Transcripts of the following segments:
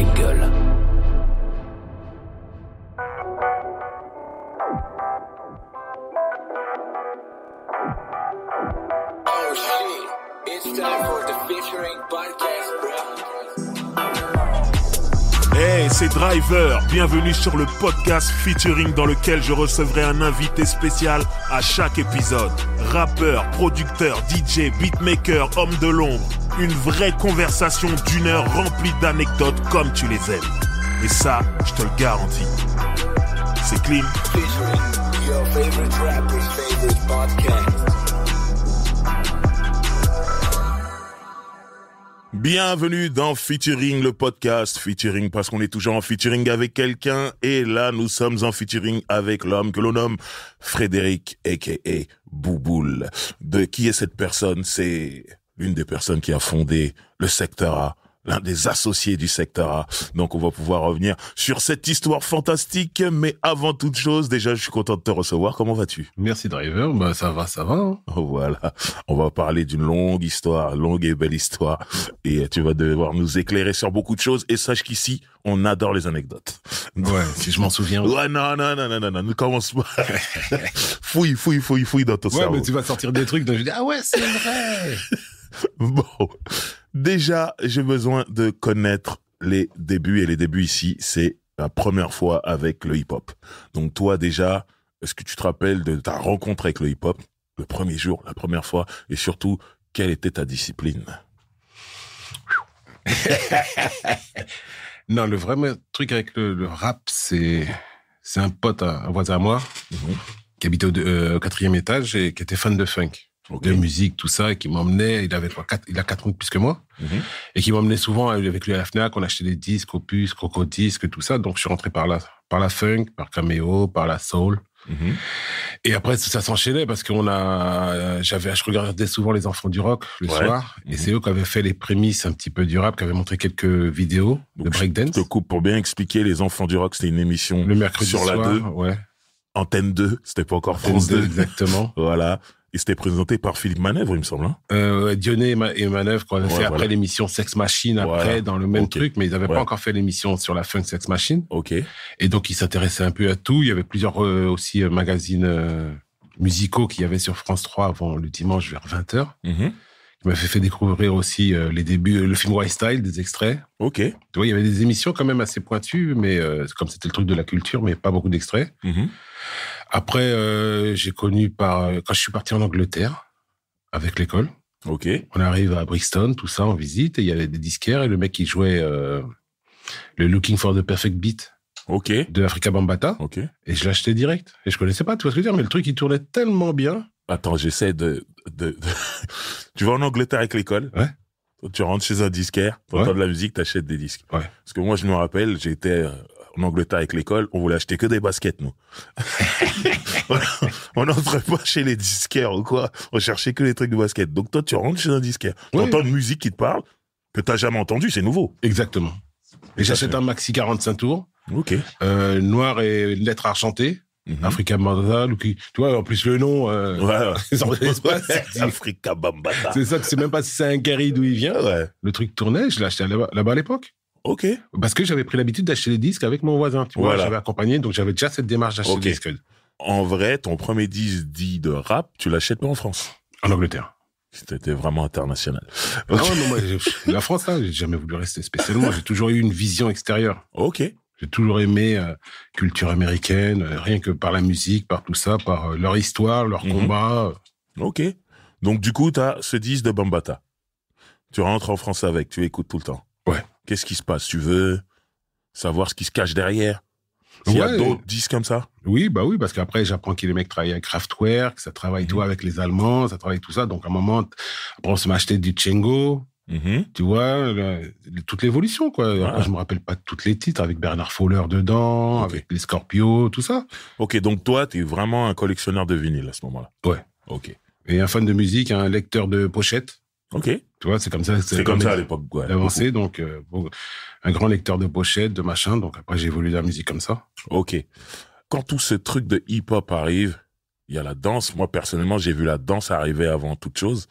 Angle. Oh shit, it's time for the featuring podcast, bro. Hey, c'est Driver. Bienvenue sur le podcast featuring dans lequel je recevrai un invité spécial à chaque épisode. Rappeur, producteur, DJ, beatmaker, homme de l'ombre. Une vraie conversation d'1 heure remplie d'anecdotes comme tu les aimes. Et ça, je te le garantis. C'est clean. Featuring your favorite rapper's favorite podcast. Bienvenue dans Featuring, le podcast. Featuring parce qu'on est toujours en featuring avec quelqu'un. Et là, nous sommes en featuring avec l'homme que l'on nomme Frédéric, a.k.a. Bouboule. De qui est cette personne? C'est l'une des personnes qui a fondé le Secteur A, l'un des associés du Secteur A. Donc, on va pouvoir revenir sur cette histoire fantastique. Mais avant toute chose, déjà, je suis content de te recevoir. Comment vas-tu? Merci Driver, bah ça va. Hein. Voilà, on va parler d'une longue histoire, longue et belle histoire, et tu vas devoir nous éclairer sur beaucoup de choses, et sache qu'ici, on adore les anecdotes. Ouais, si je m'en souviens. Ouais, non, ne commence pas. fouille dans ton cerveau. Ouais, mais tu vas sortir des trucs, donc je dis, ah ouais, c'est vrai. Bon, déjà, j'ai besoin de connaître les débuts, et les débuts ici, c'est la première fois avec le hip-hop. Donc toi, déjà, est-ce que tu te rappelles de ta rencontre avec le hip-hop? Le premier jour, la première fois, et surtout, quelle était ta discipline? Non, le vrai truc avec le rap, c'est un pote, un voisin à moi, qui habitait au 4e étage et qui était fan de funk, de musique, tout ça, et qui m'emmenait, il a 4 ans de plus que moi, et qui m'emmenait souvent avec lui à la Fnac, on achetait des disques, Opus, Crocodisque, tout ça, donc je suis rentré par la funk, par Cameo, par la soul. Et après ça s'enchaînait parce je regardais souvent les Enfants du Rock le soir, et c'est eux qui avaient fait les prémices un petit peu du rap, qui avaient montré quelques vidéos de breakdance. Je te coupe pour bien expliquer. Les Enfants du Rock, c'était une émission le mercredi sur soir, la 2, ouais. Antenne 2, c'était pas encore Antenne France 2 exactement. Voilà, et c'était présenté par Philippe Manœuvre, il me semble, hein. Dionné et Manœuvre, qu'on avait fait après l'émission Sex Machine, après, dans le même truc, mais ils avaient pas encore fait l'émission sur la funk Sex Machine. Et donc, ils s'intéressaient un peu à tout. Il y avait plusieurs aussi magazines musicaux qu'il y avait sur France 3 avant le dimanche vers 20h. Qui m'avaient fait découvrir aussi les débuts, le film White Style, des extraits. Tu vois, il y avait des émissions quand même assez pointues, mais comme c'était le truc de la culture, mais pas beaucoup d'extraits. Après, j'ai connu quand je suis parti en Angleterre avec l'école. On arrive à Brixton, tout ça, en visite, et il y avait des disquaires, et le mec qui jouait le Looking for the Perfect Beat de Afrika Bambaataa, et je l'achetais direct. Et je connaissais pas, tu vois ce que je veux dire, mais le truc, il tournait tellement bien. Attends, j'essaie de... Tu vas en Angleterre avec l'école, tu rentres chez un disquaire, t'entends de la musique, t'achètes des disques. Parce que moi, je me rappelle, j'étais en Angleterre avec l'école, on voulait acheter que des baskets, nous. On n'entrait pas chez les disquaires ou quoi, on cherchait que les trucs de basket. Donc toi, tu rentres chez un disquaire, t'entends une musique qui te parle, que t'as jamais entendue, c'est nouveau. Exactement. Et j'achète un maxi 45 tours, noir et lettres argentées. Afrika Bambaataa, tu vois, en plus le nom, Afrika Bambaataa. C'est ça, tu sais même pas si c'est un Gary d'où il vient. Le truc tournait, je l'ai acheté là-bas à l'époque. Parce que j'avais pris l'habitude d'acheter des disques avec mon voisin, tu vois, j'avais accompagné, donc j'avais déjà cette démarche d'acheter des disques. En vrai, ton premier disque dit de rap, tu l'achètes pas en France? En Angleterre. C'était vraiment international. Non, moi, la France, là, j'ai jamais voulu rester spécialement, j'ai toujours eu une vision extérieure. J'ai toujours aimé culture américaine, rien que par la musique, par tout ça, par leur histoire, leur combat. Donc du coup, t'as ce disque de Bambaataa. Tu rentres en France avec, tu écoutes tout le temps. Qu'est-ce qui se passe? Tu veux savoir ce qui se cache derrière? S'il y a d'autres disques comme ça? Oui, parce qu'après, j'apprends que les mecs travaillent avec Kraftwerk, ça travaille tout avec les Allemands, ça travaille tout ça. Donc à un moment, après, on se m'achetait du Django. Tu vois, toute l'évolution, quoi. Après, je me rappelle pas de tous les titres, avec Bernard Fowler dedans, avec les Scorpios, tout ça. Donc toi, t'es vraiment un collectionneur de vinyle à ce moment-là. Et un fan de musique, un lecteur de pochettes. Tu vois, c'est comme ça. C'est comme ça à l'époque, avancé, donc un grand lecteur de pochettes, de machin. Donc après, j'ai évolué dans la musique comme ça. Quand tout ce truc de hip-hop arrive, il y a la danse. Moi, personnellement, j'ai vu la danse arriver avant toute chose.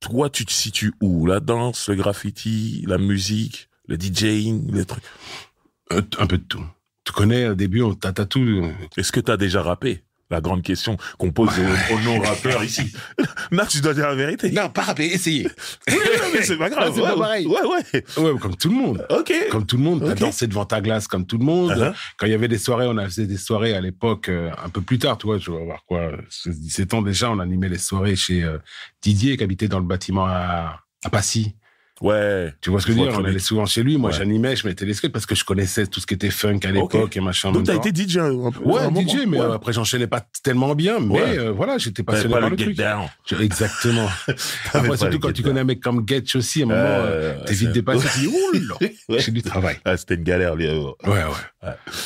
Toi, tu te situes où? La danse, le graffiti, la musique, le DJing, les trucs? Un peu de tout. Tu connais, au début, t'as tout. Est-ce que t'as déjà rappé? La grande question qu'on pose aux non-rappeurs ici. Non, tu dois dire la vérité. Non, pas rapper, essayez. Oui, non, mais c'est pas grave. C'est pas pareil. Ouais, comme tout le monde. Ok. Comme tout le monde. T'as dansé devant ta glace comme tout le monde. Uh-huh. Quand il y avait des soirées, on faisait des soirées à l'époque, un peu plus tard, tu vois, je vais avoir quoi, 17 ans déjà, on animait les soirées chez Didier, qui habitait dans le bâtiment à Passy. Ouais. Tu vois ce que je veux dire? On très allait bien. souvent chez lui. Moi, Ouais. j'animais, je mettais les skates parce que je connaissais tout ce qui était funk à l'époque et machin. en Donc, même t'as temps. été DJ un peu. Ouais, un moment. DJ, mais Ouais. après, j'enchaînais pas tellement bien, mais Ouais. voilà, j'étais T'avais passionné pas par le le get truc. down. Exactement. T'avais Après, pas surtout le quand get tu down. connais un mec comme Getch aussi, à un moment, t'es vite c'est- dépassé, tu dis, oula, Ouais. j'ai du travail. Ah, c'était une galère, lui. Ouais.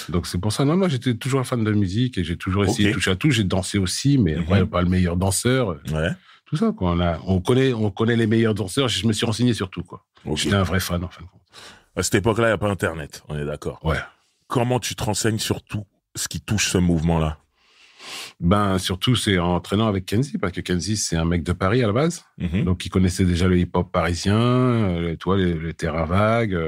Donc, c'est pour ça, non, j'étais toujours un fan de musique et j'ai toujours essayé de toucher à tout. J'ai dansé aussi, mais après, pas le meilleur danseur. Ouais. Tout ça, quoi. On connaît les meilleurs danseurs. Je me suis renseigné sur tout, quoi. Ok. J'étais un vrai fan, en fin de compte. À cette époque-là, il n'y a pas Internet. On est d'accord. Ouais. Comment tu te renseignes sur tout ce qui touche ce mouvement-là? Ben, surtout, c'est en entraînant avec Kenzie, parce que Kenzie, c'est un mec de Paris à la base. Donc, il connaissait déjà le hip-hop parisien, le Terra Vague,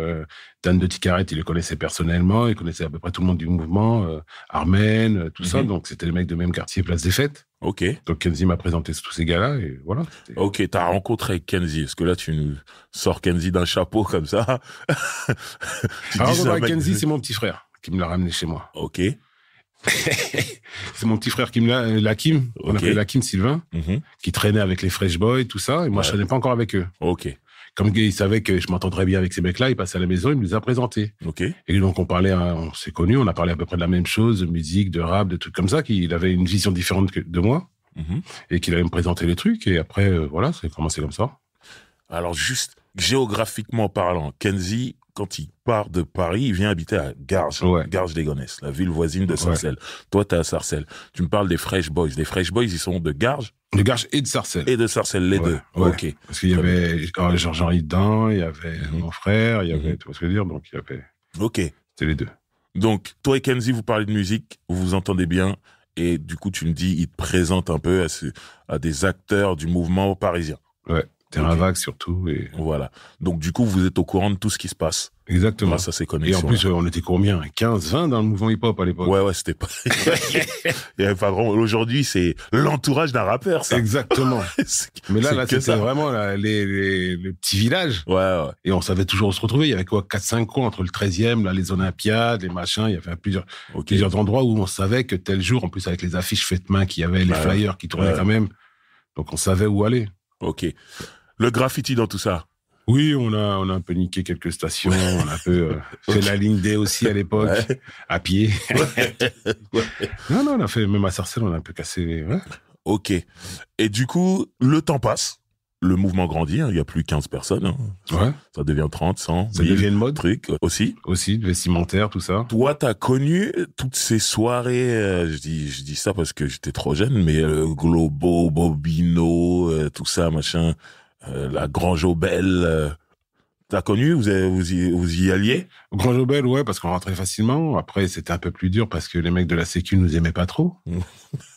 Dan de Ticaret, il le connaissait personnellement, il connaissait à peu près tout le monde du mouvement, Armen, tout ça. Donc, c'était les mecs de même quartier, Place des Fêtes. Ok. Donc, Kenzie m'a présenté tous ces gars-là, et voilà. Ok, t'as rencontré Kenzie. Parce que là, tu nous sors Kenzie d'un chapeau comme ça. Tu Alors, c'est un mec- Kenzie, c'est mon petit frère qui me l'a ramené chez moi. Ok. C'est mon petit frère qui me l'a, Lakim, on Ok. appelait Lakim Sylvain, Mhm. qui traînait avec les Fresh Boys, tout ça, et moi, je traînais pas encore avec eux. Ok. Comme il savait que je m'entendrais bien avec ces mecs-là, il passait à la maison, il me les a présentés. Ok. Et donc, on s'est connus, on a parlé à peu près de la même chose, de musique, de rap, de trucs comme ça, qu'il avait une vision différente de moi, Mhm. et qu'il allait me présenter les trucs, et après, voilà, c'est commencé comme ça. Alors, juste géographiquement parlant, Kenzie, quand il part de Paris, il vient habiter à Garges, Ouais. Garges-les-Gonesse, la ville voisine de Sarcelles. Toi, t'es à Sarcelles. Tu me parles des Fresh Boys. Les Fresh Boys, ils sont de Garges De Garges et de Sarcelles. et de Sarcelles, les deux. Ouais. Ok. Parce qu'il y Très avait Georges-Henri dedans, il y avait mon frère, il y avait, tu vois ce que je veux dire, donc il y avait, Ok. c'était les deux. Donc, toi et Kenzie, vous parlez de musique, vous vous entendez bien, et du coup, tu me dis, il te présente un peu à des acteurs du mouvement parisien. Ouais. Terrain Ok. vague surtout, et Voilà. Donc, du coup, vous êtes au courant de tout ce qui se passe. exactement. Grâce à ces Et en connexions. plus, on était combien? 15, 20 dans le mouvement hip-hop à l'époque. Ouais, c'était pas... Il y avait pas vraiment... Aujourd'hui, c'est l'entourage d'un rappeur, ça. Exactement. Mais là, c'est que c'était ça. vraiment les petits villages. Ouais. Et on savait toujours où se retrouver. Il y avait quoi, 4-5 coins entre le 13e, là, les Olympiades, les machins. Il y avait Ok. plusieurs endroits où on savait que tel jour, en plus avec les affiches faites main qu'il y avait, les Ouais. flyers qui tournaient Ouais. quand même. Donc on savait où aller. Ok. Le graffiti dans tout ça. Oui, on a un peu niqué quelques stations. On a un peu fait la ligne D aussi à l'époque, Ouais. à pied. Non, on a fait, même à Sarcelles, on a un peu cassé. Ouais. Ok. Et du coup, le temps passe. Le mouvement grandit. Hein. Il y a plus 15 personnes. Hein. Ouais. Ça devient 30, 100, Ça 1000 devient une mode trucs aussi. aussi, le vestimentaire, tout ça. Toi, t'as connu toutes ces soirées, je dis ça parce que j'étais trop jeune, mais Globo, Bobino, tout ça, machin, la Grange aux Belles, t'as connu, vous y alliez? Au Grand Jobel, ouais, parce qu'on rentrait facilement. Après, c'était un peu plus dur parce que les mecs de la Sécu nous aimaient pas trop.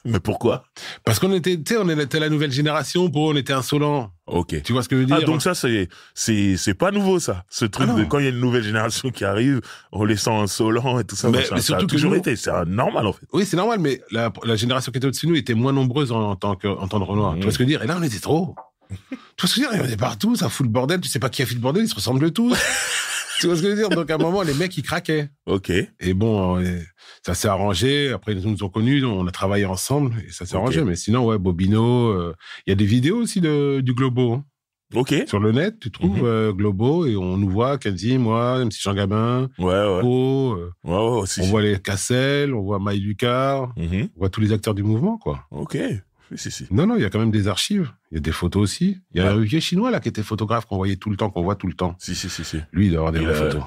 Mais pourquoi? Parce qu'on était, tu sais, on était la nouvelle génération, pour eux, on était insolents. Ok. Tu vois ce que je veux dire? Ah, donc ça, c'est pas nouveau, ça. Ce truc Ah non. de quand il y a une nouvelle génération qui arrive, on les sent insolents et tout ça. Mais machin. Ça a surtout que toujours nous- été, c'est normal, en fait. Oui, c'est normal, mais la génération qui était au-dessus de nous était moins nombreuse en tant de Renoir. Tu vois ce que je veux dire? Et là, on était trop. Tu vois ce que je veux dire? Il y en avait partout, ça fout le bordel. Tu sais pas qui a fait le bordel, ils se ressemblent tous. Tu vois ce que je veux dire? Donc, à un moment, les mecs, ils craquaient. Ok. Et bon, ça s'est arrangé. Après, ils nous ont connus, on a travaillé ensemble et ça s'est Ok. arrangé. Mais sinon, ouais, Bobino, il y a des vidéos aussi du Globo. Hein. Ok. Sur le net, tu trouves Globo et on nous voit, Kenzie, moi, MC Jean Gabin, Ouais. Po, Ouais, aussi. on voit les Cassel, on voit Maï Lucas, Mhm. on voit tous les acteurs du mouvement, quoi. Ok. Si. Non, il y a quand même des archives. Il y a des photos aussi. Il y a un vieux chinois, là, qui était photographe, qu'on voyait tout le temps, qu'on voit tout le temps. Si. Lui, il doit avoir des Il vraies a- photos.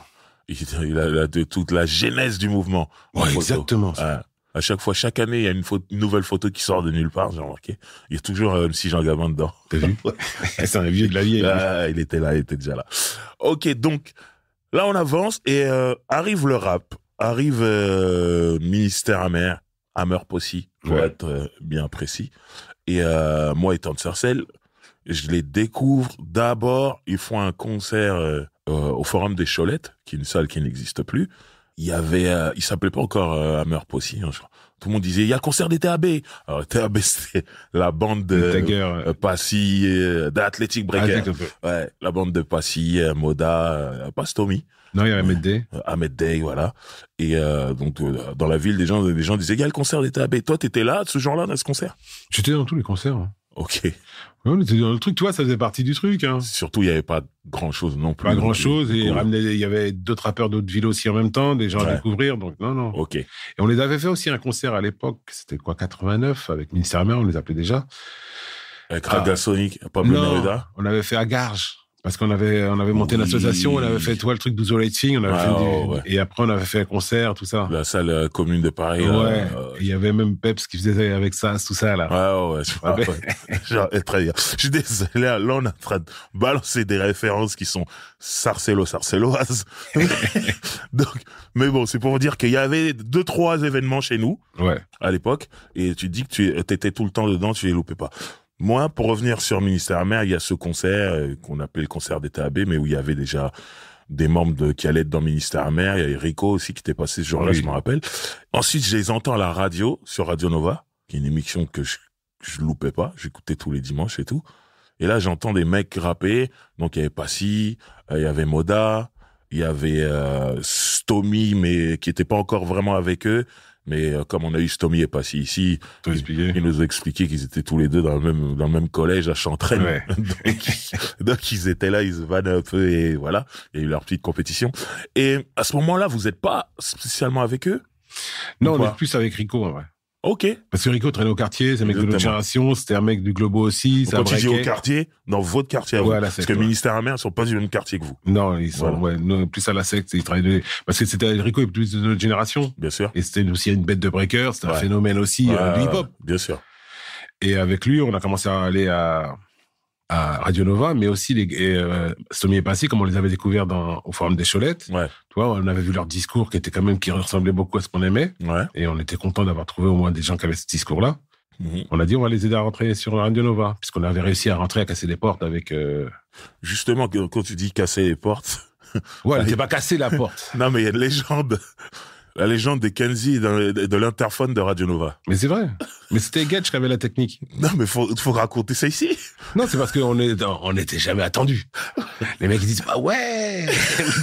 Il a de toute la genèse du mouvement. en Ouais, photo. exactement. Ah, à chaque fois, chaque année, il y a une nouvelle photo qui sort de nulle part, j'ai remarqué. Il y a toujours MC Jean Gabin dedans. T'as vu? C'est un vieux de la vieille. Ah, il était déjà là. Ok, donc, là, on avance et arrive le rap. Arrive Ministère Amer, Hammer Posse, pour Ouais. être bien précis. Et moi, étant de Sarcelles, je les découvre d'abord. Ils font un concert au Forum des Cholettes, qui est une salle qui n'existe plus. Il y avait, il s'appelait pas encore Hammer Posse, hein, je crois. Tout le monde disait, il y a le concert des TAB. Alors, TAB, c'était la bande de Passy, d'Athletic Breaker. Ouais, la bande de Passy, Moda, pas Stomy. Non, il y avait Ahmed Day. Ahmed Day, voilà. Et donc, dans la ville, des gens disaient, il y a le concert des TAB. Toi, t'étais là, ce jour-là, dans ce concert? J'étais dans tous les concerts. Hein. Ok. Ouais, on était dans le truc, tu vois, ça faisait partie du truc. Hein. Surtout, il n'y avait pas grand-chose non plus. Pas grand-chose, et il y avait d'autres rappeurs d'autres villes aussi en même temps, des gens à découvrir, donc non. Ok. Et on les avait fait aussi un concert à l'époque, c'était quoi, 89, avec Ministère Mère, on les appelait déjà. Avec Ragasonic, Pablo Neruda. On avait fait à Garges. Parce qu'on avait monté une association, on avait fait, tu vois, le truc d'Ouzo Rating, on avait fait et après on avait fait un concert, tout ça. La salle commune de Paris. Ouais. Il y avait même Peps qui faisait avec ça, tout ça, là. Ouais. Genre, très bien. Je suis désolé, là, on est en train de balancer des références qui sont sarcelloises. Donc, mais bon, c'est pour vous dire qu'il y avait 2-3 événements chez nous. Ouais. À l'époque. Et tu dis que tu étais tout le temps dedans, tu les loupais pas. Moi, pour revenir sur Ministère Mère, il y a ce concert qu'on appelait le concert des TAB, mais où il y avait déjà des membres qui allaient être dans Ministère Mère. Il y avait Rico aussi qui était passé ce jour-là, je me rappelle. Ensuite, je les entends à la radio, sur Radio Nova, qui est une émission que je loupais pas. J'écoutais tous les dimanches et tout. Et là, j'entends des mecs rapper. Donc, il y avait Passy, il y avait Moda, il y avait Stomy, mais qui était pas encore vraiment avec eux. Mais comme on a eu Stomy et Passy ici, ils nous ont expliqué qu'ils étaient tous les deux dans le même collège à Chantraine. Ouais. donc ils étaient là, ils se vannaient un peu et voilà, il y a eu leur petite compétition. Et à ce moment-là, vous n'êtes pas spécialement avec eux? Non, on est plus avec Rico, en vrai. Ok. Parce que Rico traînait au quartier, c'est un mec de notre génération, c'était un mec du Globo aussi. Quand tu dis au quartier, dans votre quartier à vous. Voilà, parce que Ministère Amer, ils sont pas du même quartier que vous. Non, ils sont, plus à la secte, ils travaillent parce que c'était, Rico est plus de notre génération. Bien sûr. Et c'était aussi une bête de breaker, c'était un phénomène aussi, du hip-hop. Bien sûr. Et avec lui, on a commencé à aller à Radio Nova, mais aussi Stomy et Passy, comme on les avait découverts au Forum des Cholettes. Ouais. Tu vois, on avait vu leur discours qui ressemblait beaucoup à ce qu'on aimait. Ouais. Et on était content d'avoir trouvé au moins des gens qui avaient ce discours-là. Mm-hmm. On a dit, on va les aider à rentrer sur Radio Nova, puisqu'on avait réussi à rentrer, à casser des portes avec... Justement, quand tu dis casser les portes... Ouais, elle n'était pas cassée, la porte. Non, mais il y a une légende... La légende des Kenzie et de l'interphone de Radio Nova. Mais c'est vrai. Mais c'était Getch qui avait la technique. Non, mais faut raconter ça ici. Non, c'est parce qu'on n'était jamais attendus. Les mecs, ils disent, bah ouais,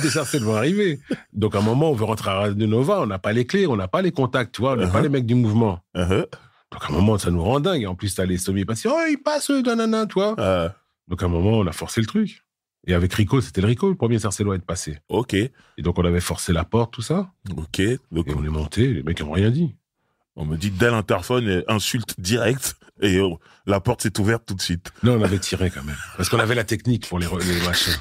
des Sarcelles vont arriver. Donc, à un moment, on veut rentrer à Radio Nova, on n'a pas les clés, on n'a pas les contacts, tu vois, on n'a pas les mecs du mouvement. Donc, à un moment, ça nous rend dingue. Et en plus, t'as les Stomy et Passy, ils passent, nanana, tu vois. Donc, à un moment, on a forcé le truc. Et avec Rico, c'était le premier Sarcellois à être passé. Ok. Et donc, on avait forcé la porte, tout ça. Ok. Donc, et on est monté, les mecs n'ont rien dit. On me dit dès l'interphone, insulte directe, et la porte s'est ouverte tout de suite. Non, on avait tiré quand même. Parce qu'on avait la technique pour les machins.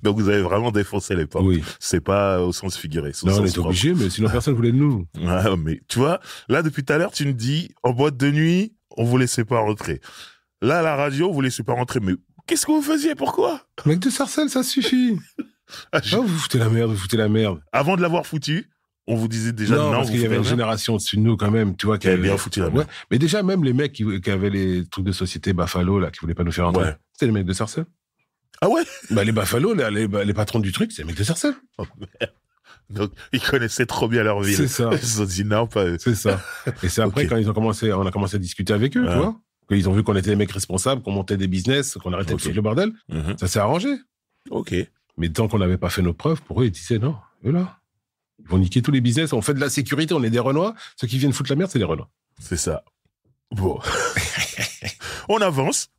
Donc, vous avez vraiment défoncé les portes. Oui. C'est pas au sens figuré. Non, on est obligé, mais sinon personne voulait de nous. Ouais, mais tu vois, là, depuis tout à l'heure, tu me dis, en boîte de nuit, on vous laissait pas rentrer. Là, à la radio, vous laissez pas rentrer, mais qu'est-ce que vous faisiez? Pourquoi? Mec de Sarcelles, ça suffit. Vous foutez la merde, Avant de l'avoir foutu, on vous disait déjà non parce qu'il y avait une génération au-dessus de nous quand même, tu vois, qui avait bien foutu la merde. Ouais. Mais déjà, même les mecs qui avaient les trucs de société Buffalo, là, qui voulaient pas nous faire rentrer. C'était les mecs de Sarcelles. Ah ouais? Bah, les Buffalo, les patrons du truc, c'est les mecs de Sarcelles. Oh, merde. Donc, ils connaissaient trop bien leur ville. C'est ça. Ils se sont dit non, pas eux. C'est ça. Et c'est après, quand on a commencé à discuter avec eux, tu vois. Ils ont vu qu'on était des mecs responsables, qu'on montait des business, qu'on arrêtait de foutre le bordel. Ça s'est arrangé. Ok. Mais tant qu'on n'avait pas fait nos preuves, pour eux, ils disaient non, eux là, ils vont niquer tous les business, on fait de la sécurité, on est des Renois. Ceux qui viennent foutre la merde, c'est des Renois. C'est ça. Bon. On avance.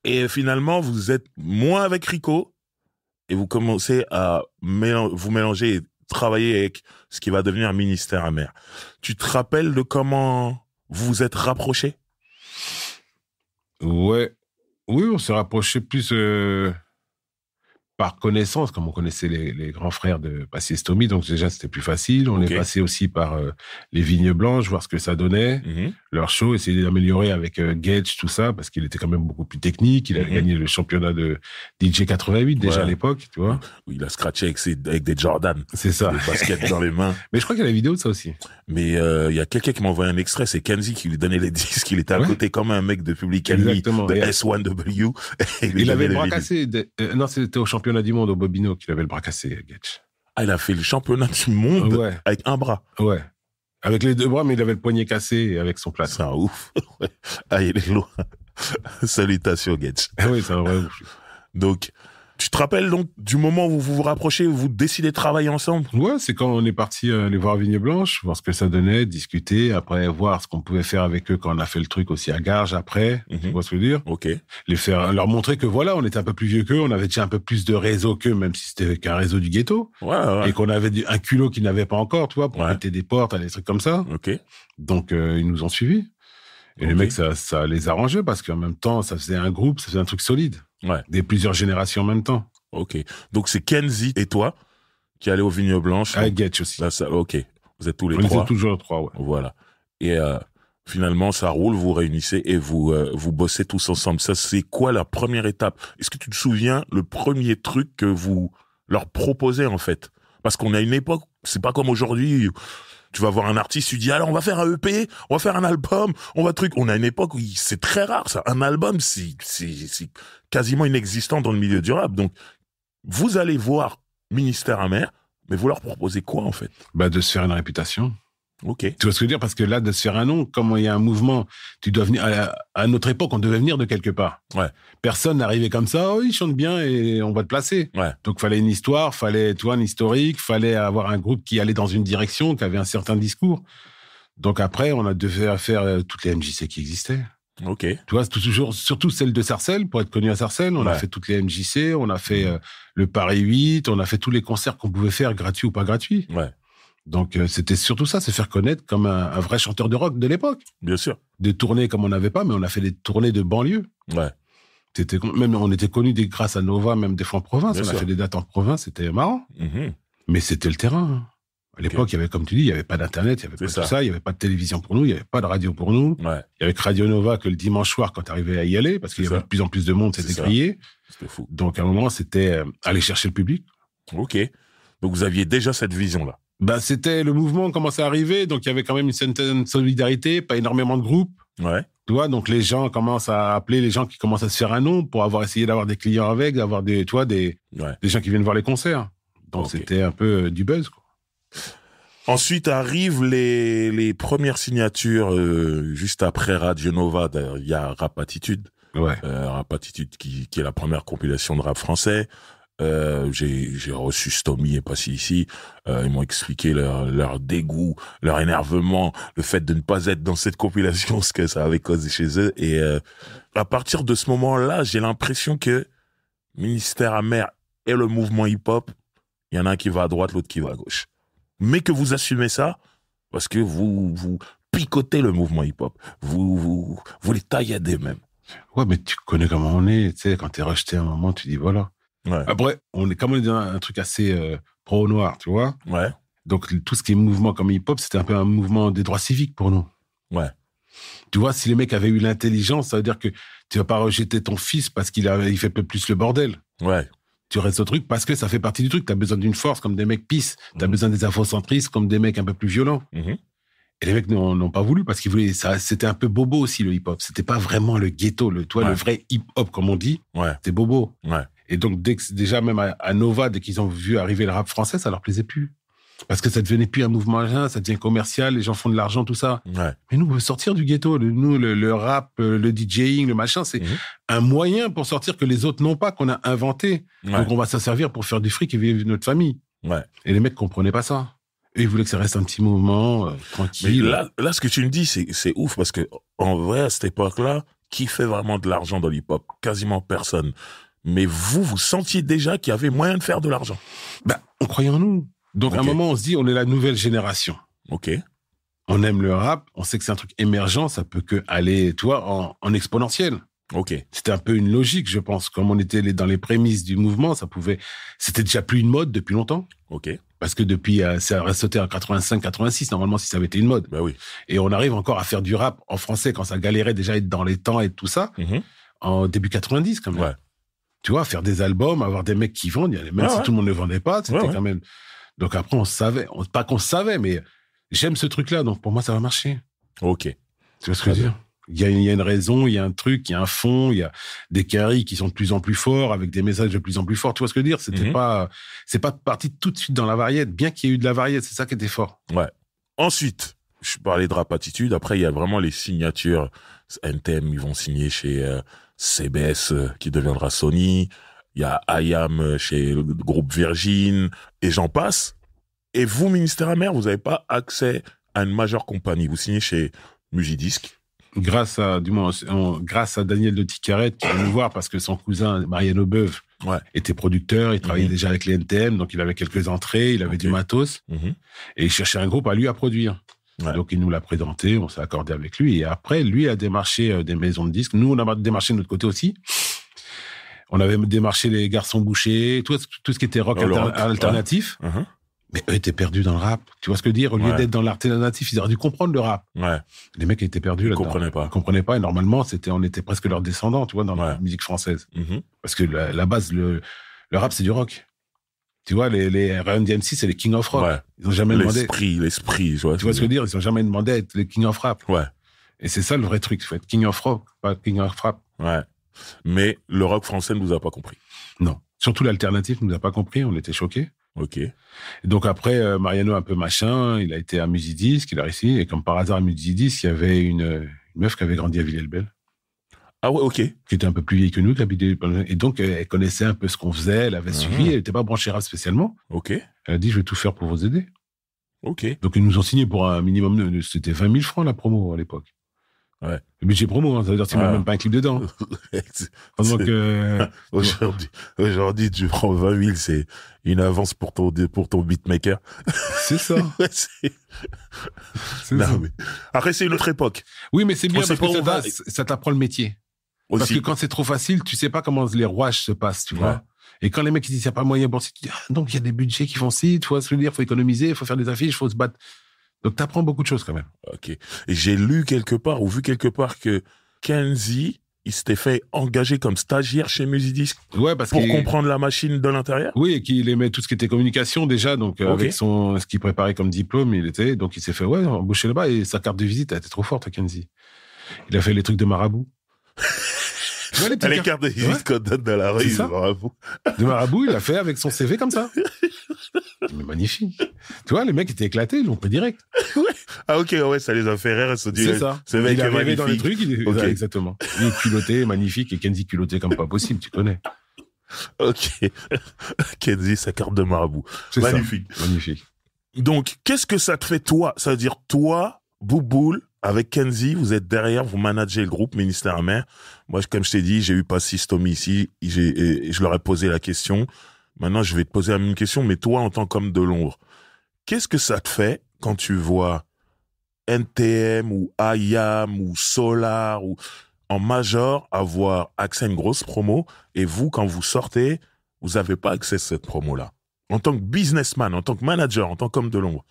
Et finalement, vous êtes moins avec Rico et vous commencez à vous mélanger et travailler avec ce qui va devenir Ministère Amer. Tu te rappelles de comment vous vous êtes rapprochés? Ouais. Oui, on s'est rapprochés plus par connaissance, comme on connaissait les grands frères de Passy et Stomy, donc déjà c'était plus facile. On est passé aussi par les Vignes Blanches, voir ce que ça donnait. leur show, essayer d'améliorer avec Getch, tout ça, parce qu'il était quand même beaucoup plus technique. Il avait gagné le championnat de DJ 88 déjà à l'époque, tu vois. Oui, il a scratché avec des Jordan. C'est ça. Des baskets dans les mains. Mais je crois qu'il y a la vidéo de ça aussi. Mais il y a quelqu'un qui m'a envoyé un extrait, c'est Kenzie qui lui donnait les disques. Il était à côté comme un mec de Public Enemy, de S1W. Il avait le bras cassé. Non, c'était au championnat du monde, au Bobino, qu'il avait le bras cassé, Getch. Ah, il a fait le championnat du monde avec un bras. Ouais. Avec les 2 bras, mais il avait le poignet cassé avec son plâtre. C'est un ouf. Ah, il est loin. Salutations, Getch. Oui, c'est un vrai ouf. Donc, tu te rappelles donc du moment où vous vous rapprochez, où vous décidez de travailler ensemble? Ouais, c'est quand on est parti aller voir Vigne Blanche, voir ce que ça donnait, discuter, après voir ce qu'on pouvait faire avec eux quand on a fait le truc aussi à Garges après, tu vois ce que je veux dire? Ok. Leur montrer que voilà, on était un peu plus vieux qu'eux, on avait déjà un peu plus de réseau qu'eux, même si c'était qu'un réseau du ghetto. Ouais. Et qu'on avait un culot qu'ils n'avaient pas encore, tu vois, pour péter des portes, des trucs comme ça. Ok. Donc, ils nous ont suivis. Et les mecs, ça les arrangeait parce qu'en même temps, ça faisait un groupe, ça faisait un truc solide. Ouais. Des plusieurs générations en même temps. Ok. Donc, c'est Kenzie et toi qui allez aux Vignes Blanches. Avec Getch aussi. Là, ok. Vous êtes tous les trois. trois. On était toujours 3, ouais. Voilà. Et finalement, ça roule, vous réunissez et vous bossez tous ensemble. Ça, c'est quoi la première étape? Est-ce que tu te souviens le premier truc que vous leur proposez, en fait? Parce qu'on a une époque, c'est pas comme aujourd'hui. Tu vas voir un artiste, tu dis, alors on va faire un EP, on va faire un album, on va truc. On a une époque où c'est très rare, ça. Un album, c'est quasiment inexistant dans le milieu du rap. Donc, vous allez voir Ministère Amer, mais vous leur proposez quoi, en fait? De se faire une réputation. Ok. Tu vois ce que je veux dire? Parce que là, de se faire un nom, comme il y a un mouvement, tu dois venir, à notre époque, on devait venir de quelque part. Ouais. Personne n'arrivait comme ça, oh, il chante bien et on va te placer. Ouais. Donc, fallait une histoire, fallait, tu vois, un historique, fallait avoir un groupe qui allait dans une direction, qui avait un certain discours. Donc après, on a dû faire toutes les MJC qui existaient. Ok. Tu vois, toujours, surtout celle de Sarcelles, pour être connu à Sarcelles. On a fait toutes les MJC, on a fait le Paris 8, on a fait tous les concerts qu'on pouvait faire, gratuits ou pas gratuits. Ouais. Donc, c'était surtout ça, se faire connaître comme un vrai chanteur de rock de l'époque. Bien sûr. Des tournées comme on n'avait pas, mais on a fait des tournées de banlieue. Ouais. Même, on était connus grâce à Nova, même des fois en province. Bien on sûr. a fait des dates en province, c'était marrant. Mm-hmm. Mais c'était le terrain. Hein. À l'époque, il y avait, comme tu dis, il y avait pas d'internet, il y avait pas tout ça, il y avait pas de télévision pour nous, il y avait pas de radio pour nous. Ouais. Il y avait que Radio Nova que le dimanche soir, quand tu arrivais à y aller, parce qu'il y avait de plus en plus de monde, c'était crié. C'était fou. Donc, à un moment, c'était aller chercher le public. Ok. Donc, vous aviez déjà cette vision-là. C'était le mouvement commençait à arriver, donc il y avait quand même une certaine solidarité, pas énormément de groupes. Ouais. Tu vois, donc les gens commencent à appeler les gens qui commencent à se faire un nom pour essayé d'avoir des clients avec, d'avoir des gens qui viennent voir les concerts. Donc c'était un peu du buzz, quoi. Ensuite arrivent les premières signatures juste après Radio Nova. Il y a Rap Attitude. Ouais. Rap Attitude qui est la première compilation de rap français. J'ai reçu Stomy et Passy ici. Ils m'ont expliqué leur dégoût, leur énervement, le fait de ne pas être dans cette compilation, ce que ça avait causé chez eux. Et à partir de ce moment-là, j'ai l'impression que Ministère Amer et le mouvement hip-hop, il y en a un qui va à droite, l'autre qui va à gauche. Mais que vous assumez ça, parce que vous picotez le mouvement hip-hop. Vous les tailladez même. Ouais, mais tu connais comment on est. Tu sais, quand t'es rejeté à un moment, tu dis voilà. Ouais. Après, on est dans un truc assez pro-noir, tu vois. Ouais. Donc, tout ce qui est mouvement comme hip-hop, c'était un peu un mouvement des droits civiques pour nous. Ouais. Tu vois, si les mecs avaient eu l'intelligence, ça veut dire que tu vas pas rejeter ton fils parce qu'il fait un peu plus le bordel. Ouais. Tu restes au truc parce que ça fait partie du truc. T'as besoin d'une force comme des mecs pisses. T'as besoin des afrocentristes comme des mecs un peu plus violents. Et les mecs n'ont pas voulu parce qu'ils voulaient ça. C'était un peu bobo aussi, le hip-hop. C'était pas vraiment le ghetto, le vrai hip-hop, comme on dit. Ouais. C'était bobo. Ouais. Et donc, déjà, même à Nova, dès qu'ils ont vu arriver le rap français, ça leur plaisait plus. Parce que ça devenait plus un mouvement, ça devient commercial, les gens font de l'argent, tout ça. Ouais. Mais nous, on veut sortir du ghetto. Nous, le rap, le DJing, le machin, c'est un moyen pour sortir que les autres n'ont pas, qu'on a inventé. Ouais. Donc, on va s'en servir pour faire du fric et vivre notre famille. Ouais. Et les mecs comprenaient pas ça. Eux, ils voulaient que ça reste un petit mouvement tranquille. Mais là, ce que tu me dis, c'est ouf parce que, en vrai, à cette époque-là, qui fait vraiment de l'argent dans l'hip-hop? Quasiment personne. Mais vous sentiez déjà qu'il y avait moyen de faire de l'argent. On croyait en nous. Donc, à un moment, on se dit, on est la nouvelle génération. Ok. On aime le rap, on sait que c'est un truc émergent, ça peut que aller, tu vois, en exponentiel. Ok. C'était un peu une logique, je pense. Comme on était dans les prémices du mouvement, c'était déjà plus une mode depuis longtemps. Ok. Parce que depuis, ça aurait sauté en 85, 86, normalement, si ça avait été une mode. Ben oui. Et on arrive encore à faire du rap en français quand ça galérait déjà à être dans les temps et tout ça, en début 90, quand même. Ouais. Tu vois, faire des albums, avoir des mecs qui vendent, même si tout le monde ne vendait pas, c'était quand même... Donc après, on savait, pas qu'on savait, mais j'aime ce truc-là, donc pour moi, ça va marcher. Ok. Tu vois ce que je veux dire? Il y a une raison, il y a un truc, il y a un fond, il y a des carrés qui sont de plus en plus forts, avec des messages de plus en plus forts. Tu vois ce que je veux dire? C'est pas parti tout de suite dans la variette, bien qu'il y ait eu de la variette, c'est ça qui était fort. Ouais. Ensuite, je parlais de Rap Attitude. Après, il y a vraiment les signatures. NTM, ils vont signer chez CBS, qui deviendra Sony. Il y a IAM chez le groupe Virgin, et j'en passe. Et vous, Ministère Amer, vous n'avez pas accès à une majeure compagnie. Vous signez chez Mugidisc. Grâce à Daniel de Ticaret qui vient nous voir parce que son cousin Mariano Beuve était producteur, il travaillait déjà avec les NTM, donc il avait quelques entrées, il avait du matos, et il cherchait un groupe à lui à produire. Ouais. Donc il nous l'a présenté, on s'est accordé avec lui, et après lui a démarché des maisons de disques. Nous on a démarché de notre côté aussi. On avait démarché les Garçons Bouchers, tout ce qui était rock alternatif. Ouais. Mais eux étaient perdus dans le rap. Tu vois ce que je veux dire? Au lieu d'être dans l'alternatif, ils auraient dû comprendre le rap. Ouais. Les mecs étaient perdus là-dedans. Ils comprenaient pas. Et normalement, on était presque leurs descendants, tu vois, dans la musique française. Parce que la base, le rap, c'est du rock. Tu vois, les Run DMC, c'est les King of Rock. Ouais. Ils ont jamais demandé. L'esprit, tu vois ce que je veux dire? Ils ont jamais demandé à être les King of Rap. Ouais. Et c'est ça le vrai truc. Il faut être King of Rock, pas King of Rap. Ouais. Mais le rock français ne nous a pas compris. Non. Surtout l'alternatif ne nous a pas compris. On était choqués. Ok. Et donc après, Mariano un peu machin, il a été à Musidisc, il a réussi, et comme par hasard à Musidisc, il y avait une meuf qui avait grandi à Villers-le-Bel. Ah ouais, ok. Qui était un peu plus vieille que nous, et donc elle connaissait un peu ce qu'on faisait, elle avait suivi, elle n'était pas branchée rap spécialement. Ok. Elle a dit, je vais tout faire pour vous aider. Ok. Donc ils nous ont signé pour un minimum, c'était 20 000 francs la promo à l'époque. Ouais. Le budget promo, ça veut dire que tu mets même pas un clip dedans. Donc, aujourd'hui, tu prends 20 000, c'est une avance pour ton beatmaker. C'est ça. C'est ça. Mais... Après, c'est une autre époque. Oui, mais c'est bien parce que ça t'apprend le métier. Aussi. Parce que quand c'est trop facile, tu sais pas comment les rouages se passent, tu vois. Et quand les mecs ils disent, il n'y a pas moyen pour ça, tu dis, donc il y a des budgets qui font ci, tu vois ce que je veux dire, faut économiser, faut faire des affiches, faut se battre. Donc, t'apprends beaucoup de choses, quand même. Ok. Et j'ai lu quelque part, ou vu quelque part que Kenzie, il s'était fait engager comme stagiaire chez Musidisc. Ouais, parce pour comprendre la machine de l'intérieur. Oui, et qu'il aimait tout ce qui était communication, déjà. Donc, avec ce qu'il préparait comme diplôme, donc il s'est fait, embaucher là-bas, et sa carte de visite, elle était trop forte, Kenzie. Il a fait les trucs de marabout. Tu vois, les cartes de visite qu'on donne dans la rue, de marabout. De marabout, il a fait avec son CV comme ça. Mais magnifique. Tu vois, les mecs étaient éclatés, ils l'ont pris direct. Ah ok, ouais, ça les a fait rire, ils se disent. C'est ça. Ce mec il est magnifique. Dans les trucs, exactement. Il est culotté, magnifique, et Kenzie culotté comme pas possible, tu connais. Ok. Kenzie, sa carte de marabout. C'est magnifique. Ça. Magnifique. Donc, qu'est-ce que ça te fait toi? Ça veut dire toi, Bouboul, avec Kenzie, vous êtes derrière, vous managez le groupe Ministère Amer. Moi, comme je t'ai dit, j'ai eu Passis Tommy ici, et je leur ai posé la question. Maintenant, je vais te poser la même question, mais toi, en tant qu'homme de l'ombre, qu'est-ce que ça te fait quand tu vois NTM ou IAM ou Solar ou en major avoir accès à une grosse promo, et vous, quand vous sortez, vous n'avez pas accès à cette promo-là? En tant que businessman, en tant que manager, en tant qu'homme de l'ombre.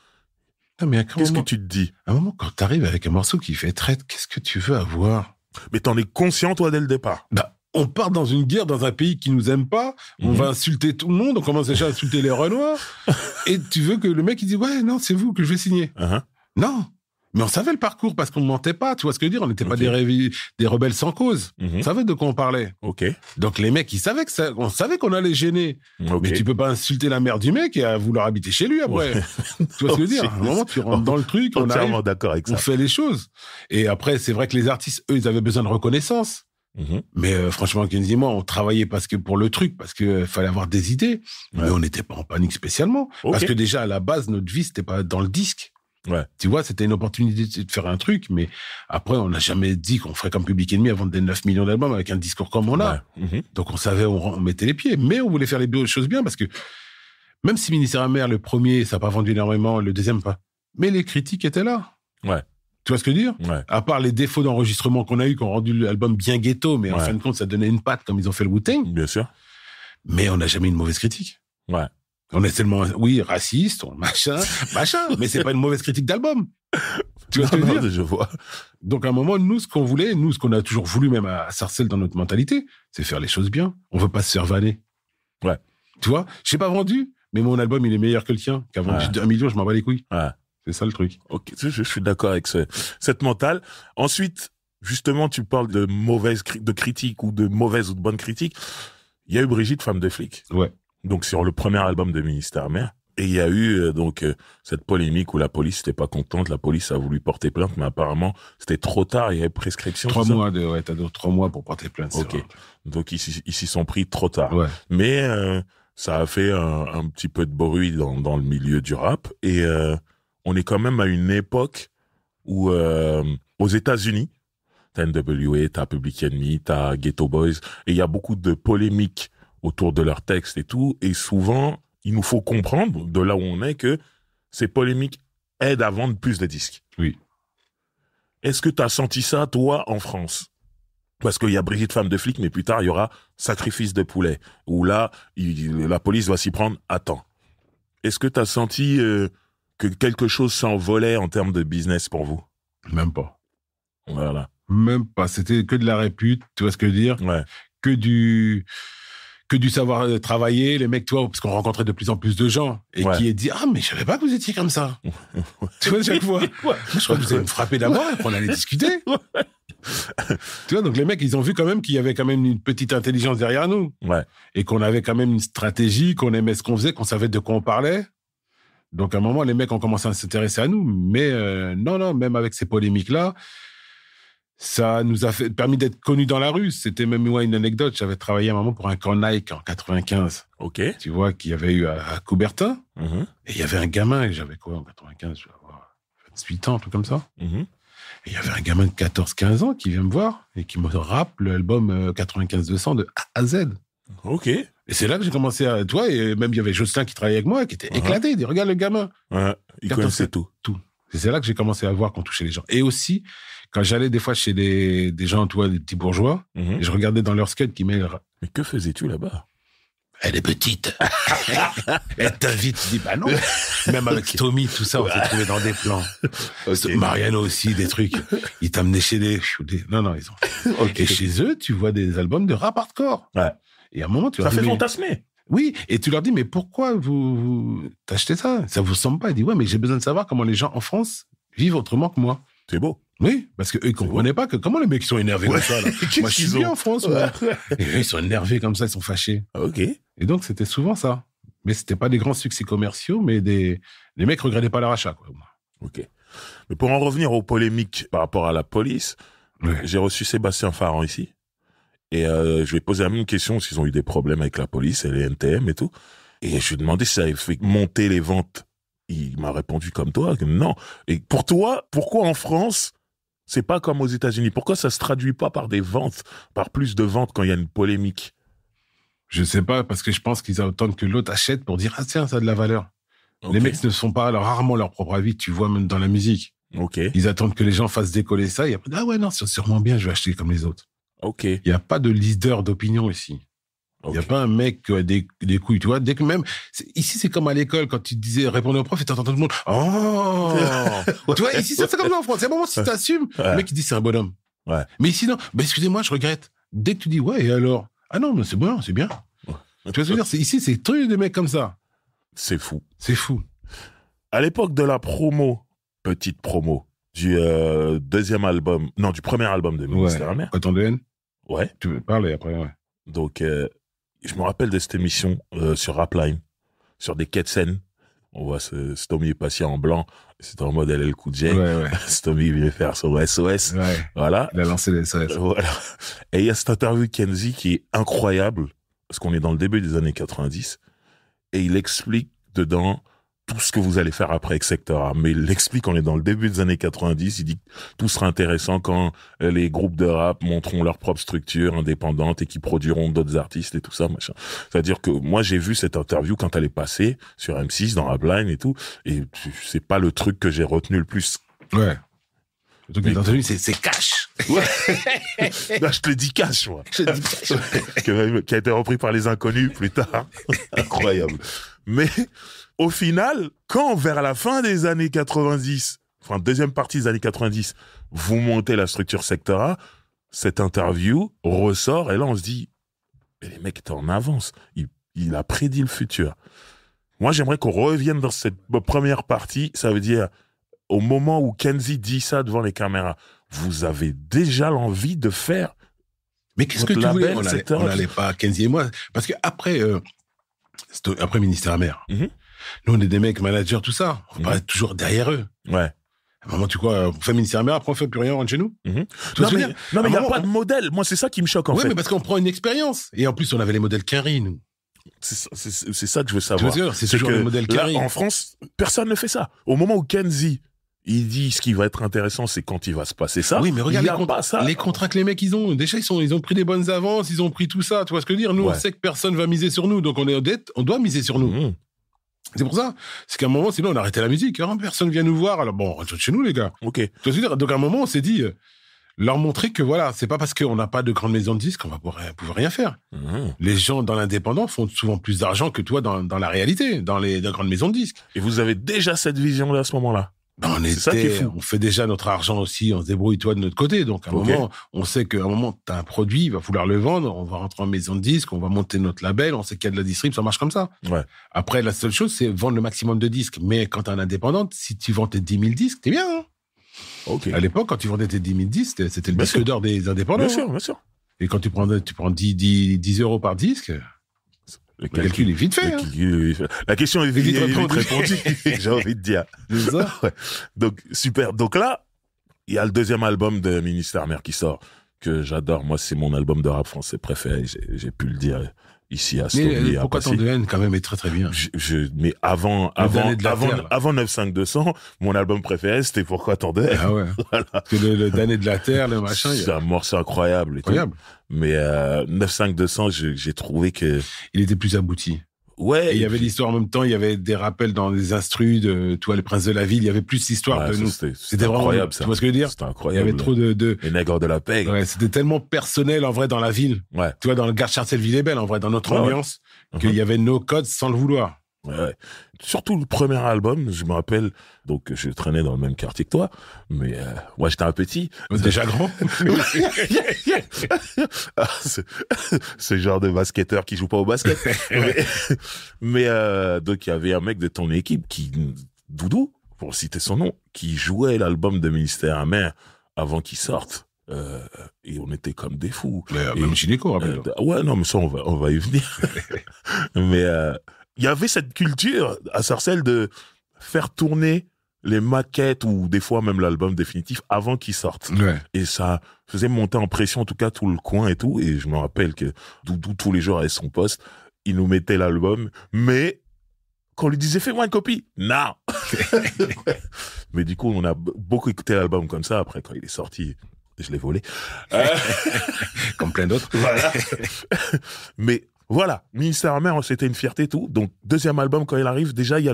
Qu'est-ce que tu te dis? À un moment, quand tu arrives avec un morceau qui fait traite, qu'est-ce que tu veux avoir? Mais t'en es conscient, toi, dès le départ. On part dans une guerre dans un pays qui nous aime pas, on va insulter tout le monde, on commence déjà à insulter les Renoirs, et tu veux que le mec il dit ouais non c'est vous que je vais signer. Non, mais on savait le parcours parce qu'on ne mentait pas, tu vois ce que je veux dire, on n'était pas des rebelles sans cause, on savait de quoi on parlait. Donc les mecs ils savaient on savait qu'on allait gêner, mais tu peux pas insulter la mère du mec et vouloir habiter chez lui après. Tu vois ce que je veux dire, à un moment tu rentres dans le truc, on arrive, d'accord avec ça. On fait les choses, et après c'est vrai que les artistes eux ils avaient besoin de reconnaissance. Mais franchement, Kenzie et moi, on travaillait pour le truc, parce que fallait avoir des idées, mais on n'était pas en panique spécialement, parce que déjà à la base notre vie c'était pas dans le disque. Tu vois, c'était une opportunité de faire un truc, mais après on n'a jamais dit qu'on ferait comme Public Enemy à vendre des 9 millions d'albums avec un discours comme on a. Donc on savait, on mettait les pieds, mais on voulait faire les choses bien, parce que même si Ministère Amer, le premier, ça n'a pas vendu énormément, le deuxième pas, mais les critiques étaient là. Tu vois ce que je veux dire? Ouais. À part les défauts d'enregistrement qu'on a eu, qui ont rendu l'album bien ghetto, mais en fin de compte, ça donnait une patte comme ils ont fait le Wu-Tang. Bien sûr. Mais on n'a jamais eu une mauvaise critique. Ouais. On est tellement, oui, raciste, machin, mais c'est pas une mauvaise critique d'album. Tu vois ce que je veux dire? Je vois. Donc, à un moment, nous, ce qu'on voulait, ce qu'on a toujours voulu, même à Sarcelles dans notre mentalité, c'est faire les choses bien. On veut pas se faire vanner. Ouais. Tu vois? Je sais pas vendu, mais mon album, il est meilleur que le tien. Qu'à vendu 1 million, je m'en bats les couilles. Ouais. C'est ça le truc. Ok, je suis d'accord avec cette mentale. Ensuite, justement, tu parles de de critiques ou de mauvaises ou de bonnes critiques. Il y a eu Brigitte, femme de flic. Ouais. Donc, sur le premier album de Ministère Mère. Et il y a eu, cette polémique où la police n'était pas contente. La police a voulu porter plainte, mais apparemment, c'était trop tard. Il y avait prescription. 3 mois t'as 3 mois pour porter plainte. Ok. Donc, ils s'y sont pris trop tard. Ouais. Mais, ça a fait un petit peu de bruit dans le milieu du rap. Et, on est quand même à une époque où, aux États-Unis, t'as NWA, t'as Public Enemy, t'as Ghetto Boys, et il y a beaucoup de polémiques autour de leurs textes et tout, et souvent, il nous faut comprendre, de là où on est, que ces polémiques aident à vendre plus de disques. Oui. Est-ce que t'as senti ça, toi, en France? Parce qu'il y a Brigitte, femme de flic, mais plus tard, il y aura Sacrifice de poulet, où là, la police va s'y prendre à temps. Est-ce que t'as senti que quelque chose s'envolait en termes de business pour vous? Même pas. Voilà. Même pas. C'était que de la répute, tu vois ce que je veux dire? Ouais. Que du savoir travailler, les mecs, tu vois, parce qu'on rencontrait de plus en plus de gens, et qui est dit, ah, mais je savais pas que vous étiez comme ça. Tu vois, chaque fois. Moi, je crois que vous allez me frapper d'abord, et qu'on allait discuter. Tu vois, donc les mecs, ils ont vu quand même qu'il y avait quand même une petite intelligence derrière nous. Ouais. Et qu'on avait quand même une stratégie, qu'on aimait ce qu'on faisait, qu'on savait de quoi on parlait. Donc, à un moment, les mecs ont commencé à s'intéresser à nous. Mais non, même avec ces polémiques-là, ça nous a permis d'être connus dans la rue. C'était même moi une anecdote. J'avais travaillé à un moment pour un camp Nike en 95. Ok. Tu vois, qu'il y avait eu à Coubertin. Mm-hmm. Et il y avait un gamin, et j'avais quoi en 95? Je vais avoir 28 ans, un truc comme ça. Mm-hmm. Et il y avait un gamin de 14-15 ans qui vient me voir et qui me rappe l'album 95-200 de A à Z. Ok. Et c'est là que j'ai commencé à... Tu vois, et même il y avait Jocelyn qui travaillait avec moi, qui était éclaté. Il dit, regarde le gamin. Ouais, il connaissait tout. Et c'est là que j'ai commencé à voir qu'on touchait les gens. Et aussi, quand j'allais des fois chez des gens, tu vois, des petits bourgeois, et je regardais dans leur skate qui met... Mais que faisais-tu là-bas? Elle est petite. Elle t'invite, tu dis, bah non. Même avec Tommy, tout ça, on s'est trouvé dans des plans. Okay. Mariano aussi, des trucs. Ils t'amenaient chez des... Non, ils ont... Okay. Et chez eux, tu vois des albums de rap hardcore. Ouais. Et à un moment, tu ça leur fait dis, fantasmer. Oui, et tu leur dis, mais pourquoi vous t'achetez ça? Ça vous semble pas? Il dit, ouais, mais j'ai besoin de savoir comment les gens en France vivent autrement que moi. C'est beau. Oui, parce qu'eux, ils comprenaient pas que comment les mecs sont énervés comme ça, là. Moi, je suis bien en France, moi. Et eux, ils sont énervés comme ça, ils sont fâchés. Ok. Et donc, c'était souvent ça. Mais c'était pas des grands succès commerciaux, mais les mecs regrettaient pas leur achat, quoi. Ok. Mais pour en revenir aux polémiques par rapport à la police, j'ai reçu Sébastien Farran ici. Et je lui ai posé la même question s'ils ont eu des problèmes avec la police et les NTM et tout. Et je lui ai demandé si ça avait fait monter les ventes. Il m'a répondu comme toi, que non. Et pour toi, pourquoi en France, c'est pas comme aux États-Unis? Pourquoi ça se traduit pas par des ventes, par plus de ventes quand il y a une polémique? Je sais pas, parce que je pense qu'ils attendent que l'autre achète pour dire, ah tiens, ça a de la valeur. Okay. Les mecs ne font pas rarement leur propre avis, tu vois, même dans la musique. Ok. Ils attendent que les gens fassent décoller ça, et après, ah ouais, non, c'est sûrement bien, je vais acheter comme les autres. Ok. Il n'y a pas de leader d'opinion ici. Il n'y a pas un mec qui a des couilles, tu vois. Dès que même, ici, c'est comme à l'école, quand tu disais répondre au prof et t'entends tout le monde, oh! Tu vois, ici, c'est comme ça en France. C'est un moment, si t'assumes, le mec, il dit c'est un bonhomme. Ouais. Mais ici, non. Ben, excusez-moi, je regrette. Dès que tu dis, ouais, et alors? Ah non, mais c'est bon, c'est bien. Tu vois ce que je veux dire? Ici, c'est truc de mecs comme ça. C'est fou. C'est fou. À l'époque de la promo, petite promo, du deuxième album, non, du premier album de Ministère Mère. Autant de haine? Ouais. Tu veux parler après, ouais. Donc, je me rappelle de cette émission sur Rapline, sur des quêtes scènes. On voit Stomy passer en blanc. C'était en mode LL Cool J. Ouais. Stomy vient faire son SOS. Ouais. Voilà. Il a lancé les SOS. Voilà. Et il y a cette interview de Kenzie qui est incroyable, parce qu'on est dans le début des années 90, et il explique dedans tout ce que vous allez faire après avec Secteur A. Mais il explique qu'on est dans le début des années 90. Il dit que tout sera intéressant quand les groupes de rap monteront leur propre structure indépendante et qui produiront d'autres artistes et tout ça, machin. C'est-à-dire que moi, j'ai vu cette interview quand elle est passée sur M6 dans Rapline et tout. Et c'est pas le truc que j'ai retenu le plus. Ouais. Le truc que t'as entendu, c'est cash. Ouais. Non, je te dis cash, moi. Je te dis cash. Qui a été repris par les Inconnus plus tard. Incroyable. Mais au final, quand vers la fin des années 90, enfin deuxième partie des années 90, vous montez la structure Secteur A, cette interview ressort et là on se dit, mais les mecs étaient en avance. Il a prédit le futur. Moi, j'aimerais qu'on revienne dans cette première partie. Ça veut dire, au moment où Kenzie dit ça devant les caméras, vous avez déjà l'envie de faire. Mais qu'est-ce que tu voulais? On n'allait pas, Kenzie et moi, parce que après Ministère Amer, nous, on est des mecs managers, tout ça. On va être toujours derrière eux. Ouais. À un moment, tu crois, on fait Ministère Amer, après on fait plus rien, on rentre chez nous. Non, mais il n'y a pas de modèle. Moi, c'est ça qui me choque, en fait. Oui, mais parce qu'on prend une expérience. Et en plus, on avait les modèles Quinry, nous. C'est ça que je veux savoir. C'est toujours le modèle Quinry. Là, en France, personne ne fait ça. Au moment où Kenzie, il dit ce qui va être intéressant, c'est quand il va se passer ça. Oui, mais regarde les contrats que les mecs, ils ont. Déjà, ils ont pris des bonnes avances, ils ont pris tout ça. Tu vois ce que je veux dire? Nous, on sait que personne va miser sur nous. Donc, on est honnête, on doit miser sur nous. C'est pour ça. C'est qu'à un moment, sinon, on arrêtait la musique. Hein. Personne vient nous voir. Alors bon, on retourne chez nous, les gars. Ok. Tu vois ce que je veux dire? Donc, à un moment, on s'est dit, leur montrer que voilà, c'est pas parce qu'on n'a pas de grande maison de disques qu'on va pouvoir rien faire. Les gens dans l'indépendant font souvent plus d'argent que toi dans la réalité, dans les grandes maisons de disques. Et vous avez déjà cette vision-là à ce moment-là? Ça qui est fou. On fait déjà notre argent aussi, on se débrouille toi de notre côté. Donc à un moment, on sait qu'à un moment, t'as un produit, il va falloir le vendre, on va rentrer en maison de disques, on va monter notre label, on sait qu'il y a de la distrib, ça marche comme ça. Ouais. Après, la seule chose, c'est vendre le maximum de disques. Mais quand t'es un indépendant, si tu vends tes 10 000 disques, t'es bien, hein. Okay. À l'époque, quand tu vendais tes 10 000 disques, c'était le disque d'or des indépendants. Bien sûr. Et quand tu prends 10 euros par disque, le calcul est vite fait. La question est vite répondue, j'ai envie de dire. C'est ça. Ouais. Donc, super. Donc là, il y a le deuxième album de Ministère Amer qui sort, que j'adore. Moi, c'est mon album de rap français préféré. J'ai pu le dire ici à Story. Mais pourquoi Tant de haine, quand même, est très très bien. Mais avant 95200, mon album préféré, c'était Pourquoi Tant de haine. Ah ouais. Voilà. Parce que le Damné de la Terre, le machin. C'est un morceau incroyable. Incroyable. Mais 95200, j'ai trouvé que... Il était plus abouti. Ouais. Et il y avait l'histoire en même temps, il y avait des rappels dans les instrus de, tu vois, les Princes de la Ville, il y avait plus d'histoire de nous. C'était incroyable, ça. Tu vois ce que je veux dire? C'était incroyable. Il y avait trop de... Les nègres de la pègre. Ouais, c'était tellement personnel, en vrai, dans la ville. Ouais. Tu vois, dans le gare Charcel-Ville-et-Belle, en vrai, dans notre ambiance, qu'il y avait nos codes sans le vouloir. Ouais. Surtout le premier album, je me rappelle, donc je traînais dans le même quartier que toi, mais moi j'étais un petit. Déjà grand. Ce genre de basketteur qui joue pas au basket. mais donc il y avait un mec de ton équipe Doudou, pour citer son nom, qui jouait l'album de Ministère Amer avant qu'il sorte. Et on était comme des fous. Même Gynéco, rappelle. Ouais, non, mais ça on va y venir. Mais il y avait cette culture à Sarcelles de faire tourner les maquettes ou des fois même l'album définitif avant qu'il sorte. Ouais. Et ça faisait monter en pression en tout cas tout le coin et tout. Et je me rappelle que Doudou tous les jours avait son poste, il nous mettait l'album, mais quand on lui disait fais-moi une copie, non. Mais du coup on a beaucoup écouté l'album comme ça. Après quand il est sorti, je l'ai volé. Comme plein d'autres. Voilà. Mais voilà, Ministère Amer, c'était une fierté et tout. Donc, deuxième album, quand il arrive, déjà, il y a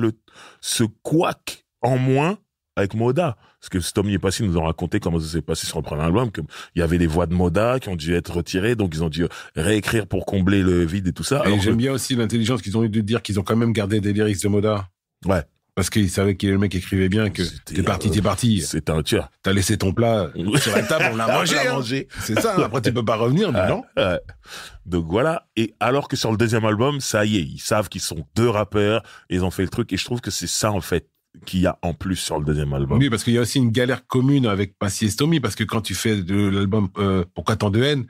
ce couac en moins avec Moda. Parce que Stomy et Passy nous ont raconté comment ça s'est passé sur le premier album, qu'il y avait des voix de Moda qui ont dû être retirées, donc ils ont dû réécrire pour combler le vide et tout ça. Et j'aime bien aussi l'intelligence qu'ils ont eu de dire qu'ils ont quand même gardé des lyrics de Moda. Ouais. Parce qu'ils savaient qu'il y avait le mec qui écrivait bien, que t'es parti. C'était un tueur. T'as laissé ton plat sur la table, on l'a mangé. C'est ça, après tu peux pas revenir, mais non. Ouais. Donc voilà. Et alors que sur le deuxième album, ça y est, ils savent qu'ils sont deux rappeurs, et ils ont fait le truc, et je trouve que c'est ça, en fait, qu'il y a en plus sur le deuxième album. Oui, parce qu'il y a aussi une galère commune avec Passy et Stomy, parce que quand tu fais de l'album Pourquoi Tant de haine,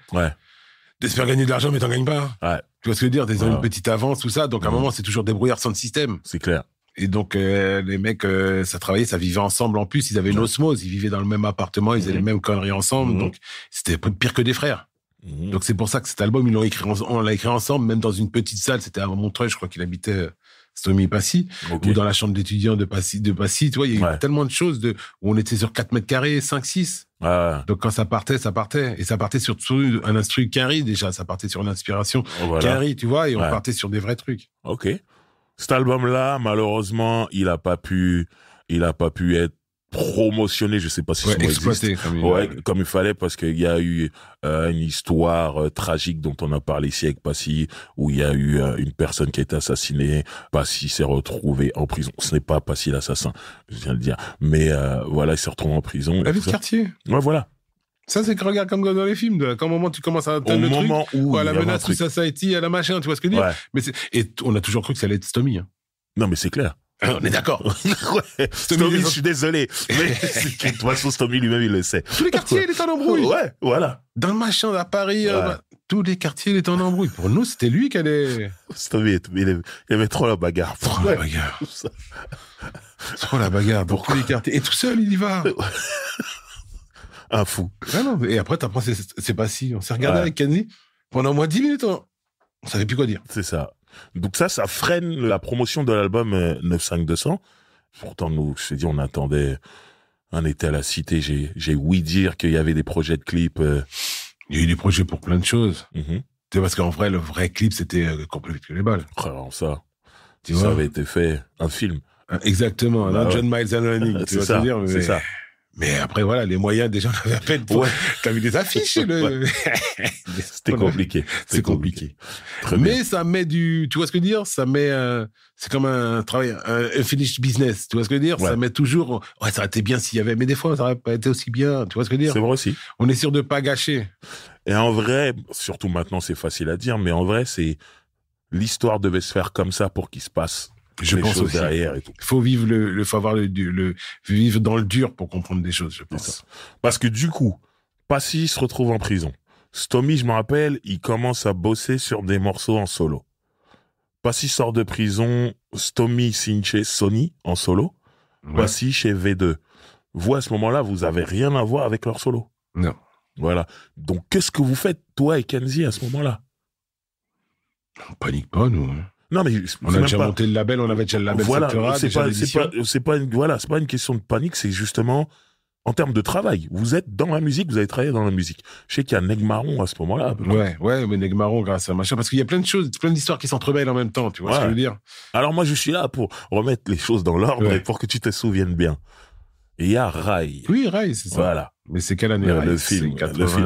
t'espères gagner de l'argent, mais t'en gagnes pas. Ouais. Tu vois ce que je veux dire? T'as une petite avance, tout ça, donc à un moment, c'est toujours débrouillard sans système. C'est clair. Et donc, les mecs, ça travaillait, ça vivait ensemble en plus. Ils avaient une osmose, ils vivaient dans le même appartement, ils faisaient les mêmes conneries ensemble. Donc, c'était pire que des frères. Donc, c'est pour ça que cet album, on l'a écrit ensemble, même dans une petite salle. C'était à Montreuil, je crois qu'il habitait Stomy Passy, ou dans la chambre d'étudiants de Passy. Tu vois, il y a eu tellement de choses où on était sur 4 mètres carrés, 5, 6. Donc, quand ça partait. Et ça partait sur un instru Quinry, déjà. Ça partait sur une inspiration Quinry, tu vois, et on partait sur des vrais trucs. Ok. Cet album-là, malheureusement, il a pas pu être promotionné, je sais pas si ce mot exploité existe. Comme il fallait, parce qu'il y a eu une histoire tragique dont on a parlé ici avec Passy, où il y a eu une personne qui a été assassinée. Passy s'est retrouvé en prison. Ce n'est pas Passy l'assassin, je viens de le dire. Mais voilà, il s'est retrouvé en prison. La vie de quartier. Ouais, voilà. Ça, c'est que regarde comme dans les films. Quand au moment tu commences à atteindre le truc, où à la menace to society, à la machin, tu vois ce que je veux dire. Mais et on a toujours cru que ça allait être Stomy. Hein. Non, mais c'est clair. On est d'accord. Ouais. Stomy, je suis désolé. Mais de toute façon, Stomy lui-même, il le sait. Tous les quartiers, il est en embrouille. Ouais, voilà. Dans le machin, à Paris, tous les quartiers, il est en embrouille. Pour nous, c'était lui qui allait... Stomy, il aimait trop la bagarre. Trop la bagarre. Trop la bagarre. Dans tous les quartiers. Et tout seul, il y va. Un fou. Ah non, et après, t'apprends, c'est pas si. On s'est regardé avec Kenzie. Pendant au moins 10 minutes, on savait plus quoi dire. C'est ça. Donc ça freine la promotion de l'album 95200. Pourtant, nous, je t'ai dit, on attendait un été à la cité. J'ai ouï dire qu'il y avait des projets de clips. Il y a eu des projets pour plein de choses. C'est parce qu'en vrai, le vrai clip, c'était Cours plus vite que les balles. Alors ça avait été fait, un film. Exactement, John Miles and Running. C'est ça, c'est ça. Mais après, voilà, les moyens, déjà, on avait à peine pour... T'as vu des affiches, C'était compliqué. C'est compliqué. Mais ça met tu vois ce que je veux dire? Ça met, c'est comme un travail, un finished business. Tu vois ce que je veux dire? Ça met toujours, ça aurait été bien s'il y avait, mais des fois, ça aurait pas été aussi bien. Tu vois ce que je veux dire? C'est vrai aussi. On est sûr de pas gâcher. Et en vrai, surtout maintenant, c'est facile à dire, mais en vrai, l'histoire devait se faire comme ça pour qu'il se passe. Je pense aussi. Derrière et tout. Il faut vivre faut avoir vivre dans le dur pour comprendre des choses, je pense. Parce que du coup, Passy se retrouve en prison. Stomy, je me rappelle, il commence à bosser sur des morceaux en solo. Passy sort de prison, Stomy signe chez Sony en solo. Passy chez V2. Vous, à ce moment-là, vous avez rien à voir avec leur solo. Non. Voilà. Donc, qu'est-ce que vous faites, toi et Kenzie, à ce moment-là? On panique pas, nous. Non, mais on a déjà monté le label, on avait déjà le label. Voilà, c'est pas une question de panique, c'est justement en termes de travail. Vous êtes dans la musique, vous avez travaillé dans la musique. Je sais qu'il y a Neg Marron à ce moment-là. Ouais, mais Neg Marron grâce à machin, parce qu'il y a plein de choses, plein d'histoires qui s'entremêlent en même temps, tu vois ce que je veux dire. Alors moi, je suis là pour remettre les choses dans l'ordre et pour que tu te souviennes bien. Et il y a Rai. Oui, Rai, c'est ça. Voilà. Mais c'est quelle année, Rai? Le film.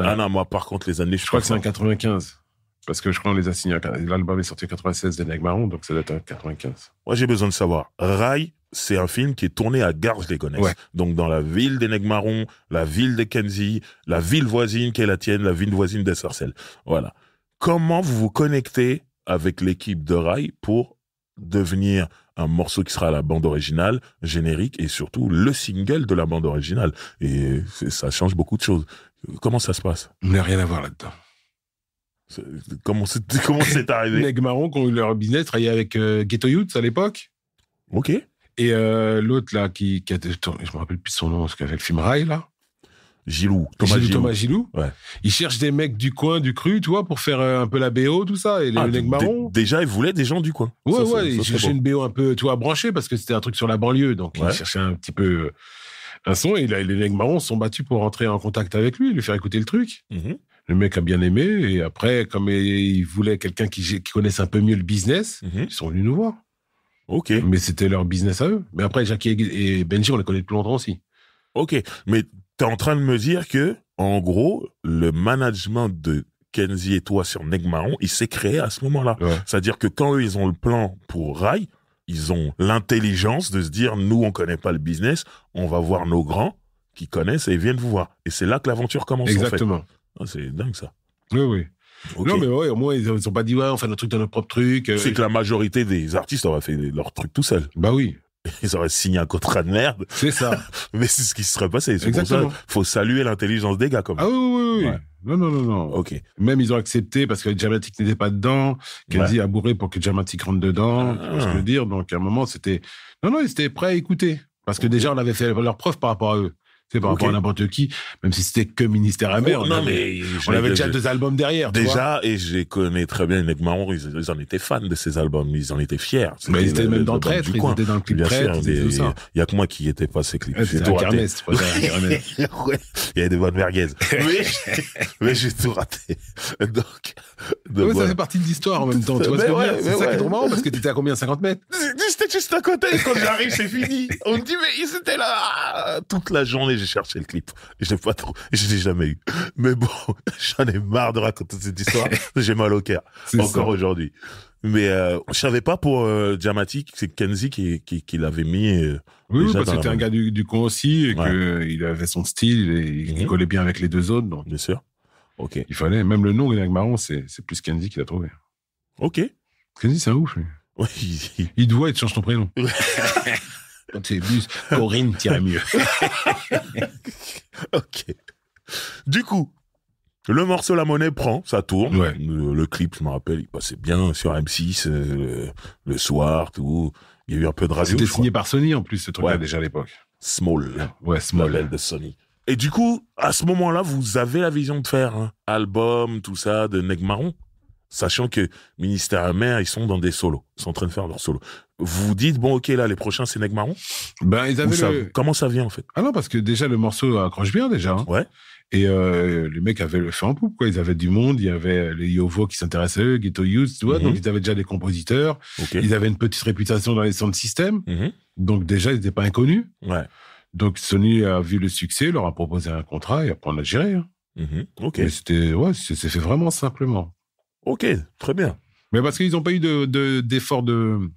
Ah non, moi, par contre, les années, je crois que c'est en 95. Parce que je crois qu'on les a signés. L'album est sorti en 96 de Neg Marron, donc ça doit être en 95. Moi, j'ai besoin de savoir. Rai, c'est un film qui est tourné à Garges-les-Gonesse. Ouais. Donc, dans la ville des Neg Marron, la ville de Kenzie, la ville voisine qui est la tienne, la ville voisine des Sarcelles. Voilà. Comment vous vous connectez avec l'équipe de Rai pour devenir un morceau qui sera la bande originale, générique, et surtout le single de la bande originale? Et ça change beaucoup de choses. Comment ça se passe? On n'a rien à voir là-dedans. Comment c'est arrivé? Neg Marron, qui ont eu leur business, travaillait avec Ghetto Youths à l'époque. Ok. Et l'autre, là, qui a été, je me rappelle plus son nom, parce qu'il y avait le film Rai, là. Thomas Gilou. Ouais. Il cherche des mecs du coin, du cru, tu vois, pour faire un peu la BO, tout ça. Et les Neg Marron. Déjà, il voulait des gens du coin. Ouais, il cherchait une BO un peu, tu vois, branchée, parce que c'était un truc sur la banlieue. Donc, il cherchait un petit peu un son. Et là, les Neg Marron se sont battus pour rentrer en contact avec lui, lui faire écouter le truc. Le mec a bien aimé, et après, comme il voulait quelqu'un qui connaisse un peu mieux le business, ils sont venus nous voir. Ok. Mais c'était leur business à eux. Mais après, Jackie et Benji, on les connaît depuis longtemps aussi. Ok. Mais t'es en train de me dire que, en gros, le management de Kenzie et toi sur Neg Marron, il s'est créé à ce moment-là. Ouais. C'est-à-dire que quand eux, ils ont le plan pour Rai, ils ont l'intelligence de se dire, nous, on connaît pas le business, on va voir nos grands qui connaissent et ils viennent vous voir. Et c'est là que l'aventure commence. Exactement. En fait. Ah, c'est dingue, ça. Oui. Okay. Non, mais ouais, au moins, ils ont pas dit, on fait notre truc dans notre propre truc. C'est que la majorité des artistes auraient fait leur truc tout seul. Bah oui. Ils auraient signé un contrat de merde. C'est ça. Mais c'est ce qui se serait passé. C'est exactement. Pour ça, faut saluer l'intelligence des gars, comme. Ah oui. Ouais. Non. Ok. Même ils ont accepté parce que Jamatic n'était pas dedans. Kenzie a bourré pour que Jamatic rentre dedans. Tu vois ce que je veux dire. Donc, à un moment, c'était, non, ils étaient prêts à écouter. Parce que déjà, on avait fait leur preuve par rapport à eux. C'est par rapport à n'importe qui, même si c'était que Ministère Amer. On avait déjà 2 albums derrière. Déjà, et je les connais très bien, les Marron, ils en étaient fans de ces albums, ils en étaient fiers. Mais ils étaient même dans Traître, ils étaient dans le clip Traître, tout ça. Il y a que moi qui y étais pas ces clips. C'était un kermesse, ouais, il y avait des bonnes merguez. mais j'ai tout raté. Donc ouais, ça fait partie de l'histoire en même temps. Tu vois ce que je veux dire? C'est ça qui est trop marrant, parce que t'étais à combien? 50 mètres? J'étais juste à côté, quand j'arrive, c'est fini. On me dit, mais ils étaient là. Toute la journée, j'ai cherché le clip. Je l'ai jamais eu. Mais bon, j'en ai marre de raconter cette histoire. J'ai mal au cœur. Encore aujourd'hui. Mais, je savais pas pour, Diamatic, c'est Kenzie qui l'avait mis, oui, parce que c'était un gars du coin aussi, et qu'il avait son style, et il collait bien avec les 2 autres, donc. Bien sûr. Ok. Il fallait, même le nom, Greg Marron, c'est plus Kenzie qui l'a trouvé. Ok. Kenzie, c'est un ouf, lui. Oui. Il doit, il te change ton prénom. Quand c'est plus Corinne, t'irais mieux. Ok. Du coup, le morceau La Monnaie prend, ça tourne. Ouais. Le clip, je me rappelle, il passait bien sur M6, le soir, tout. Il y a eu un peu de radio. C'était signé par Sony, en plus, ce truc-là, déjà à l'époque. Small. Ouais, Small. Label de Sony. Et du coup, à ce moment-là, vous avez la vision de faire un album, tout ça, de Neg Marron, sachant que Ministère Amer, ils sont dans des solos. Ils sont en train de faire leurs solos. Vous vous dites, bon, ok, là, les prochains, c'est Neg Marron? Ben, ils avaient Comment ça vient, en fait? Ah non, parce que déjà, le morceau accroche bien, déjà. Hein. Ouais. Et les mecs avaient le fait en poupe, quoi. Ils avaient du monde, il y avait les Yovo qui s'intéressaient à eux, Ghetto Youth, tu vois. Donc, ils avaient déjà des compositeurs. Okay. Ils avaient une petite réputation dans les sound systems. Donc, déjà, ils n'étaient pas inconnus. Ouais. Donc, Sony a vu le succès, leur a proposé un contrat, et après, on a géré. Hein. Ok. Mais c'est fait vraiment simplement. Ok, très bien. Mais parce qu'ils n'ont pas eu d'effort de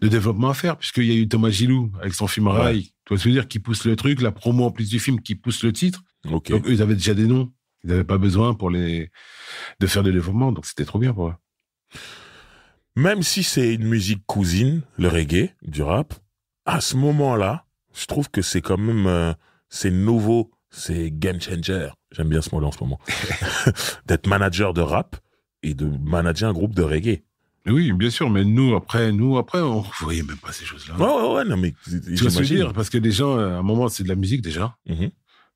développement à faire, puisqu'il y a eu Thomas Gilou avec son film Rail. Tu vois ce que je veux dire, qui pousse le truc, la promo en plus du film qui pousse le titre. Ok. Donc eux, ils avaient déjà des noms. Ils n'avaient pas besoin de faire de développement, donc c'était trop bien pour eux. Même si c'est une musique cousine, le reggae, du rap, à ce moment-là, je trouve que c'est quand même, c'est nouveau, c'est game changer. J'aime bien ce mot-là en ce moment. D'être manager de rap et de manager un groupe de reggae. Oui, bien sûr, mais nous, après, on voyait même pas ces choses-là. Ouais, non, mais tu vois ce que je veux dire, parce que les gens, à un moment, c'est de la musique déjà.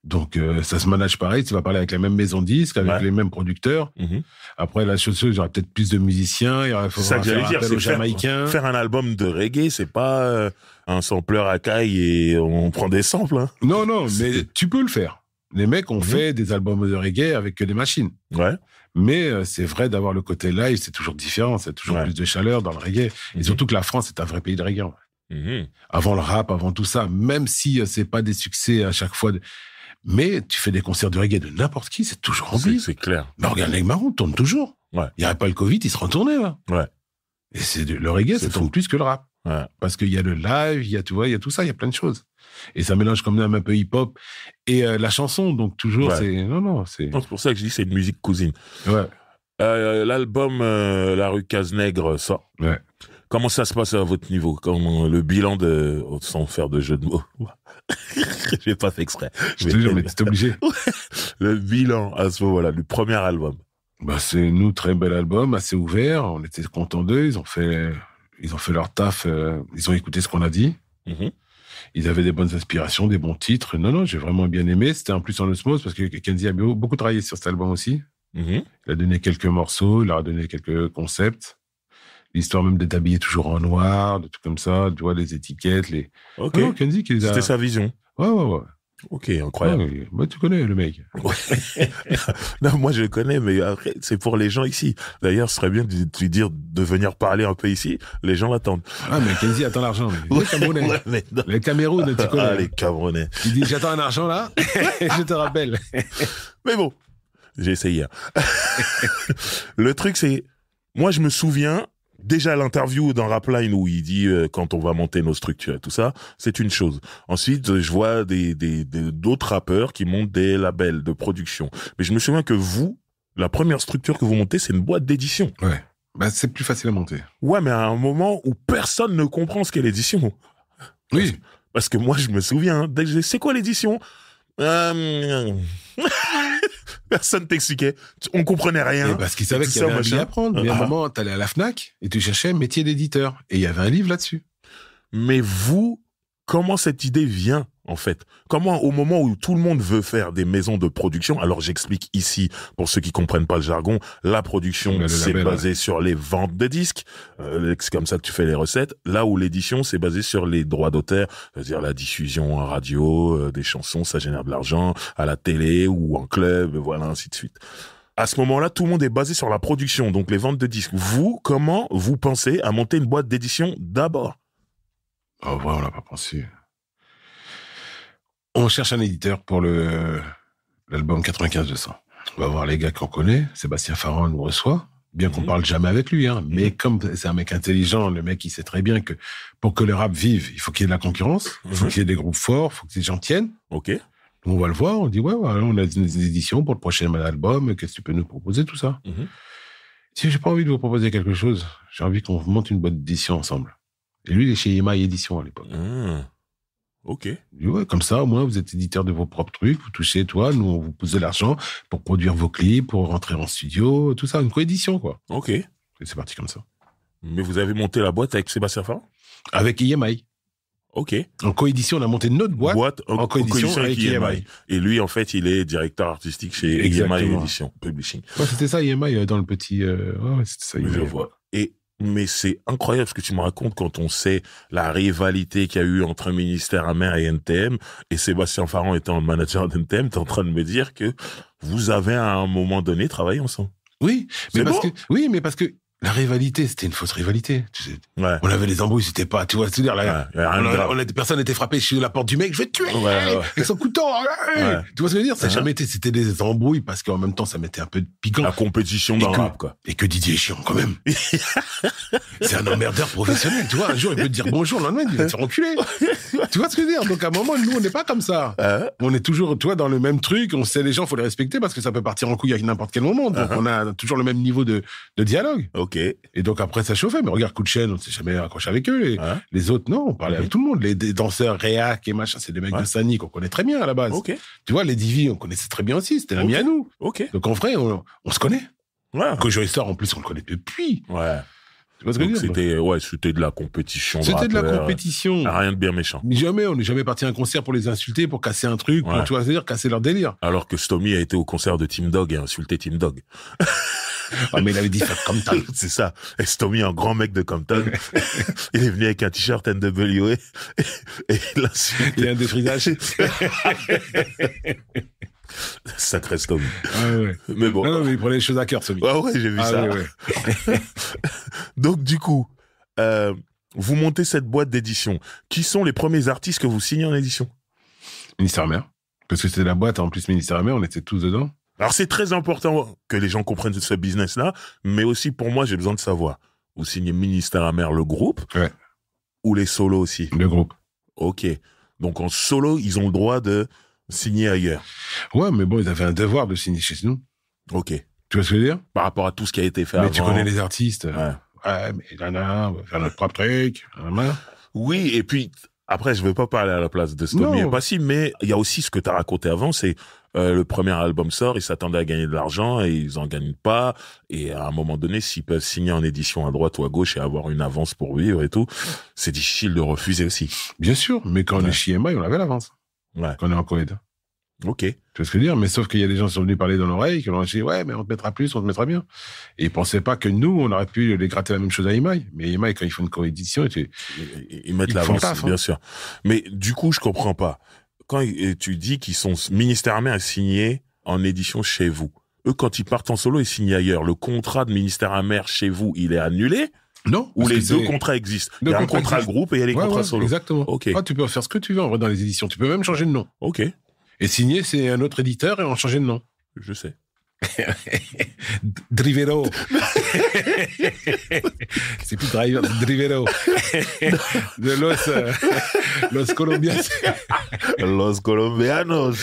Donc, ça se manage pareil. Tu vas parler avec la même maison de disques, avec les mêmes producteurs. Après, la chose, il y aura peut-être plus de musiciens. Il faudra faire appel aux Jamaïcains. Faire un album de reggae, c'est pas un sampleur à caille et on prend des samples. Hein. Non, mais tu peux le faire. Les mecs ont fait des albums de reggae avec que des machines. Ouais. Mais c'est vrai d'avoir le côté live, c'est toujours différent. C'est toujours plus de chaleur dans le reggae. Et surtout que la France est un vrai pays de reggae. Avant le rap, avant tout ça, même si c'est pas des succès à chaque fois. Mais tu fais des concerts de reggae de n'importe qui, c'est toujours rempli. C'est clair. Mais regarde, Neg Marron tourne toujours. Ouais. Il n'y avait pas le Covid, il se retournait, là. Ouais. Et le reggae, ça tourne plus que le rap. Ouais. Parce qu'il y a le live, il y a tout ça, il y a plein de choses. Et ça mélange quand même un peu hip-hop et la chanson, donc toujours, c'est... Non, c'est... C'est pour ça que je dis c'est une musique cousine. Ouais. L'album La Rue Cazenègre sort. Ouais. Comment ça se passe à votre niveau? Comment le bilan sans faire de jeu de mots? J'ai pas fait exprès. Je te jure, mais t'es obligé. Le bilan à ce moment-là, le premier album. Bah, c'est nous, très bel album, assez ouvert. On était contents d'eux. Ils ont fait leur taf. Ils ont écouté ce qu'on a dit. Ils avaient des bonnes inspirations, des bons titres. Non, j'ai vraiment bien aimé. C'était en plus en osmose parce que Kenzie a beaucoup travaillé sur cet album aussi. Il a donné quelques morceaux, il leur a donné quelques concepts. L'histoire même d'être habillé toujours en noir, de tout comme ça, tu vois, les étiquettes, Ok. Non, Kenzie qui les a... C'était sa vision. Ouais. Ok, incroyable. Ouais, bah, tu connais le mec. Non, moi je le connais, mais après, c'est pour les gens ici. D'ailleurs, ce serait bien de lui dire de venir parler un peu ici. Les gens l'attendent. Ah, mais Kenzie attend l'argent. Les Camerounais. Les Cameroun, tu connais. Ah, les Camerounais. Il dit, j'attends un argent là, et je te rappelle. Mais bon, j'ai essayé. Le truc, c'est, moi je me souviens, déjà l'interview dans Rapline où il dit quand on va monter nos structures et tout ça, c'est une chose. Ensuite, je vois d'autres rappeurs qui montent des labels de production. Mais je me souviens que vous, la première structure que vous montez, c'est une boîte d'édition. Ouais. Bah, c'est plus facile à monter. Ouais, mais à un moment où personne ne comprend ce qu'est l'édition. Oui. Parce que moi, je me souviens, c'est quoi l'édition? Personne t'expliquait. On comprenait rien. Et parce qu'ils savaient qu'il y avait un billet à prendre. Mais à un moment, t'allais à la Fnac et tu cherchais métier d'éditeur. Et il y avait un livre là-dessus. Mais vous, comment cette idée vient, en fait? Comment, au moment où tout le monde veut faire des maisons de production, alors j'explique ici, pour ceux qui comprennent pas le jargon, la production, c'est basé sur les ventes de disques, c'est comme ça que tu fais les recettes, là où l'édition, c'est basé sur les droits d'auteur, c'est-à-dire la diffusion en radio, des chansons, ça génère de l'argent, à la télé ou en club, voilà, ainsi de suite. À ce moment-là, tout le monde est basé sur la production, donc les ventes de disques. Vous, comment vous pensez à monter une boîte d'édition d'abord? Oh, ouais, on l'a pas pensé. On cherche un éditeur pour l'album 95-200. On va voir les gars qu'on connaît. Sébastien Farran nous reçoit. Bien qu'on parle jamais avec lui, hein. Mais comme c'est un mec intelligent, le mec, il sait très bien que pour que le rap vive, il faut qu'il y ait de la concurrence, il faut qu'il y ait des groupes forts, il faut que les gens tiennent. Ok. On va le voir, on dit, ouais, on a des éditions pour le prochain album, qu'est-ce que tu peux nous proposer, tout ça? Si j'ai pas envie de vous proposer quelque chose, j'ai envie qu'on monte une boîte d'édition ensemble. Et lui, il est chez EMI Édition à l'époque. Ok. Il dit, ouais, comme ça, au moins, vous êtes éditeur de vos propres trucs, vous touchez, toi, nous, on vous pose de l'argent pour produire vos clips, pour rentrer en studio, tout ça, une coédition, quoi. Ok. Et c'est parti comme ça. Mais vous avez monté la boîte avec Sébastien Farran? Avec EMI. Ok. En coédition, on a monté notre boîte en coédition avec EMI. Et lui, en fait, il est directeur artistique chez EMI Édition Publishing. Ouais, c'était ça, EMI, dans le petit... ouais, c'était ça, EMI. Je vois. Mais c'est incroyable ce que tu me racontes quand on sait la rivalité qu'il y a eu entre Ministère Amer et NTM, et Sébastien Farran étant le manager d'NTM, t'es en train de me dire que vous avez à un moment donné travaillé ensemble. Oui, mais parce que la rivalité, c'était une fausse rivalité. Tu sais. Ouais. On avait les embrouilles, c'était pas, tu vois, c'est-à-dire, personne n'était frappé chez la porte du mec, je vais te tuer, avec son couteau, Tu vois ce que je veux dire? Ça n'a jamais été, c'était des embrouilles parce qu'en même temps, ça mettait un peu de piquant. La compétition dans le rap, quoi. Et que Didier est chiant, quand même. C'est un emmerdeur professionnel, tu vois. Un jour, il peut te dire bonjour, le lendemain, il va te faire enculer. Tu vois ce que je veux dire? Donc, à un moment, nous, on n'est pas comme ça. On est toujours, tu vois, dans le même truc, on sait les gens, faut les respecter parce que ça peut partir en couille à n'importe quel moment. Donc, on a toujours le même niveau de dialogue. Ok. Et donc après ça chauffait, mais regarde Coup de chaîne, on s'est jamais accroché avec eux. Les autres, non, on parlait avec tout le monde. Les danseurs, Réac et machin, c'est des mecs de Sani qu'on connaît très bien à la base. Ok. Tu vois, les Divi, on connaissait très bien aussi, c'était l'ami à nous. Ok. Donc en vrai, on se connaît. Ouais. Que Joey Star, en plus, on le connaît depuis. Ouais. Tu vois ce que je veux dire? C'était de la compétition. C'était de la compétition. Rien de bien méchant. Mais jamais, on n'est jamais parti à un concert pour les insulter, pour casser un truc, pour, tu vois, c'est-à-dire casser leur délire. Alors que Stomy a été au concert de Team Dog et a insulté Team Dog. Ah, mais il avait dit ça Compton. C'est ça. Et Stomy, un grand mec de Compton, il est venu avec un t-shirt NWA et il insulte. Il y a un défrisage. Sacré Stomy. Ah ouais. Mais bon. Non, mais il prenait les choses à cœur, Stomy. Ah ouais, j'ai vu ça. Ouais. Donc, du coup, vous montez cette boîte d'édition. Qui sont les premiers artistes que vous signez en édition? Ministère Amer. Parce que c'était la boîte, en plus, Ministère Amer, on était tous dedans. Alors, c'est très important que les gens comprennent ce business-là, mais aussi, pour moi, j'ai besoin de savoir. Vous signez Ministère Amer, le groupe? Ouais. Ou les solos aussi? Le groupe. Ok. Donc, en solo, ils ont le droit de signer ailleurs. Ouais, mais bon, ils avaient un devoir de signer chez nous. Ok. Tu vois ce que je veux dire? Par rapport à tout ce qui a été fait mais avant. Tu connais les artistes. Ouais. Mais on va faire notre propre truc. Oui, et puis, après, je veux pas parler à la place de Stomy et Passy, mais il y a aussi ce que tu as raconté avant, c'est le premier album sort, ils s'attendaient à gagner de l'argent et ils en gagnent pas. Et à un moment donné, s'ils peuvent signer en édition à droite ou à gauche et avoir une avance pour vivre et tout, c'est difficile de refuser aussi. Bien sûr, mais quand on est chez EMI, on avait l'avance. Ouais. Quand on est en Koweït. Ok. Tu vois ce que je veux dire? Mais sauf qu'il y a des gens qui sont venus parler dans l'oreille, qui ont dit, ouais, mais on te mettra plus, on te mettra bien. Et ils pensaient pas que nous, on aurait pu les gratter la même chose à EMI. Mais EMI, quand ils font une coédition, ils mettent l'avance, bien sûr. Mais du coup, je comprends pas. Quand tu dis qu'ils sont Ministère Amer à signer en édition chez vous, eux, quand ils partent en solo, ils signent ailleurs. Le contrat de Ministère Amer chez vous, il est annulé? Non. Ou les deux contrats existent? Il y a un contrat groupe et il y a les contrats solo. Exactement. Ok. Ah, tu peux faire ce que tu veux en vrai dans les éditions. Tu peux même changer de nom. Ok. Et signer, c'est un autre éditeur et on change de nom. Je sais. Drivero. C'est plus Driver, c'est Drivero. De Los Colombianos. Los Colombianos.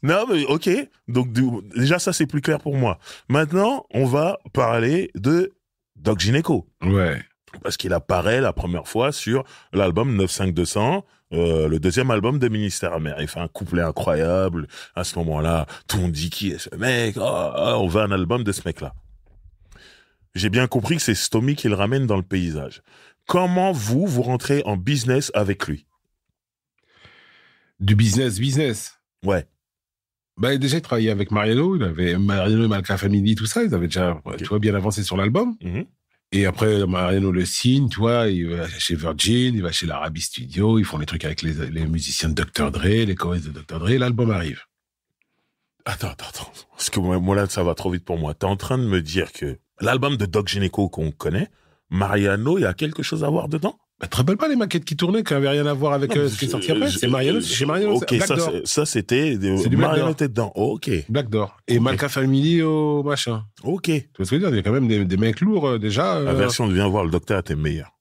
Non, mais ok. Donc, déjà, ça, c'est plus clair pour moi. Maintenant, on va parler de Doc Gynéco. Ouais. Parce qu'il apparaît la première fois sur l'album 95200, le deuxième album de Ministère Amer. Il fait un couplet incroyable. À ce moment-là, tout le monde dit qui est ce mec? On veut un album de ce mec-là. J'ai bien compris que c'est Stomy qui le ramène dans le paysage. Comment vous rentrez en business avec lui? Du business. Ouais. Bah, déjà, il travaillait avec Mariano. Il avait Mariano et Malka Family, tout ça. Ils avaient déjà, tu vois, bien avancé sur l'album. Mhm. Et après, Mariano le signe, tu vois. Il va chez Virgin, il va chez l'Arabi Studio. Ils font les trucs avec les musiciens de Dr. Dre, les choristes de Dr. Dre. L'album arrive. Attends. Parce que moi, là, ça va trop vite pour moi. T'es en train de me dire que l'album de Doc Gynéco qu'on connaît, Mariano, il y a quelque chose à voir dedans? Bah, tu te rappelles pas les maquettes qui tournaient, qui n'avaient rien à voir avec ce qui est sorti après? C'est Mariano, c'est chez Mariano. Ok, ça c'était... Mariano était dedans. Ok. Black Door. Et Ok. Malka Family au machin. Ok. Tu vois ce que je veux dire? Il y a quand même des mecs lourds, déjà. La version de Viens voir le docteur était meilleure.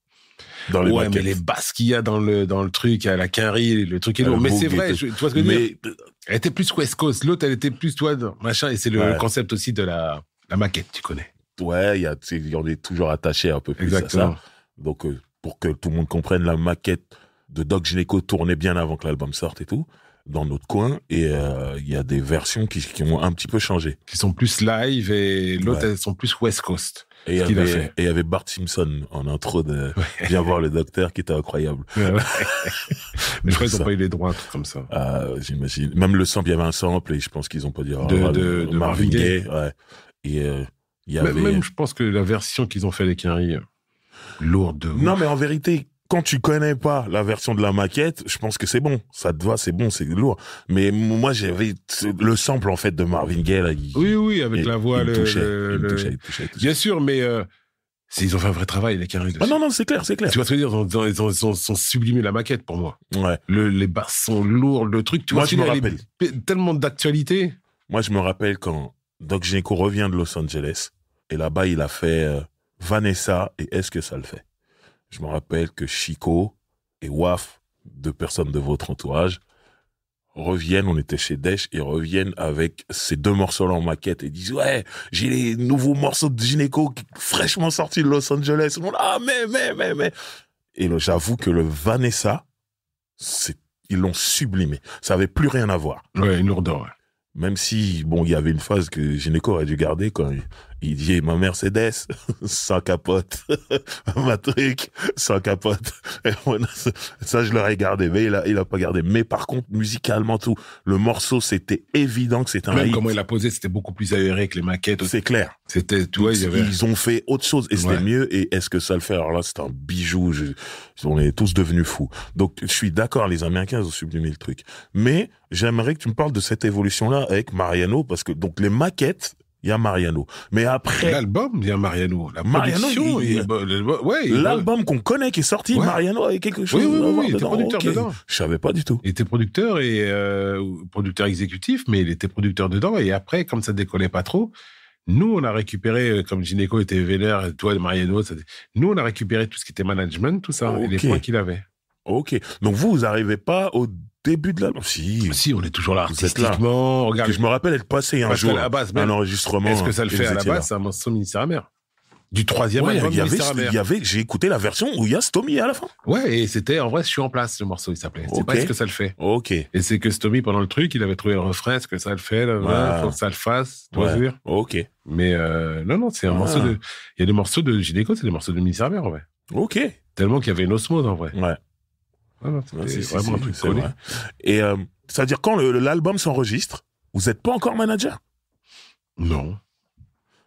Dans les Ouais, maquettes. mais les basses qu'il y a dans le truc, à la quinri, le truc est Le lourd. Mais boogie c'est vrai, était- tu vois ce que je veux dire? Mais Elle était plus West Coast. L'autre, elle était plus, toi, machin. Et c'est le Ouais. concept aussi de la maquette, tu connais. ouais, on est toujours attaché un peu plus Exactement. à ça. Donc, pour que tout le monde comprenne, la maquette de Doc Gynéco tournait bien avant que l'album sorte et tout, dans notre coin. Et il y a des versions qui ont un petit peu changé. Qui sont plus live et l'autre, Ouais. elles sont plus West Coast. Et il Ce qu'il a y fait. avait Bart Simpson en intro de Viens voir le docteur qui était incroyable. Ouais. Mais je crois qu'ils Ça. n'ont pas eu les droits, un truc comme ça. J'imagine. Même le sample, il y avait un sample et je pense qu'ils ont pas dit De Marvin Gaye. Ouais. Et il y Mais avait... même, je pense que la version qu'ils ont fait des Quinry, lourde de ouf. Non, mais en vérité, quand tu connais pas la version de la maquette, je pense que c'est bon. Ça te va, c'est bon, c'est lourd. Mais moi, j'avais le sample, en fait, de Marvin Gaye, là. Oui, avec la voix, il me touchait, le- il me le- touchait, il me touchait. Bien sûr, mais ils ont fait un vrai travail, les Quinry. Ah non, c'est clair, c'est clair. Tu vois ce que je veux dire? Ils ont sublimé la maquette pour moi. Ouais. Les basses sont lourds, le truc. Tu Moi, vois, je me elle est rappelle. tellement d'actualité. Moi, je me rappelle quand Doc Gynéco revient de Los Angeles, et là-bas, il a fait Vanessa et Est-ce que ça le fait? Je me rappelle que Chico et Waf, deux personnes de votre entourage, reviennent, on était chez Desch, et reviennent avec ces deux morceaux-là en maquette et disent, ouais, j'ai les nouveaux morceaux de Gynéco fraîchement sortis de Los Angeles. Tout le monde, ah, mais. Et là, j'avoue que le Vanessa, ils l'ont sublimé. Ça avait plus rien à voir. Ouais, une lourdeur. Ouais. Même si, bon, il y avait une phase que Gynéco aurait dû garder quand il dit ma Mercedes, sans capote, ma truc, sans capote. Et voilà, ça, je l'aurais gardé, mais il a pas gardé. Mais par contre, musicalement, tout, le morceau, c'était évident que c'était un Même hit. comment il a posé, c'était beaucoup plus aéré que les maquettes. C'est clair. C'était, tu vois, il y avait. Ils ont fait autre chose et c'était Ouais. mieux. Et est-ce que ça le fait? Alors là, c'est un bijou. On est tous devenus fous. Donc, je suis d'accord, les Américains, ils ont sublimé le truc. Mais j'aimerais que tu me parles de cette évolution-là avec Mariano, parce que donc les maquettes, il y a Mariano. Mais après, L'album, il y a Mariano. La Mariano, production, l'album qu'on connaît qui est sorti, Ouais. Mariano avait quelque chose Oui, à voir il était dedans. producteur Ok. dedans. Je savais pas du tout. Il était producteur et producteur exécutif, mais il était producteur dedans. Et après, comme ça décollait pas trop, nous, on a récupéré, comme Gynéco était vénère, toi, Mariano, nous, on a récupéré tout ce qui était management, tout ça, et les Ok. points qu'il avait. Ok. Donc vous arrivez pas au début de l'album? Si. On est toujours là Vous êtes là. artistiquement. Regarde, Que je me rappelle être passé un parce qu'à jour la base, un même, enregistrement. est-ce que ça le et fait vous à la étiez là. base? C'est un morceau Ministère Amer. Du troisième Ouais, album Ministère Amer. j'ai écouté la version où il y a Stomy à la fin. Ouais, et c'était, en vrai, Je suis en place, le morceau, il s'appelait. C'est Ok. pas Est-ce que ça le fait. Ok. Et c'est que Stomy, pendant le truc, il avait trouvé le refrain, est-ce que ça le fait, là, Ouais. faut que ça le fasse, tu vois ce que je veux dire. Ok. Mais non, c'est un Ah. morceau de... Il y a des morceaux de Gynéco, c'est des morceaux de Ministère Amer, en vrai. Ok. Tellement qu'il y avait une osmose, en vrai. Ouais. Ah non, Ouais, c'était si, vraiment un truc c'est collé. vrai. Et c'est-à-dire quand l'album s'enregistre, vous n'êtes pas encore manager? Non.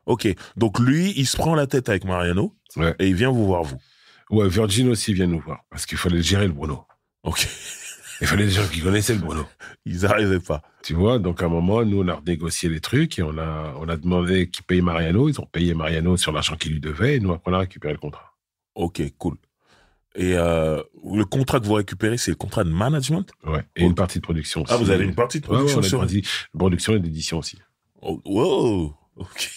Ok. Donc lui, il se prend la tête avec Mariano Ouais. et il vient vous voir vous. Ouais, Virgin aussi vient nous voir, parce qu'il fallait gérer le Bruno. Ok. Il fallait des gens qui connaissaient le Bruno. Ils n'arrivaient pas. Tu vois, donc à un moment, nous, on a renégocié les trucs et on a demandé qui paye Mariano. Ils ont payé Mariano sur l'argent qu'il lui devait et nous, après, on a récupéré le contrat. Ok, cool. Et le contrat que vous récupérez, c'est le contrat de management? Ouais. Et une partie de production aussi. Ah, vous avez une partie de Ouais, production on a une sur... partie de production et d'édition aussi. Oh, wow. Ok.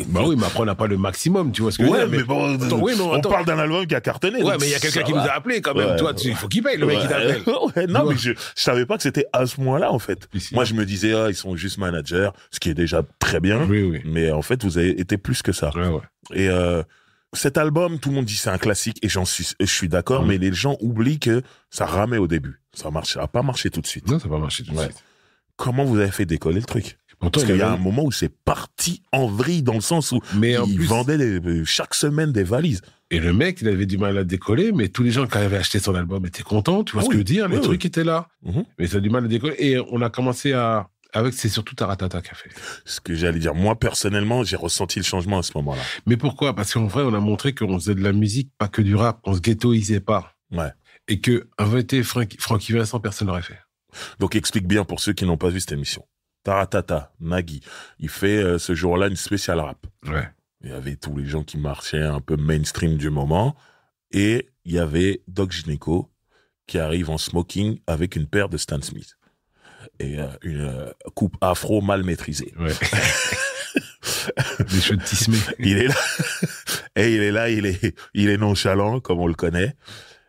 Bah oui, mais après, on n'a pas le maximum, tu vois ce que je veux Ouais, dire. mais bon, Attends, oui, mais on attends. parle d'un album qui a cartonné. Ouais, donc mais il y a quelqu'un ça qui va. nous a appelé quand même. Ouais, Toi, il faut qu'il paye le mec qui t'appelle. Ouais, non, Ouais. mais je savais pas que c'était à ce moment-là, en fait. Ici. Moi, je me disais, ils sont juste managers, ce qui est déjà très bien. Oui, oui. Mais en fait, vous avez été plus que ça. Ouais, ouais. Et cet album, tout le monde dit c'est un classique, et je suis d'accord, Mhm. mais les gens oublient que ça ramait au début. Ça a pas marché tout de suite. Non, ça va marcher tout de Ouais. suite. Comment vous avez fait décoller le truc? Pourtant, Parce qu'il y a un moment où c'est parti en vrille dans le sens où ils vendaient chaque semaine des valises. Et le mec, il avait du mal à décoller, mais tous les gens qui avaient acheté son album étaient contents, tu vois ce que je veux dire? Les trucs étaient là. Mais ça a du mal à décoller. Et on a commencé c'est surtout Taratata qui a fait. Ce que j'allais dire. Moi, personnellement, j'ai ressenti le changement à ce moment-là. Mais pourquoi? Parce qu'en vrai, on a montré qu'on faisait de la musique, pas que du rap, qu'on se ghettoisait pas. Ouais. Et que, en vérité, Francky Vincent, personne n'aurait fait. Donc, explique bien pour ceux qui n'ont pas vu cette émission. Taratata, Nagui, il fait ce jour-là une spéciale rap. Ouais. Il y avait tous les gens qui marchaient un peu mainstream du moment. Et il y avait Doc Gynéco qui arrive en smoking avec une paire de Stan Smith. Et une coupe afro mal maîtrisée. Ouais. Des cheveux de tismé. Il est là. Et il est nonchalant, comme on le connaît.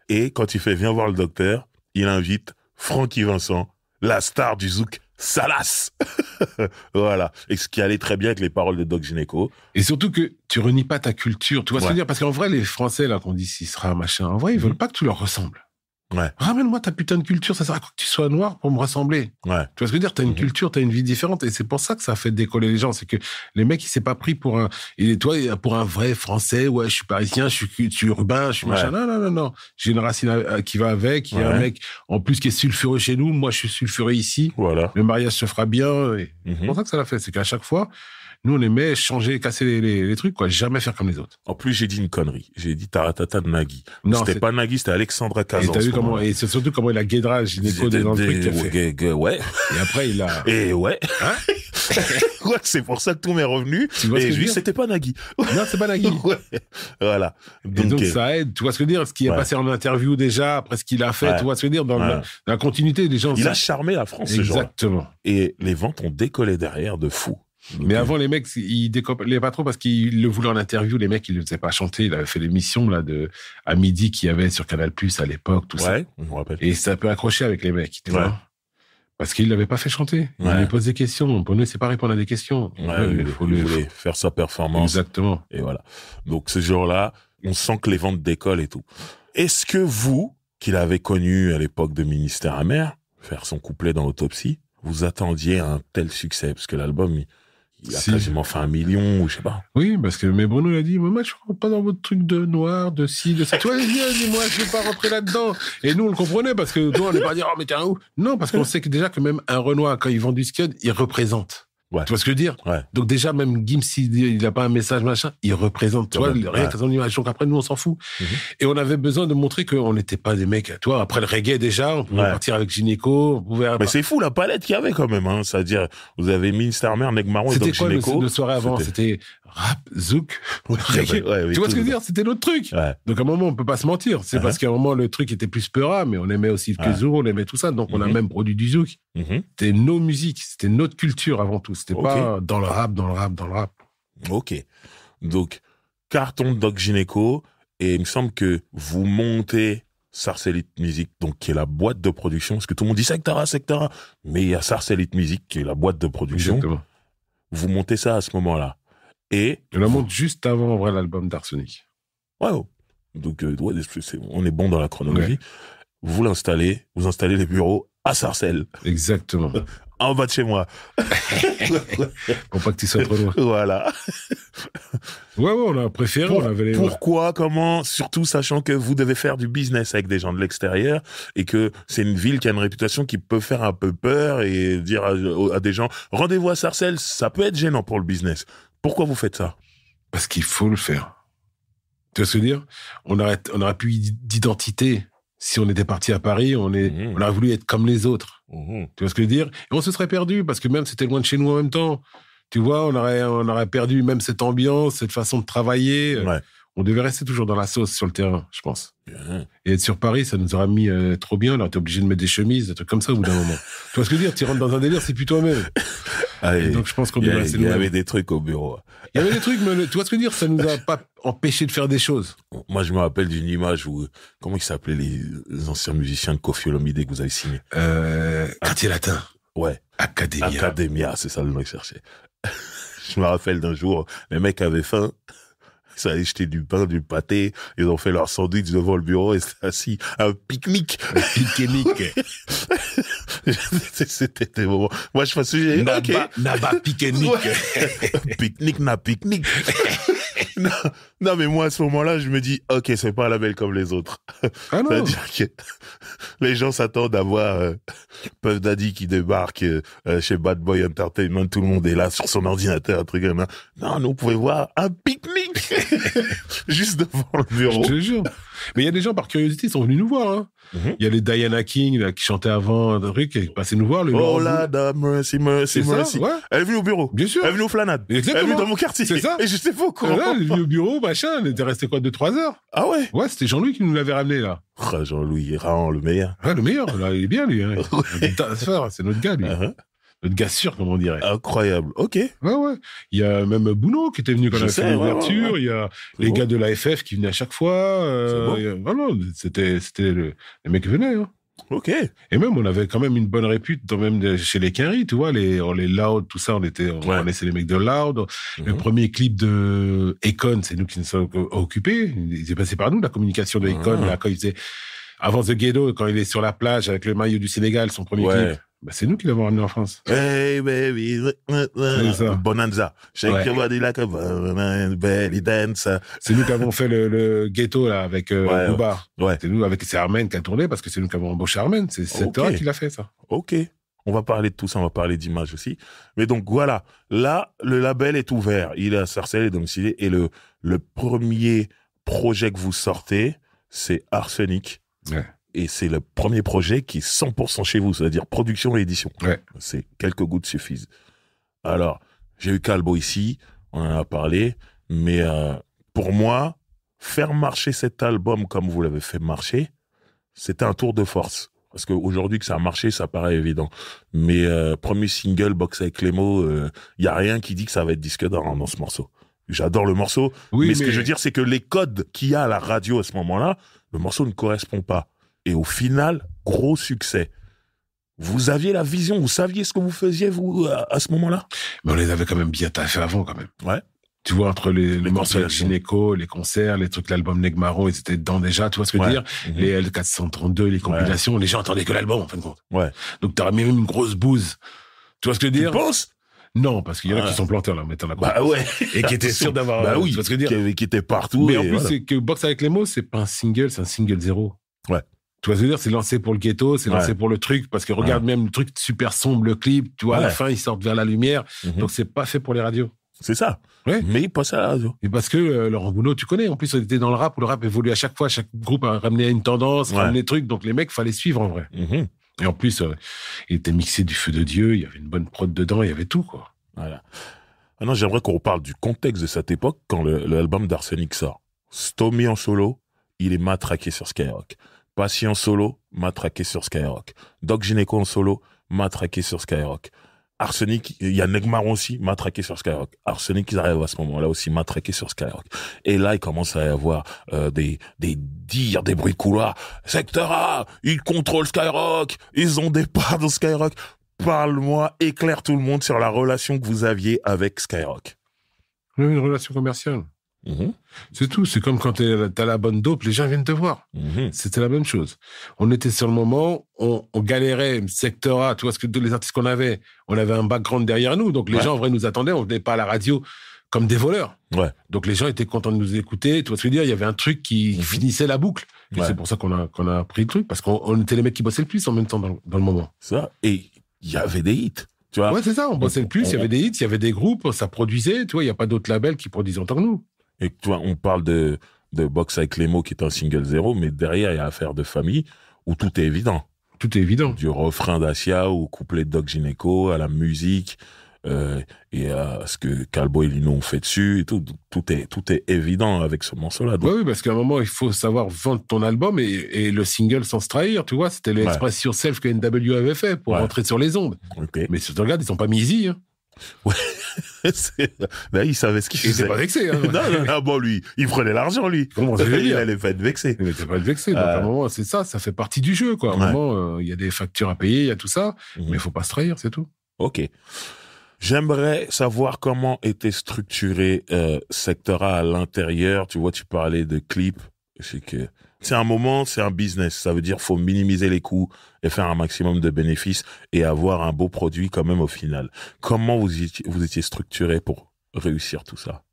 Et quand il fait viens voir le docteur, il invite Francky Vincent, la star du zouk, Salas. Voilà. Et ce qui allait très bien avec les paroles de Doc Gynéco. Et surtout que tu renies pas ta culture. Tu vois ce que je veux dire? Parce qu'en vrai, les Français, là, qu'on dit s'il sera machin, en vrai, ils veulent pas que tu leur ressembles. Ouais. Ramène-moi ta putain de culture, ça sert à quoi que tu sois noir pour me ressembler? Ouais. Tu vois ce que je veux dire? T'as une culture, t'as une vie différente, et c'est pour ça que ça fait décoller les gens. C'est que les mecs, il s'est pas pris pour pour un vrai Français. Ouais, je suis parisien, je suis urbain, je suis machin. Non. J'ai une racine qui va avec. Il y a un mec, en plus, qui est sulfureux chez nous. Moi, je suis sulfureux ici. Voilà. Le mariage se fera bien. Et c'est pour ça que ça l'a fait. C'est qu'à chaque fois, nous, on aimait changer, casser les trucs, quoi. Jamais faire comme les autres. En plus, j'ai dit une connerie. J'ai dit Taratata de Nagui. Non, c'était pas Nagui, c'était Alexandra Kazan. Et t'as vu comment, et c'est surtout comment il a guédra Gynéco dans le truc qu'il a fait. Ouais. Et après, il a... Et ouais. Hein? Ouais, c'est pour ça que tout m'est revenu. Tu vois et ce que je dis, c'était pas Nagui. Non, c'est pas Nagui. Ouais. Voilà. Donc ça aide. Tu vois ce que je veux dire? Ce qui est passé en interview déjà, après ce qu'il a fait, tu vois ce que je veux dire? Dans la continuité, les gens... Il a charmé la France, ce jour-là. Exactement. Et les ventes ont décollé derrière de fou. Mais avant, les mecs, ils décollaient pas trop parce qu'ils le voulaient en interview. Les mecs, ils le faisaient pas chanter. Il avait fait l'émission, là, à midi qu'il y avait sur Canal+, à l'époque, tout ça. Ouais, je me rappelle. Et ça peut accrocher avec les mecs, tu vois. Parce qu'il l'avait pas fait chanter. Il lui pose des questions. Pour nous, c'est pas répondre à des questions. Il voulait faire sa performance. Exactement. Et voilà. Donc, ce jour-là, on sent que les ventes décollent et tout. Est-ce que vous, qui l'avez connu à l'époque de Ministère amer, faire son couplet dans Autopsie, vous attendiez un tel succès? Parce que l'album, il a quasiment fait 1 million, ou je sais pas. Oui, parce que mais Bruno l'a dit, moi je rentre pas dans votre truc de noir, de ci, de ça. Toi, dis-moi, je vais pas rentrer là-dedans. Et nous, on le comprenait parce que toi, on n'est pas dire, oh, mais t'es un ouf. Non, parce qu'on sait que déjà que même un Renoir, quand il vend du scud, il représente. Ouais. Tu vois ce que je veux dire? Ouais. Donc déjà, même Gims, il a pas un message machin, il représente. Tu vois, rien qu'à son image. Donc après, nous, on s'en fout. Et on avait besoin de montrer qu'on n'était pas des mecs. Tu vois, après le reggae déjà, on pouvait partir avec Gynéco, on pouvait. Mais c'est fou la palette qu'il y avait quand même, hein. C'est-à-dire, vous avez Ministère amer, Neg Marron et Doc Gynéco. C'était quoi le soirée avant? C'était rap, zouk, reggae. Tu vois ce que je veux dire? C'était notre truc. Ouais. Donc à un moment, on peut pas se mentir. C'est parce qu'à un moment, le truc était plus peura, mais on aimait aussi le kazoo, on aimait tout ça. Donc on a même produit du zouk. C'était nos musiques, c'était notre culture avant tout. C'était pas dans le rap. Ok. Donc, carton de Doc Gynéco, et il me semble que vous montez Sarcellite Music, donc qui est la boîte de production, parce que tout le monde dit Sectara, mais il y a Sarcellite Music qui est la boîte de production. Exactement. Vous montez ça à ce moment-là. Et on la monte juste avant, en vrai, l'album d'Arsenic. Ouais. Donc, on est bon dans la chronologie. Ouais. Vous installez les bureaux à Sarcelles. Exactement. En bas de chez moi. Pour pas que tu sois trop loin. Voilà. Ouais, on a préféré. Pourquoi, comment, surtout sachant que vous devez faire du business avec des gens de l'extérieur et que c'est une ville qui a une réputation qui peut faire un peu peur et dire à des gens, rendez-vous à Sarcelles, ça peut être gênant pour le business. Pourquoi vous faites ça? Parce qu'il faut le faire. Tu vois ce que je veux dire? On aurait pu d'identité. Si on était parti à Paris, on aurait voulu être comme les autres. Tu vois ce que je veux dire? Et on se serait perdu parce que même c'était loin de chez nous en même temps. Tu vois, on aurait perdu même cette ambiance, cette façon de travailler. Ouais. On devait rester toujours dans la sauce sur le terrain, je pense. Et être sur Paris, ça nous aurait mis trop bien. On aurait été obligé de mettre des chemises, des trucs comme ça au bout d'un moment. Tu vois ce que je veux dire? Tu rentres dans un délire, c'est plus toi-même. Et donc je pense qu'on devait rester Il y avait des trucs au bureau. Il y avait des trucs, mais tu vois ce que je veux dire? Ça nous a pas empêché de faire des choses. Moi, je me rappelle d'une image où, comment ils s'appelaient les anciens musiciens de Koffi Olomide que vous avez signé? Quartier Latin. Ouais. Academia, c'est ça le nom que je cherchais. Je me rappelle d'un jour, les mecs avaient faim. Ils allaient jeter du pain, du pâté. Ils ont fait leur sandwich devant le bureau et c'était assis. Un pique-nique. Un pique-nique. C'était des moments. Moi, je faisais, ok. Naba pique-nique. Pique-nique, na pique-nique. non, mais moi, à ce moment-là, je me dis, ok, c'est pas un label comme les autres. Ah non. C'est-à-dire que les gens s'attendent à voir Puff Daddy qui débarque chez Bad Boy Entertainment, tout le monde est là sur son ordinateur, un truc comme ça. Non, nous, vous pouvez voir un pique-nique juste devant le bureau. Je te jure. Mais il y a des gens, par curiosité, ils sont venus nous voir. Hein. Mhm. Il y a les Diana King là, qui chantaient avant, un truc, qui est passé nous voir. Le Oh Laurent là, Boulot. mercy, mercy, C'est ça, mercy. ouais. Elle est venue au bureau. Bien sûr. Elle est venue au Flanade. Exactement. Elle est venue dans mon quartier. C'est ça. Et je sais pas Et quoi. là, il est venu au bureau, machin, on était resté quoi, 2-3 heures. Ah ouais? Ouais, c'était Jean-Louis qui nous l'avait ramené, là. Oh, Jean-Louis Rahan, le meilleur. Ouais, le meilleur, là, il est bien, lui. Hein. C'est notre gars, lui. Uh-huh. Notre gars sûr, comme on dirait. Incroyable. Ok. Ouais, ouais. Il y a même Bouno qui était venu quand on Je a sais, fait ouais, l'ouverture. ouais. Il y a C'est les bon. gars de l'AFF qui venaient à chaque fois. C'est bon. Il y a- Ah non, c'était les mecs qui venaient. Hein. Ok. Et même, on avait quand même une bonne répute chez les Quinry, tu vois, les Loud, tout ça, on Ouais. connaissait les mecs de Loud. Le Mhm. premier clip de Akon, c'est nous qui nous sommes occupés. Il est passé par nous, la communication de Akon, Ah. là, quand il faisait, avant The Ghetto, quand il est sur la plage avec le maillot du Sénégal, son premier Ouais. clip. Bah, c'est nous qui l'avons ramené en France. Hey baby, C'est ça. Bonanza. Shake Ouais. your body like a belly dance. C'est nous qui avons fait le ghetto, là, avec Ouais. Booba. Ouais. C'est Armen qui a tourné parce que c'est nous qui avons embauché Armen. C'est Ok. toi qui l'a fait, ça. Ok. On va parler de tout ça, on va parler d'image aussi. Mais donc voilà, là, le label est ouvert. Il est à Sarcelles, il est domicilié. Et le premier projet que vous sortez, c'est Arsenic. Ouais. Et c'est le premier projet qui est 100% chez vous, c'est-à-dire production et édition. Ouais. C'est quelques gouttes suffisent. Alors, j'ai eu Calbo ici, on en a parlé, mais pour moi, faire marcher cet album comme vous l'avez fait marcher, c'était un tour de force. Parce qu'aujourd'hui que ça a marché, ça paraît évident. Mais premier single, Box avec Clémo, il y a rien qui dit que ça va être disque d'or dans ce morceau. J'adore le morceau, Oui, mais ce que je veux dire, c'est que les codes qu'il y a à la radio à ce moment-là, le morceau ne correspond pas. Et au final, gros succès. Vous aviez la vision, vous saviez ce que vous faisiez, vous, à ce moment-là? Mais on les avait quand même bien taffés avant, quand même. Ouais. Tu vois, entre les morceaux avec compilations. Gynéco, les concerts, les trucs, l'album Negmaro, ils étaient dedans déjà, tu vois ce que je veux dire? Mhm. Les L432, les compilations, les gens entendaient que l'album, en fin de compte. Ouais. Donc, t'as même une grosse bouse. Tu vois ce que je veux Tu dire? penses? Non, parce qu'il y en a Ouais. qui sont plantés en leur mettant la Bah ouais. Et qui étaient sûrs d'avoir, Bah oui. tu vois ce que je veux dire? Qui était partout. Mais et en plus, voilà. c'est que Box avec les mots, c'est pas un single, c'est un single zéro. Ouais. Tu vois ce que je veux dire? C'est lancé pour le ghetto, c'est lancé Ouais. pour le truc, parce que regarde même le truc super sombre, le clip, tu vois, à la Ouais. fin, ils sortent vers la lumière. Mhm. Donc, c'est pas fait pour les radios. C'est ça. Ouais. Mais il passe à la radio. Et parce que Laurent Gounod, tu connais, en plus, on était dans le rap, où le rap évolue à chaque fois, chaque groupe a ramené une tendance, Ouais. ramené des trucs, donc les mecs, fallait suivre en vrai. Mhm. Et en plus, il était mixé du feu de Dieu, il y avait une bonne prod dedans, il y avait tout, quoi. Voilà. Maintenant, j'aimerais qu'on reparle du contexte de cette époque quand l'album d'Arsenic sort. Stomy en solo, il est matraqué sur Skyrock. Passy en solo, matraqué sur Skyrock. Doc Gynéco en solo, matraqué sur Skyrock. Arsenic, il y a Negmaron aussi, matraqué sur Skyrock. Arsenic, ils arrivent à ce moment-là aussi, matraqué sur Skyrock. Et là, il commence à y avoir des dires, des bruits de couloir. Secteur A, ils contrôlent Skyrock, ils ont des parts dans Skyrock. Parle-moi, éclaire tout le monde sur la relation que vous aviez avec Skyrock. On avait une relation commerciale. Mhm. C'est tout. C'est comme quand t'as la bonne dope, les gens viennent te voir. Mhm. C'était la même chose. On était sur le moment, on galérait, secteur A, tu vois, ce que les artistes qu'on avait, on avait un background derrière nous, donc les Ouais. gens, en vrai, nous attendaient, on venait pas à la radio comme des voleurs. Ouais. Donc les gens étaient contents de nous écouter, tu vois ce que je veux dire, il y avait un truc qui Mhm. finissait la boucle. Et Ouais. c'est pour ça qu'on a pris le truc, parce qu'on était les mecs qui bossaient le plus en même temps dans le moment. Ça, et il y avait des hits, tu vois. Ouais, c'est ça, on bossait le plus, il y avait des hits, il y avait des groupes, ça produisait, tu vois, il n'y a pas d'autres labels qui produisaient autant que nous. Et tu vois, on parle de Box avec Clémo qui est un single zéro, mais derrière, il y a Affaire de famille où tout est évident. Tout est évident. Du refrain d'Asia au couplet de Doc Gynéco, à la musique, et à ce que Calbo et Lino ont fait dessus et tout. Tout est évident avec ce morceau-là. Donc, Oui, parce qu'à un moment, il faut savoir vendre ton album et le single sans se trahir, tu vois. C'était l'express yourself que NW avait fait pour Ouais. rentrer sur les ondes. ok. Mais si tu regardes, ils sont pas mis easy. Hein. Là, il savait ce qu'il Ils étaient faisait. pas vexés. Hein. non, non, ah bon, lui, il prenait l'argent, lui. Comment ça veut Il dire allait pas être vexé. Ils n'étaient pas vexés. Donc, à un moment, c'est ça fait partie du jeu, quoi. À un Ouais. moment, il y a des factures à payer, il y a tout ça. Mhm. Mais il faut pas se trahir, c'est tout. Ok. J'aimerais savoir comment était structuré Secteur A à l'intérieur. Tu vois, tu parlais de clips. C'est que C'est un moment, c'est un business. Ça veut dire faut minimiser les coûts et faire un maximum de bénéfices et avoir un beau produit quand même au final. Comment vous étiez structuré pour réussir tout ça?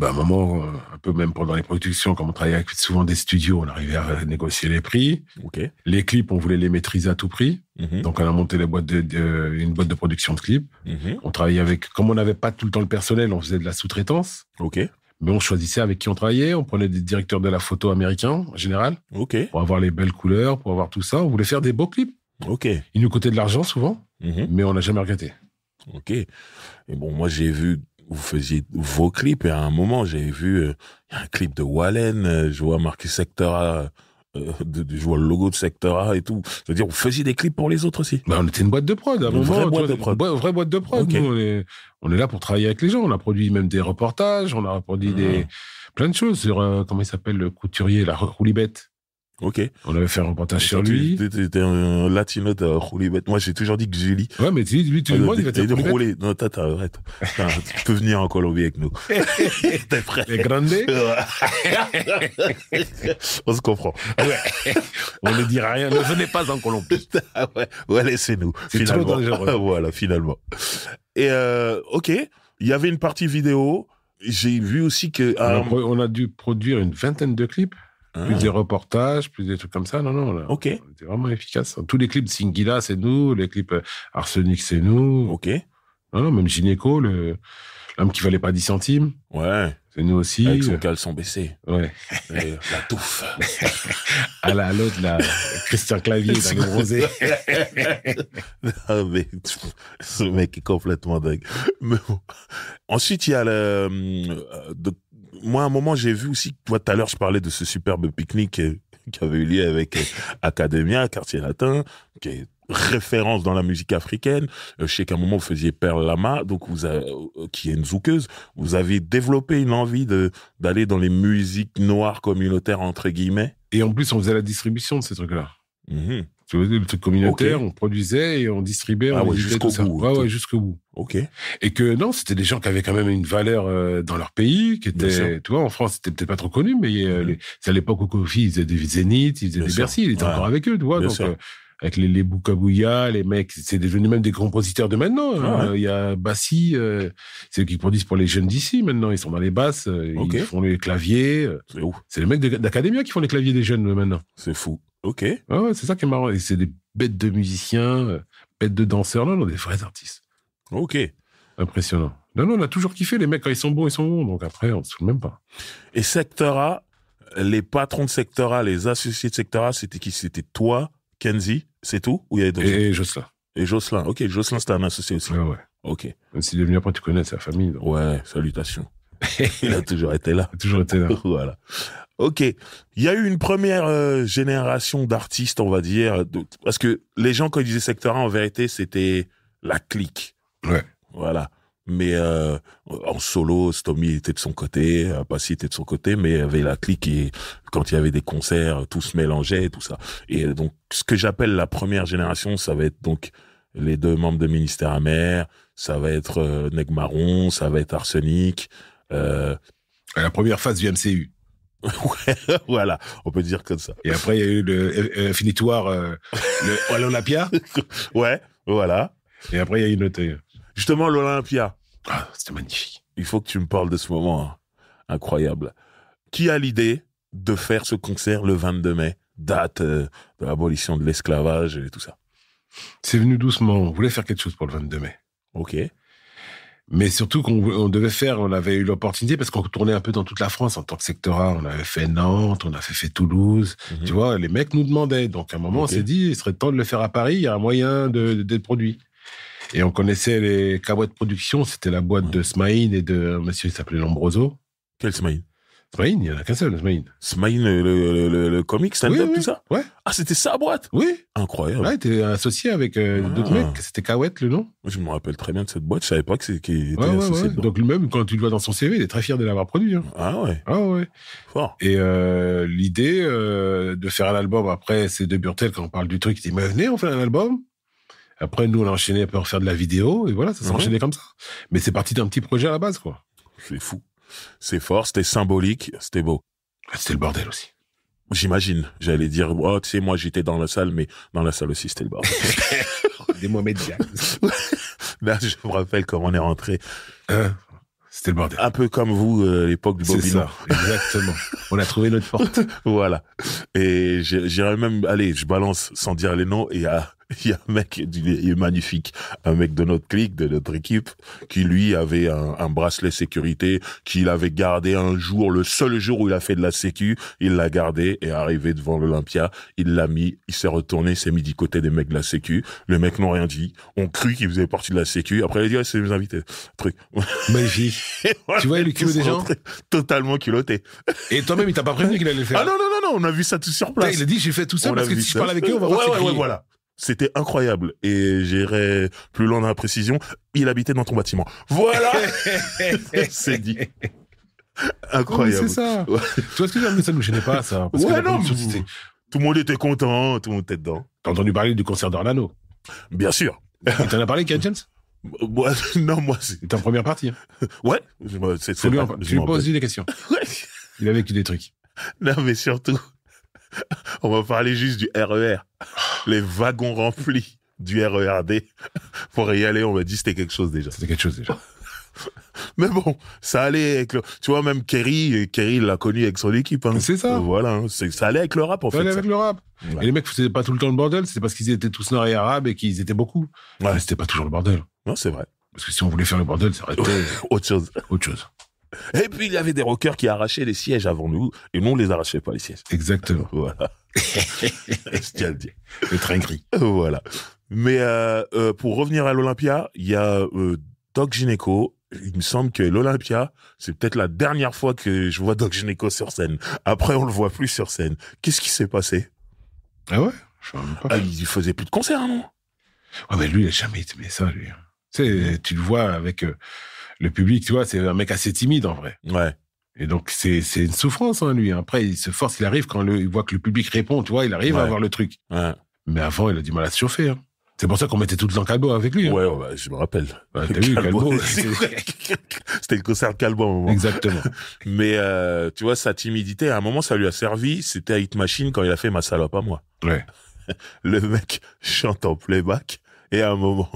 À un moment, un peu même pendant les productions, comme on travaillait avec souvent des studios, on arrivait à négocier les prix. Ok. Les clips, on voulait les maîtriser à tout prix. Donc, on a monté une boîte de production de clips. On travaillait avec, comme on n'avait pas tout le temps le personnel, on faisait de la sous-traitance. Ok. Mais on choisissait avec qui on travaillait. On prenait des directeurs de la photo américains, en général. Ok. Pour avoir les belles couleurs, pour avoir tout ça. On voulait faire des beaux clips. Ok. Ils nous coûtaient de l'argent souvent, mais on n'a jamais regretté. Ok. Et bon, moi, j'ai vu, vous faisiez vos clips et à un moment, j'ai vu y a un clip de Wallen, je vois marqué Sectora, je vois le logo de Sectora et tout. C'est-à-dire, vous faisiez des clips pour les autres aussi? On était une boîte de prod. À un moment, vraie boîte de prod. Vraie boîte de prod. Okay. Nous, on est là pour travailler avec les gens. On a produit même des reportages, on a produit plein de choses sur, comment il s'appelle, le couturier, la Roulibette. Ok. On avait fait un reportage sur lui. T'étais un latino de Roulibette. Moi, j'ai toujours dit que Julie. Ouais, mais lui, tout le monde, il va te rouler. Non, arrête. Tu peux venir en Colombie avec nous. T'es prêt? Les grandes. On se comprend. Ouais. On ne dit rien. Ne venez pas en Colombie. Ouais, laissez-nous. C'est trop dangereux. Voilà, finalement. Et, ok. Il y avait une partie vidéo. J'ai vu aussi que... On a dû produire une vingtaine de clips. Plus des reportages, plus des trucs comme ça. Non. Là, ok. C'était vraiment efficace. Tous les clips Singila, c'est nous. Les clips Arsenic, c'est nous. Ok. Non, même Gynéco, l'homme qui valait pas 10 centimes. Ouais. C'est nous aussi. Avec son caleçon baissé. Ouais. Et la touffe. À l'autre, Christian Clavier dans le rosé. Ah, mais ce mec est complètement dingue. Mais bon. Ensuite, il y a moi, à un moment, j'ai vu aussi, tout à l'heure, je parlais de ce superbe pique-nique qui avait eu lieu avec Academia, Quartier Latin, qui est référence dans la musique africaine. Je sais qu'à un moment, vous faisiez Perle Lama, donc qui est une zoukeuse. Vous avez développé une envie d'aller dans les musiques noires communautaires, entre guillemets. Et en plus, on faisait la distribution de ces trucs-là. Tu vois, le truc communautaire, on produisait et on distribuait. Jusqu'au bout. Ouais, jusqu'au bout. Ok. Et que non, c'était des gens qui avaient quand même une valeur dans leur pays, qui étaient, tu vois, en France, c'était peut-être pas trop connu, mais c'est à l'époque où Kofi, ils faisaient des Zénith, ils faisaient des Bercy, il était encore avec eux, tu vois. Donc, avec les Boukabouya, les mecs, c'est devenu même des compositeurs de maintenant. Il y a Bassi, c'est eux qui produisent pour les jeunes d'ici maintenant. Ils sont dans les basses, ils font les claviers. C'est ouf. C'est les mecs d'Academia qui font les claviers des jeunes maintenant. C'est fou. Ok. Ouais, c'est ça qui est marrant. Et c'est des bêtes de musiciens, bêtes de danseurs. Non, des vrais artistes. Ok. Impressionnant. Non, on a toujours kiffé. Les mecs, quand ils sont bons, ils sont bons. Donc après, on ne se fout même pas. Et Sectora, les patrons de Sectora, les associés de Sectora, c'était qui? C'était toi, Kenzie, c'est tout? Ou il y avait d'autres? Et Jocelyn. Et Jocelyn. Ok, Jocelyn, c'était un associé aussi. Ouais. Ok. Même s'il est venu après, tu connais sa famille. Donc. Ouais, salutations. Il a toujours été là. Voilà. Ok. Il y a eu une première génération d'artistes, on va dire, parce que les gens, quand ils disaient Sectora, en vérité, c'était la clique. Ouais. Voilà. Mais en solo, Stomy était de son côté, Passy était de son côté, mais il y avait la clique et quand il y avait des concerts, tout se mélangeait, tout ça. Et donc, ce que j'appelle la première génération, ça va être donc les deux membres de Ministère Amer, ça va être Neg Marron, ça va être Arsenic. La première phase du MCU. Ouais, voilà, on peut dire comme ça. Et après, il y a eu le Infinitoire, le l'Olympia. Ouais, voilà. Et après, il y a eu une autre. Justement, l'Olympia. Ah, c'était magnifique. Il faut que tu me parles de ce moment incroyable. Qui a l'idée de faire ce concert le 22 mai, date de l'abolition de l'esclavage et tout ça? C'est venu doucement. On voulait faire quelque chose pour le 22 mai. Ok. Mais surtout qu'on devait faire, on avait eu l'opportunité parce qu'on tournait un peu dans toute la France en tant que sectorat. On avait fait Nantes, on avait fait Toulouse. Tu vois, les mecs nous demandaient. Donc à un moment, on s'est dit, il serait temps de le faire à Paris. Il y a un moyen d'être produit. Et on connaissait les Cahouette Productions. C'était la boîte de Smaïn et de un monsieur qui s'appelait Lombroso. Quel Smaïn? Smaïn, il n'y en a qu'un seul, Smaïn. Smaïn, le comic stand-up, tout ça? Ouais. Ah, c'était sa boîte? Oui. Incroyable. Là, il était associé avec d'autres mecs. C'était Cahouette, le nom. Moi, je me rappelle très bien de cette boîte. Je savais pas qu'il était Ouais. associé. Donc, lui-même, quand tu le vois dans son CV, il est très fier de l'avoir produit. Hein. Ah ouais. Ah ouais. Fort. Et l'idée de faire un album, après, c'est de Burtel, quand on parle du truc, il dit, mais venez, on fait un album. Après, nous, on a enchaîné pour faire de la vidéo. Et voilà, ça s'est enchaîné comme ça. Mais c'est parti d'un petit projet à la base, quoi. C'est fou. C'est fort, c'était symbolique, c'était beau. C'était le bordel aussi. J'imagine. J'allais dire, oh, tu sais, moi, j'étais dans la salle, mais dans la salle aussi, c'était le bordel. Des Mohamed Diaz. Là, je me rappelle comment on est rentré. C'était le bordel. Un peu comme vous, à l'époque du C'est Bobino. ça, exactement. On a trouvé notre porte. Voilà. Et j'irais même, allez, je balance sans dire les noms, et il y a un mec, il est magnifique, un mec de notre clique, de notre équipe, qui lui avait un bracelet sécurité, qu'il avait gardé un jour, le seul jour où il a fait de la sécu, il l'a gardé, et arrivé devant l'Olympia, il l'a mis, il s'est retourné, s'est mis du côté des mecs de la sécu, les mecs n'ont rien dit, on crut qu'il faisait partie de la sécu, après il a dit, ouais, c'est mes invités, truc. Magnifique. Voilà, Tu vois, il est culot des gens. Totalement culotté. Et toi-même, il t'a pas prévenu qu'il allait le faire. Ah non, on a vu ça tout sur place. Il a dit, j'ai fait tout ça On parce a que vu si je ça. parle avec eux, on va voir ouais, voilà. C'était incroyable. Et j'irai plus loin dans la précision. Il habitait dans ton bâtiment. Voilà. C'est dit. Incroyable. Oh, c'est ça. Ouais. Tu vois ce que je veux dire, mais ça nous gênait pas, ça. Parce que Ouais, la non. production, c'était- Tout le monde était content. Tout le monde était dedans. T'as entendu parler du concert d'Orlando. Bien sûr. Il t'en a parlé, Ken James? Moi, non, moi, c'est... Il était en première partie. Hein. Ouais. Faut lui en- Tu lui poses des questions. Ouais. Il a vécu des trucs. Non, mais surtout, on va parler juste du RER. Les wagons remplis du RERD. Pour y aller, on m'a dit c'était quelque chose déjà. C'était quelque chose déjà. Mais bon, ça allait avec le... Tu vois, même Kerry, il l'a connu avec son équipe. Hein. C'est ça. Voilà, hein. Ça allait avec le rap, en Ça fait. allait ça. avec le rap. Ouais. Et les mecs faisaient pas tout le temps le bordel, c'était parce qu'ils étaient tous noirs et arabes et qu'ils étaient beaucoup. Ouais. Mais c'était pas toujours le bordel. Non, c'est vrai. Parce que si on voulait faire le bordel, ça aurait été Autre chose. autre chose. Et puis, il y avait des rockers qui arrachaient les sièges avant nous, et nous, on les arrachait pas, les sièges. Exactement. Voilà. Je tiens à le dire. Le train gris. Voilà. Mais pour revenir à l'Olympia, il y a Doc Gynéco. Il me semble que l'Olympia, c'est peut-être la dernière fois que je vois Doc Gynéco sur scène. Après, on le voit plus sur scène. Qu'est-ce qui s'est passé? Ah ouais? Je sais même pas. Ah, il faisait plus de concerts, non? Ouais, mais lui, il a jamais aimé ça, lui. Tu sais, tu le vois avec le public, tu vois, c'est un mec assez timide, en vrai. Ouais. Et donc, c'est une souffrance, hein, lui. Après, il se force, il arrive quand il voit que le public répond, tu vois, il arrive Ouais. à avoir le truc. Ouais. Mais avant, il a du mal à se chauffer, hein. C'est pour ça qu'on mettait tout le temps Calbo avec lui. Hein. Ouais, je me rappelle. Ouais, t'as vu, Calbo, C'était le concert de Calbo à un moment. Exactement. Mais tu vois, sa timidité, à un moment, ça lui a servi. C'était à Hit Machine quand il a fait Ma salope à moi. Ouais. Le mec chante en playback et à un moment,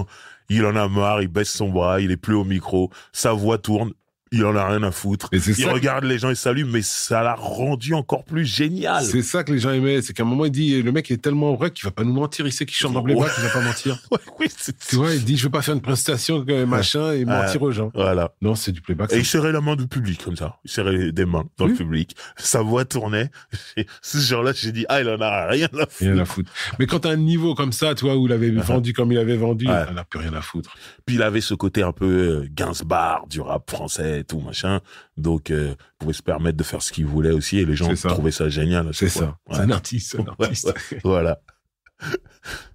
il en a marre, il baisse son bras, il est plus au micro, sa voix tourne, il en a rien à foutre. Et c'est Il ça. regarde les gens, il salue, mais ça l'a rendu encore plus génial. C'est ça que les gens aimaient. C'est qu'à un moment, il dit, le mec est tellement vrai qu'il va pas nous mentir. Il sait qu'il chante en playback, il va pas mentir. Ouais, oui, Tu vois, il dit, je veux pas faire une prestation, machin, et mentir aux gens. Voilà. Non, c'est du playback. Et ça. il serrait la main du public comme ça. Il serrait des mains dans le public. Sa voix tournait. Et ce genre-là, j'ai dit, il en a rien à foutre. Rien à foutre. Mais quand t'as un niveau comme ça, tu vois, où il avait vendu comme il avait vendu, Ouais. on n'a plus rien à foutre. Puis il avait ce côté un peu Gainsbourg du rap français et tout, machin. Donc, il pouvait se permettre de faire ce qu'il voulait aussi et les gens C'est ça. trouvaient ça génial. à C'est chaque ça. fois. C'est un artiste, c'est un Ouais, artiste. ouais, voilà.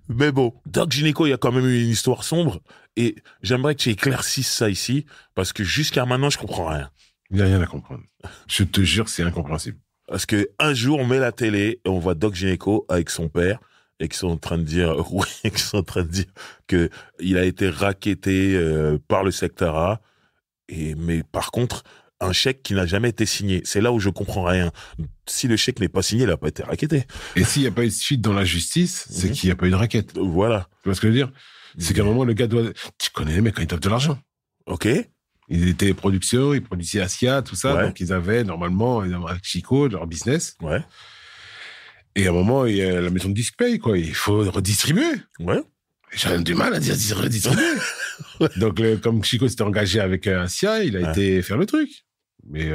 Mais bon, Doc Gynéco, il y a quand même eu une histoire sombre et j'aimerais que tu éclaircisses ça ici parce que jusqu'à maintenant, je comprends rien. Il n'y a rien à comprendre. Je te jure, c'est incompréhensible. Parce que un jour, on met la télé et on voit Doc Gynéco avec son père et qu'ils sont en train de dire, oui, qu'ils sont en train de dire que il a été racketté par le secteur A. Mais par contre, un chèque qui n'a jamais été signé. C'est là où je comprends rien. Si le chèque n'est pas signé, il n'a pas été racketté. Et s'il n'y a pas eu de suite dans la justice, c'est qu'il n'y a pas eu de raquette. Voilà. Tu vois ce que je veux dire? C'est qu'à un moment, le gars doit... Tu connais les mecs quand ils doivent de l'argent. Ok. Ils étaient production, ils produisaient Asia, tout ça. Ouais. Donc, ils avaient, normalement, avec Chico, leur business. Ouais. Et à un moment, il y a la maison de disque paye, quoi. Il faut redistribuer. Ouais. J'ai du mal à dire redistribuer. Donc, comme Chico s'était engagé avec Asia, il a été faire le truc. Mais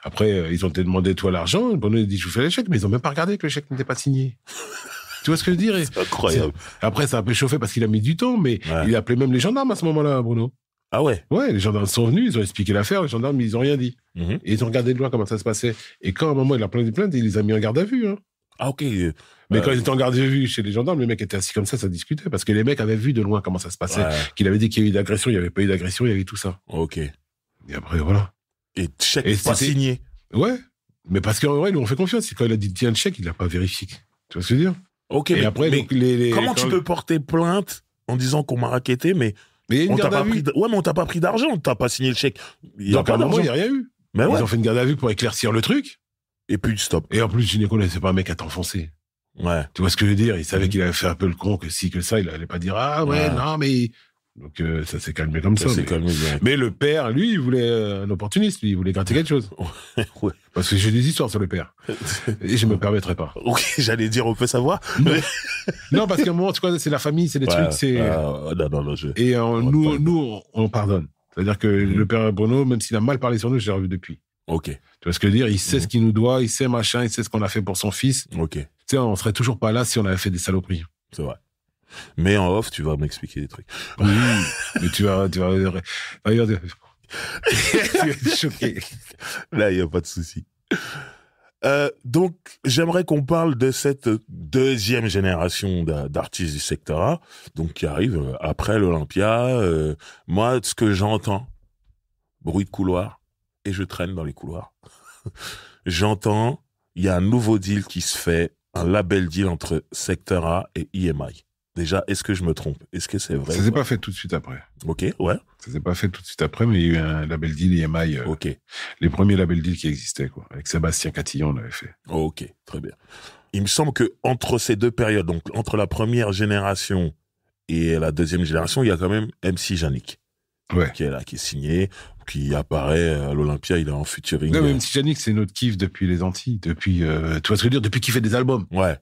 après, ils ont été demandé toi l'argent. Bono a dit, je vous fais les chèques, mais ils ont même pas regardé que le chèque n'était pas signé. Tu vois ce que je veux dire? C'est incroyable. Après, ça a un peu chauffé parce qu'il a mis du temps, mais il a appelé même les gendarmes à ce moment-là, Bruno. Ah ouais. Ouais, les gendarmes sont venus, ils ont expliqué l'affaire, les gendarmes, ils ont rien dit. Mhm. Et ils ont regardé de loin comment ça se passait. Et quand, à un moment, il a plein de plaintes, il les a mis en garde à vue, hein. Ah ok. Mais quand ils étaient en garde à vue chez les gendarmes, les mecs étaient assis comme ça discutait. Parce que les mecs avaient vu de loin comment ça se passait. Ouais. Qu'il avait dit qu'il y a eu d'agression, il n'y avait pas eu d'agression, il y avait tout ça. Ok. Et après, voilà. Et chèque Et pas c'était- signé. Ouais. Mais parce qu'en vrai, ils lui ont fait confiance. Quand il a dit tiens le chèque, il l'a pas vérifié. Tu vois ce que je veux dire? Ok. Et mais, après, mais donc, les comment quand- tu peux porter plainte en disant qu'on m'a racketté, mais Mais il y a une on t'a garde à pas vue. pris, ouais, mais on t'a pas pris d'argent, t'as pas signé le chèque. Il y a Donc, à pas un moment, il n'y d'argent. a rien eu. Mais ouais. Ils ont fait une garde à vue pour éclaircir le truc. Et puis stop. Et en plus, Gynéco, c'est pas un mec à t'enfoncer. Ouais. Tu vois ce que je veux dire? Il savait qu'il avait fait un peu le con, que si, que ça, il allait pas dire, ah ouais, non, mais... Donc, ça s'est calmé comme ça. Mais le père, lui, il voulait un opportuniste, lui, il voulait gratter quelque chose. Ouais. Parce que j'ai des histoires sur le père. Et je me permettrai pas. Ok, j'allais dire, on peut savoir. Non, parce qu'à un moment, tu vois, c'est la famille, c'est des trucs, c'est... Non, Et nous, on pardonne. C'est-à-dire que le père Bruno, même s'il a mal parlé sur nous, je l'ai revu depuis. Ok. Tu vois ce que je veux dire? Il sait ce qu'il nous doit, il sait machin, il sait ce qu'on a fait pour son fils. Ok. Tu sais, on serait toujours pas là si on avait fait des saloperies. C'est vrai. Mais en off, tu vas m'expliquer des trucs. Oui, mais tu vas être choqué. Là, il n'y a pas de souci. Donc, j'aimerais qu'on parle de cette deuxième génération d'artistes du secteur A, donc qui arrive après l'Olympia. Moi, ce que j'entends, bruit de couloir, et je traîne dans les couloirs. J'entends, il y a un nouveau deal qui se fait, un label deal entre secteur A et EMI. Déjà, est-ce que je me trompe? Est-ce que c'est vrai? Ça s'est pas fait tout de suite après. Ok, ouais. Ça s'est pas fait tout de suite après, mais il y a eu un label deal EMI. Ok. Les premiers label deals qui existaient, quoi. Avec Sébastien Catillon, on l'avait fait. Ok, très bien. Il me semble que entre ces deux périodes, donc entre la première génération et la deuxième génération, il y a quand même MC Yannick. Ouais. Qui est là, qui est signé, qui apparaît à l'Olympia, il est en featuring. Non, mais MC Yannick, c'est notre kiff depuis les Antilles, depuis, tu vois ce que je veux dire, depuis qu'il fait des albums. Ouais.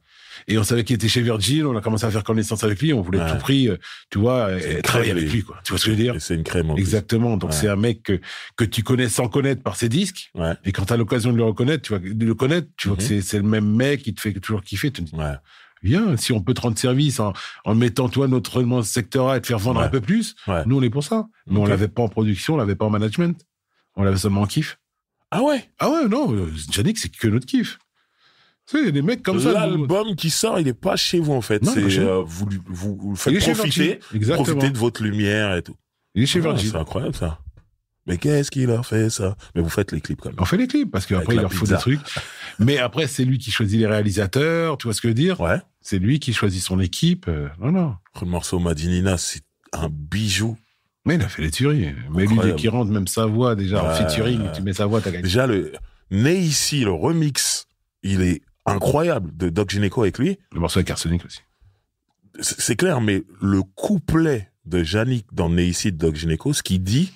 Et on savait qu'il était chez Virgil, on a commencé à faire connaissance avec lui, on voulait tout prix, tu vois, travailler avec lui, quoi. Tu vois ce que je veux dire? Et c'est une crème, en Exactement. Donc, c'est un mec que tu connais sans connaître par ses disques. Ouais. Et quand t'as l'occasion de le reconnaître, tu vois que c'est le même mec qui te fait toujours kiffer. Tu te dis, viens, si on peut te rendre service en mettant, toi, notre secteur A et te faire vendre un peu plus, nous, on est pour ça. Mais on l'avait pas en production, on l'avait pas en management. On l'avait seulement en kiff. Ah ouais? Ah ouais, non, Yannick, c'est que notre kiff. Tu sais, il y a des mecs comme ça. L'album qui sort, il est pas chez vous, en fait. Non, c'est, vous faites profiter de votre lumière et tout. Il est chez Virgil. C'est incroyable, ça. Mais qu'est-ce qu'il a fait, ça? Mais vous faites les clips, quand même. On fait les clips, parce qu'après, il leur faut des trucs. Mais après, c'est lui qui choisit les réalisateurs, tu vois ce que je veux dire? Ouais. C'est lui qui choisit son équipe. Non. Le morceau Madinina, c'est un bijou. Mais il a fait les tueries. Mais lui, dès qu'il rentre, même sa voix, déjà, en featuring, tu mets sa voix, t'as gagné. Déjà, Né ici, le remix, il est incroyable, de Doc Gynéco avec lui. Le morceau avec Arsenic aussi. C'est clair, mais le couplet de Yannick dans Né ici de Doc Gynéco, ce qu'il dit,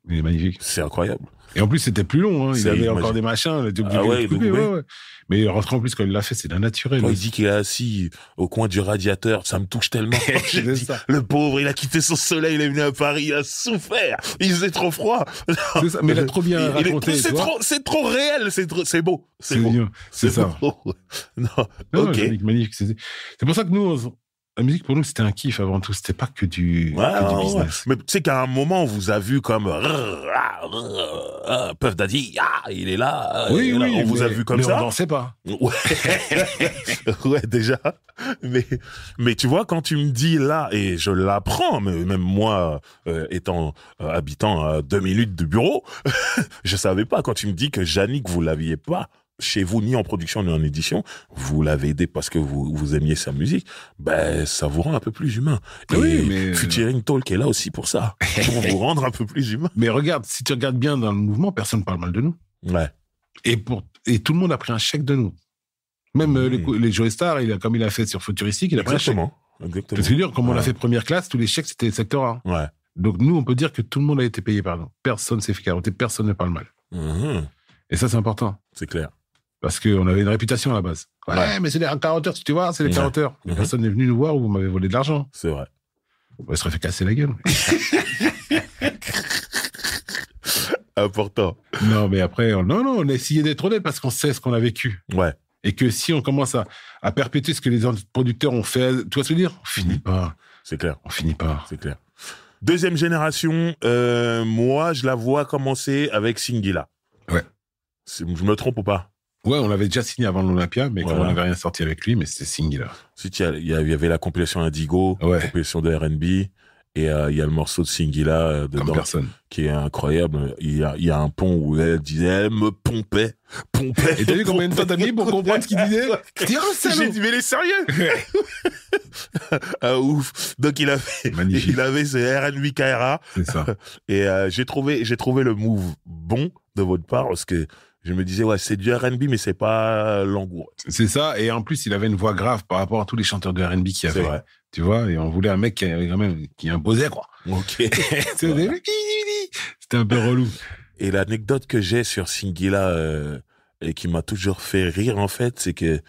il est magnifique. C'est incroyable. Et en plus, c'était plus long, hein. Il avait encore des machins. Ouais. Mais il rentre en plus, quand il l'a fait, c'est d'un naturel. Quand il dit qu'il est assis au coin du radiateur, ça me touche tellement. Dit, le pauvre, il a quitté son soleil, il est venu à Paris, il a souffert. Il faisait trop froid. C'est ça, mais il a trop bien raconté. C'est trop réel, c'est beau. C'est beau. C'est ça. Beau. Non, ok. Magnifique. C'est pour ça que nous, la musique, pour nous, c'était un kiff avant tout. C'était pas que du business. Ouais. Mais tu sais qu'à un moment, on vous a vu comme Puff Daddy, il est là. Oui, on vous a vu comme ça. Mais on dansait pas. Ouais, déjà. Mais tu vois, quand tu me dis là, et je l'apprends, même moi, habitant à 2 minutes du bureau, je savais pas. Quand tu me dis que Yannick, vous l'aviez pas chez vous, ni en production, ni en édition, vous l'avez aidé parce que vous aimiez sa musique, ben, ça vous rend un peu plus humain. Et Featuring Talk est là aussi pour ça. Pour vous rendre un peu plus humain. Mais regarde, si tu regardes bien dans le mouvement, personne ne parle mal de nous. Ouais. Et tout le monde a pris un chèque de nous. Même les Joey Stars, comme il a fait sur Futuristique, il a pris un chèque. Exactement. Je veux dire, comme on a fait première classe, tous les chèques, c'était secteur A. Ouais. Donc nous, on peut dire que tout le monde a été payé par nous. Personne s'est fait carotter, personne ne parle mal. Et ça, c'est important. C'est clair. Parce qu'on avait une réputation à la base. Ouais, mais c'est les carotteurs, tu vois, c'est les carotteurs. Personne n'est venu nous voir où vous m'avez volé de l'argent. C'est vrai. On serait fait casser la gueule. Important. Non, mais après, on a essayé d'être honnête parce qu'on sait ce qu'on a vécu. Ouais. Et que si on commence à perpétuer ce que les autres producteurs ont fait, tu vois ce que je veux dire? On finit pas. C'est clair. On finit pas. C'est clair. Deuxième génération, moi, je la vois commencer avec Singila. Ouais. Je me trompe ou pas? Ouais, on l'avait déjà signé avant l'Olympia, mais comme on n'avait rien sorti avec lui, mais c'était Singila. Il y avait la compilation Indigo, la compilation de R&B, et il y a le morceau de Singila dedans, qui est incroyable. Il y a un pont où elle disait, elle me pompait. Et t'as vu combien de temps t'as mis pour comprendre ce qu'il disait? J'ai dit, mais il est sérieux. Ouf. Donc il avait ce R&B KRA. C'est ça. Et j'ai trouvé le move bon de votre part, parce que Je me disais, ouais, c'est du R&B, mais c'est pas langoureux. C'est ça. Et en plus, il avait une voix grave par rapport à tous les chanteurs de R&B qu'il y avait. C'est vrai. Tu vois, et on voulait un mec qui imposait, quoi. Ok. C'était un peu relou. Et l'anecdote que j'ai sur Singila, et qui m'a toujours fait rire, en fait, c'est que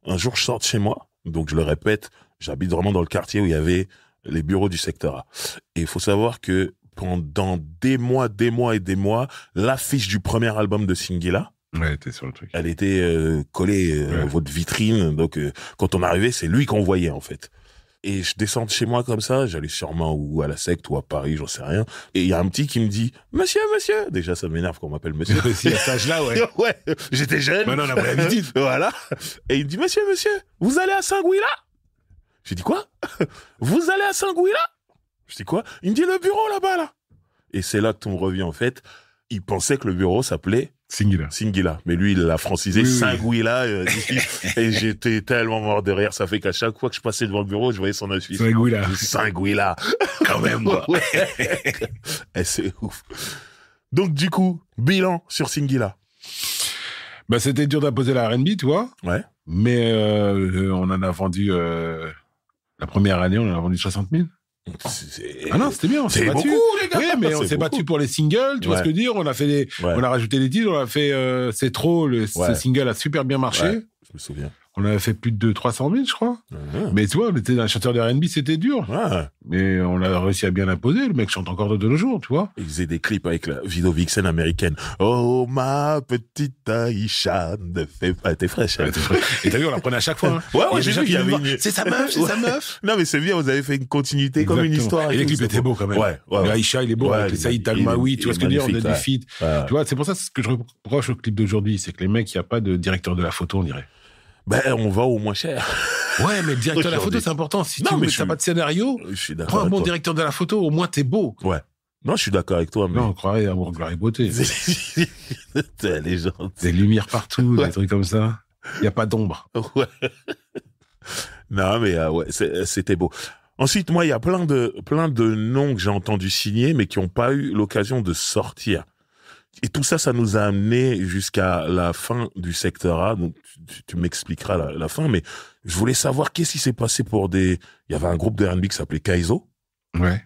un jour, je sors de chez moi. Donc, je le répète, j'habite vraiment dans le quartier où il y avait les bureaux du secteur A. Et il faut savoir que pendant des mois, l'affiche du premier album de Singila, Ouais, t'es sur le truc. elle était collée à votre vitrine. Donc, quand on arrivait, c'est lui qu'on voyait, en fait. Et je descends de chez moi comme ça, j'allais sûrement ou à la secte ou à Paris, j'en sais rien. Et il y a un petit qui me dit, monsieur. Déjà, ça m'énerve qu'on m'appelle monsieur. Aussi à cet âge-là, ouais. Ouais, j'étais jeune. Maintenant, on a pris l'habitude. Voilà. Et il me dit, monsieur, vous allez à Saint-Gouila? J'ai dit, quoi? Vous allez à Saint-Gouila? Je dis, quoi? Il me dit, le bureau là-bas, là. Et c'est là que tout me revient, en fait. Il pensait que le bureau s'appelait Singila. Mais lui, il l'a francisé Saint-Gouila. Et j'étais tellement mort de rire. Ça fait qu'à chaque fois que je passais devant le bureau, je voyais son affiche. Saint-Gouila. Quand même, quoi. Et c'est ouf. Donc, du coup, bilan sur Singila. Bah, c'était dur d'imposer la R&B, tu vois. Ouais. Mais on en a vendu... la première année, on en a vendu 60 000. Ah non, c'était bien, on s'est battu. Beaucoup, les gars. Oui, mais on s'est battu pour les singles, tu vois ce que je veux dire. On a fait on a rajouté des titres, on a fait C'est trop, ce single a super bien marché. Ouais, je me souviens. On avait fait plus de 300 000, je crois. Mais tu vois, on était un chanteur de R&B, c'était dur. Ouais. Mais on a réussi à bien l'imposer. Le mec chante encore de nos jours, tu vois. Il faisait des clips avec la vidéo vixen américaine. Oh, ma petite Aïcha, ne fais pas... T'es fraîche. Hein. Et t'as vu, on la prenait à chaque fois. Hein. Ouais, j'ai vu qu'il y avait une... C'est sa meuf. Non, mais c'est bien, vous avez fait une continuité. Exactement. Comme une histoire. Et les clips étaient beaux quand même. Ouais. Aïcha, il est beau. Avec les Saïd Talmaoui, tu vois ce que je veux dire, on a du feat. Ouais. Tu vois, c'est pour ça, ce que je reproche au clip d'aujourd'hui, c'est que les mecs, il n'y a pas de directeur de la photo, on dirait. Ben, on va au moins cher. Ouais, mais le directeur de la photo, c'est important. Si tu n'as pas de scénario, prends un bon directeur de la photo, au moins t'es beau. Ouais. Non, je suis d'accord avec toi. Mais... Non, on croirait amour, gloire et beauté. Les gens. Des lumières partout, des trucs comme ça. Il n'y a pas d'ombre. Ouais. Non, mais ouais, c'était beau. Ensuite, moi, il y a plein de noms que j'ai entendu signer, mais qui n'ont pas eu l'occasion de sortir. Et tout ça, ça nous a amené jusqu'à la fin du secteur A. Donc, tu m'expliqueras la fin, mais je voulais savoir qu'est-ce qui s'est passé pour il y avait un groupe de R&B qui s'appelait Kaizo. Ouais.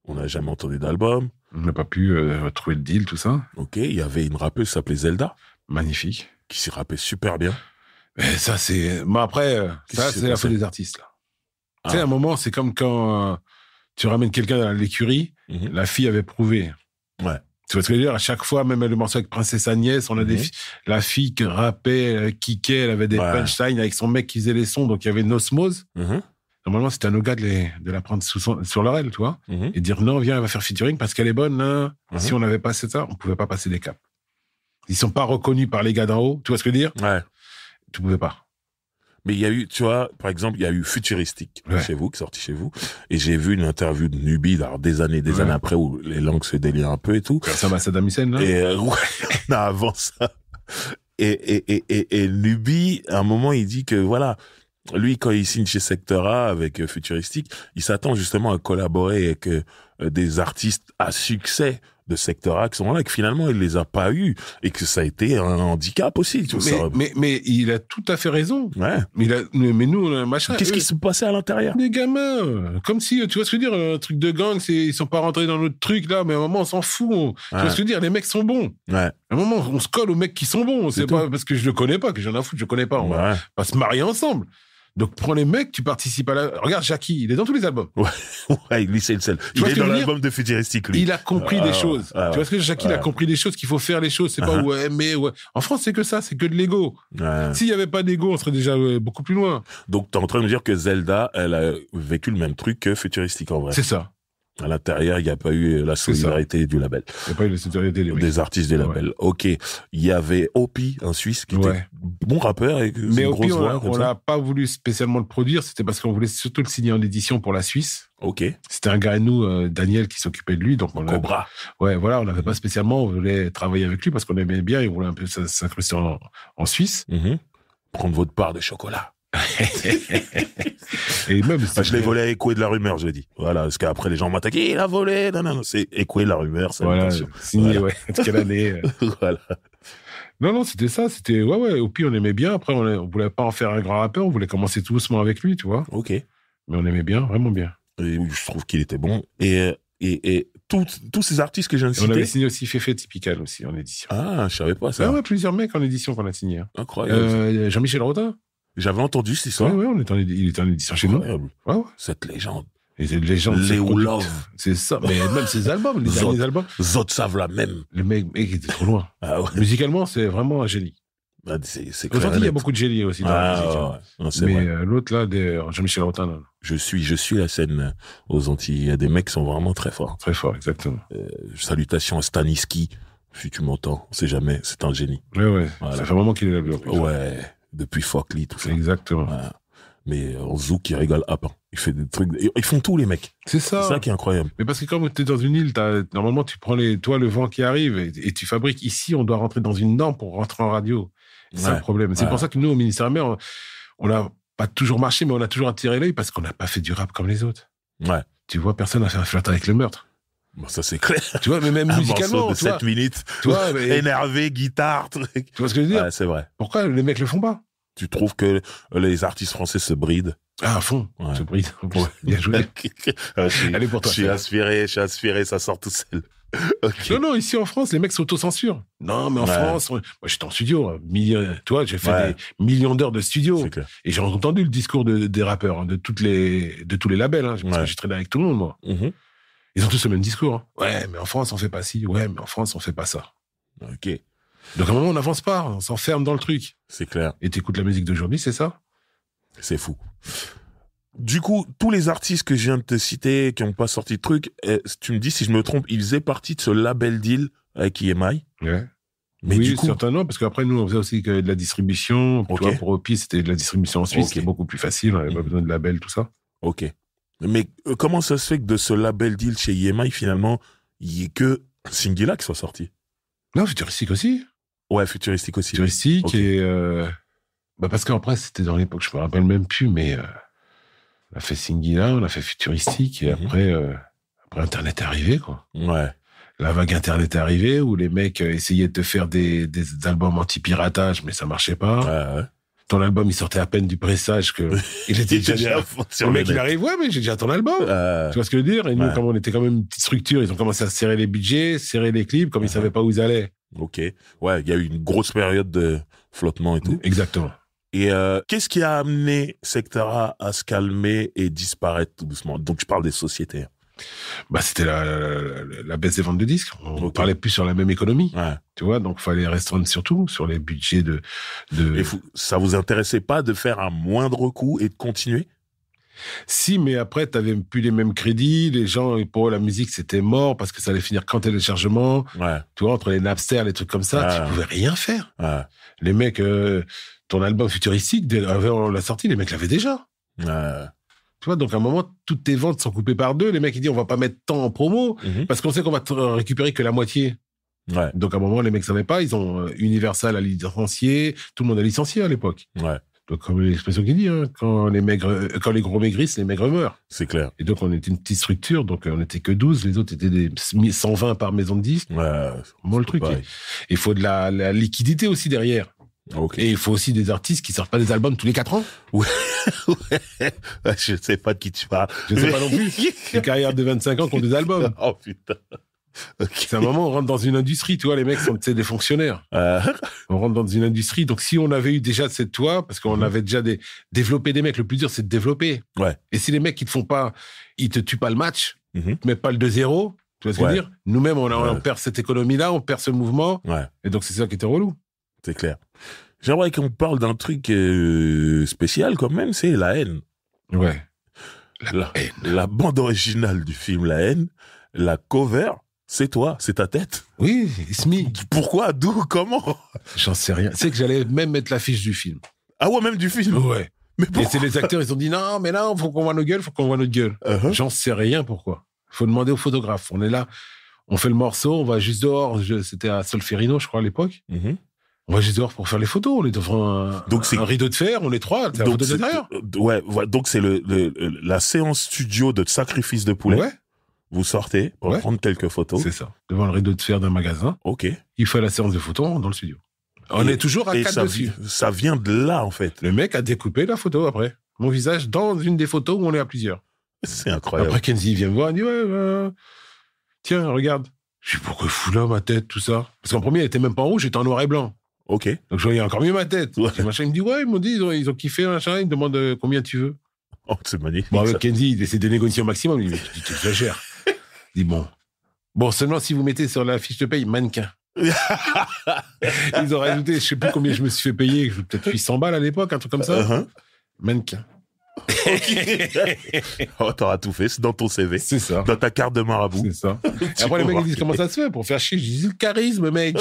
On n'a jamais entendu d'album. On n'a pas pu trouver le deal, tout ça. Ok. Il y avait une rappeuse qui s'appelait Zelda. Magnifique. Qui s'y rappait super bien. Mais ça, c'est... Mais après, ça, c'est la faute des artistes, là. Tu sais, à un moment, c'est comme quand tu ramènes quelqu'un dans l'écurie, la fille avait prouvé. Ouais. Tu vois ce que je veux dire? À chaque fois, même le morceau avec Princesse Agnès, on a la fille qui rappait, kickait, elle avait des punchlines avec son mec qui faisait les sons, donc il y avait une osmose. Normalement, c'était à nos gars de la prendre sur leur aile, tu vois, et dire non, viens, elle va faire featuring parce qu'elle est bonne, là. Si on n'avait pas fait ça, on pouvait pas passer des caps. Ils sont pas reconnus par les gars d'en haut, tu vois ce que je veux dire? Ouais. Tu pouvais pas. Mais il y a eu, tu vois, par exemple, il y a eu Futuristique chez vous, qui est sorti chez vous. Et j'ai vu une interview de Nubi, alors des années après, où les langues se délient un peu et tout. Ça va, Saddam Hussein, là? Et non, avant ça. Et Nubi, à un moment, il dit que, voilà, lui, quand il signe chez Secteur A avec Futuristique, il s'attend justement à collaborer avec des artistes à succès de Secteur A qui sont là, et que finalement, il les a pas eus, et que ça a été un handicap aussi. Tu vois, mais il a tout à fait raison. Ouais. Mais nous, machin. Qu'est-ce qui se passait à l'intérieur? Des gamins. Comme si, tu vois ce que je veux dire, un truc de gang, ils sont pas rentrés dans notre truc, là, mais à un moment, on s'en fout. Tu vois ce que je veux dire, les mecs sont bons. Ouais. À un moment, on se colle aux mecs qui sont bons. C'est pas parce que je le connais pas, que j'en ai à foutre, je le connais pas. On va pas se marier ensemble. Donc, prends les mecs, tu participes à Regarde, Jackie, il est dans tous les albums. Ouais, lui, c'est le seul. Il est dans l'album de Futuristique, lui. Il a compris des choses. Tu vois ce que Jackie, il a compris des choses, qu'il faut faire les choses. C'est pas mais. En France, c'est que ça, c'est que de l'ego. S'il y avait pas d'ego, on serait déjà beaucoup plus loin. Donc, t'es en train de me dire que Zelda, elle a vécu le même truc que Futuristique, en vrai. C'est ça. À l'intérieur, il n'y a pas eu la solidarité du label. Il n'y a pas eu la solidarité des artistes du label. Ok. Il y avait Opi, un Suisse, qui était bon rappeur avec une grosse voix. On n'a pas voulu spécialement le produire. C'était parce qu'on voulait surtout le signer en édition pour la Suisse. Ok. C'était un gars à nous, Daniel, qui s'occupait de lui. Donc Cobra. Ouais, voilà. On n'avait pas spécialement, on voulait travailler avec lui parce qu'on aimait bien. Il voulait un peu s'incruster en Suisse. Prendre votre part de chocolat. Et même, je l'ai volé à Écoué de la rumeur, je dis. Voilà, parce qu'après les gens m'ont attaqué, il a volé. Non, c'est Écoué de la rumeur. Voilà, signé, ouais. Quelle année. Voilà. Non, c'était ça. C'était, ouais. Au pire, on aimait bien. Après, on voulait pas en faire un grand rappeur. On voulait commencer tout doucement avec lui, tu vois. Ok. Mais on aimait bien, vraiment bien. Et je trouve qu'il était bon. Et tous ces artistes que je viens de Et on avait citer. signé aussi Féfé Typical aussi en édition. Ah, je savais pas ça. Ouais, plusieurs mecs en édition qu'on a signé. Hein. Incroyable. Jean-Michel Rodin. J'avais entendu cette histoire. Ouais, il était en édition chez nous. Incroyable. Ouais. Cette légende. Et c'est les gens Léo Love. C'est ça. Mais même ses albums, les derniers albums. Zod savent la même. Le mec, il était trop loin. Ah ouais. Musicalement, c'est vraiment un génie. Bah, c'est Aujourd'hui, il y a beaucoup de génies aussi dans la musique. ouais. Non, c'est Mais vrai. l'autre, là, Jean-Michel Rodin, non. Je suis la scène aux Antilles. Il y a des mecs qui sont vraiment très forts. Très fort, exactement. Salutations à Staniski. Si tu m'entends, on sait jamais. C'est un génie. Ouais. Voilà. Ça fait un moment qu'il est là, lui, en plus. Ouais. Depuis Fockley, tout ça. Exactement. Voilà. Mais en zouk, il rigole à pain. Il fait des trucs. Ils font tout, les mecs. C'est ça. C'est ça qui est incroyable. Mais parce que quand tu es dans une île, normalement, tu prends le vent qui arrive et tu fabriques. Ici, on doit rentrer dans une norme pour rentrer en radio. C'est ça le problème. C'est pour ça que nous, au ministère Mer, on n'a pas toujours marché, mais on a toujours attiré l'œil parce qu'on n'a pas fait du rap comme les autres. Ouais. Tu vois, personne n'a fait un flirt avec le meurtre. Bon, ça, c'est clair. Tu vois, mais même Un musicalement. morceau de tu vois. 7 minutes. Tu vois, mais- Énervé, guitare, truc. Tu vois ce que je veux dire? Ouais, c'est vrai. Pourquoi les mecs le font pas? Tu trouves que les artistes français se brident? Ah, à fond. Ouais. Ce prix. Bien joué. Allez pour toi. Je suis aspiré, ça sort tout seul. Ok. Non, ici en France, les mecs s'autocensurent. Non, mais en Ouais. France, moi j'étais en studio, toi, j'ai fait Ouais. des millions d'heures de studio. C'est clair. Et j'ai entendu le discours des rappeurs, hein, de tous les labels, hein, parce Ouais. que j'ai traîné avec tout le monde, moi. Mhm. Ils ont tous le même discours. Hein. Ouais, mais en France, on fait pas ci. Ouais, mais en France, on fait pas ça. Ok. Donc à un moment, on n'avance pas, on s'enferme dans le truc. C'est clair. Et t'écoutes la musique d'aujourd'hui, c'est ça? C'est fou. Du coup, tous les artistes que je viens de te citer, qui n'ont pas sorti de truc, tu me dis si je me trompe, ils faisaient partie de ce label deal avec EMI. Ouais. Mais oui, du coup, certainement, parce qu'après, nous, on faisait aussi que de la distribution. Ok. Tu vois, pour Opi, c'était de la distribution en Suisse, Ok. qui est beaucoup plus facile. On n'avait pas besoin de label, tout ça. ok. Mais comment ça se fait que de ce label deal chez EMI, finalement, il n'y ait que Singila qui soit sorti? Non, futuristique aussi. Ouais, futuristique aussi. Futuristique Ok. et parce qu'après c'était dans l'époque, je me rappelle même plus, mais on a fait Singila, on a fait futuristique et Mhm. après Internet est arrivé quoi. Ouais. La vague Internet est arrivée où les mecs essayaient de te faire des albums anti-piratage, mais ça marchait pas. Ouais. Ton album il sortait à peine du pressage que il était déjà bien. sur Le le mec il net. arrive, ouais mais j'ai déjà ton album. Euh, Tu vois ce que je veux dire? Et nous, Ouais. comme on était quand même une petite structure, ils ont commencé à serrer les budgets, serrer les clips, comme ils Mhm. savaient pas où ils allaient. ok. Ouais, il y a eu une grosse période de flottement et tout. Exactement. Et qu'est-ce qui a amené Sectara à se calmer et disparaître tout doucement? Donc, je parle des sociétés. Bah, c'était la baisse des ventes de disques. On Ok. parlait plus sur la même économie. Ouais. Tu vois, donc fallait restreindre surtout sur les budgets de... Et ça vous intéressait pas de faire un moindre coup et de continuer? Si, mais après, t'avais plus les mêmes crédits. Les gens, pour eux, la musique, c'était mort parce que ça allait finir qu'en téléchargement. Ouais. Tu vois, entre les Napster, les trucs comme ça, Ah. tu pouvais rien faire. Ouais. Les mecs, ton album futuristique, on l'a sorti, les mecs l'avaient déjà. Ouais. Tu vois, donc à un moment, toutes tes ventes sont coupées par deux. Les mecs, ils disent, on va pas mettre tant en promo Mhm. parce qu'on sait qu'on va récupérer que la moitié. Ouais. Donc à un moment, les mecs savaient pas. Ils ont Universal à licencier. Tout le monde a licencié à l'époque. Ouais. Donc comme l'expression qui dit, hein, quand les gros maigrissent, les maigres meurent. C'est clair. Et donc on était une petite structure, donc on était que 12. Les autres étaient des 120 par maison de disques. Ouais. Bon, le truc. pareil. Il faut de la liquidité aussi derrière. Ok. Et il faut aussi des artistes qui sortent pas des albums tous les 4 ans. Ouais. Je sais pas de qui tu parles. Je sais pas non plus. Des carrières de 25 ans qui ont des albums. Oh putain. Ok. C'est un moment, on rentre dans une industrie, tu vois, les mecs sont tu sais, des fonctionnaires. On rentre dans une industrie. Donc, si on avait eu déjà cette toi, parce qu'on avait déjà développé des mecs, le plus dur, c'est de développer. Ouais. Et si les mecs, ils te font pas, ils te tuent pas le match, Mhm. ils te mettent pas le 2-0, tu vois ce que je veux Ouais. dire? Nous-mêmes, on Ouais. perd cette économie-là, on perd ce mouvement. Ouais. Et donc, c'est ça qui était relou. C'est clair. J'aimerais qu'on parle d'un truc spécial quand même, c'est La Haine. Ouais. La bande originale du film La Haine, la cover, c'est toi, c'est ta tête. Oui, it's me. Pourquoi? D'où? Comment? J'en sais rien. C'est que j'allais même mettre l'affiche du film. Ah ouais, même du film. Ouais. Mais Et pourquoi? c'est les acteurs, ils ont dit non, mais là, faut qu'on voit nos gueules, faut qu'on voit notre gueule. Uh-huh. J'en sais rien pourquoi. Faut demander au photographe. On est là, on fait le morceau, on va juste dehors. C'était à Solferino, je crois, à l'époque. Mhm. On va juste dehors pour faire les photos. On est devant Donc c'est- un rideau de fer, on est trois, c'est la photo de l'intérieur. ouais, voilà. Donc c'est la séance studio de sacrifice de poulet. Ouais, Vous sortez pour Ouais. prendre quelques photos. c'est ça. Devant le rideau de fer d'un magasin. Ok. Il fait la séance de photos dans le studio. On est toujours à et 4 ça, dessus. ça vient de là, en fait. Le mec a découpé la photo après. Mon visage dans une des photos où on est à plusieurs. C'est incroyable. Après, Kenzie vient me voir, il dit, ouais, tiens, regarde. Je dis, pourquoi fous là ma tête, tout ça? Parce qu'en premier, elle était même pas en rouge, j'étais en noir et blanc. Ok. Donc, je voyais encore mieux ma tête. Ouais. Et machin, il me dit, ouais, ils m'ont dit, ils ont kiffé, machin, ils me demandent combien tu veux. Oh, c'est magnifique. Bon, avec ça. Kenzie, il essaie de négocier au maximum. Il dit, tu exagères. Il dit, bon, seulement si vous mettez sur la fiche de paye, mannequin. Ils ont rajouté, je sais plus combien je me suis fait payer, peut-être 800 balles à l'époque, un truc comme ça. Uh-huh. Mannequin. Oh, t'auras tout fait, c'est dans ton CV. C'est ça. Dans ta carte de marabout. C'est ça. Et après, les mecs, ils disent, comment ça se fait pour faire chier? Je dis, le charisme, mec.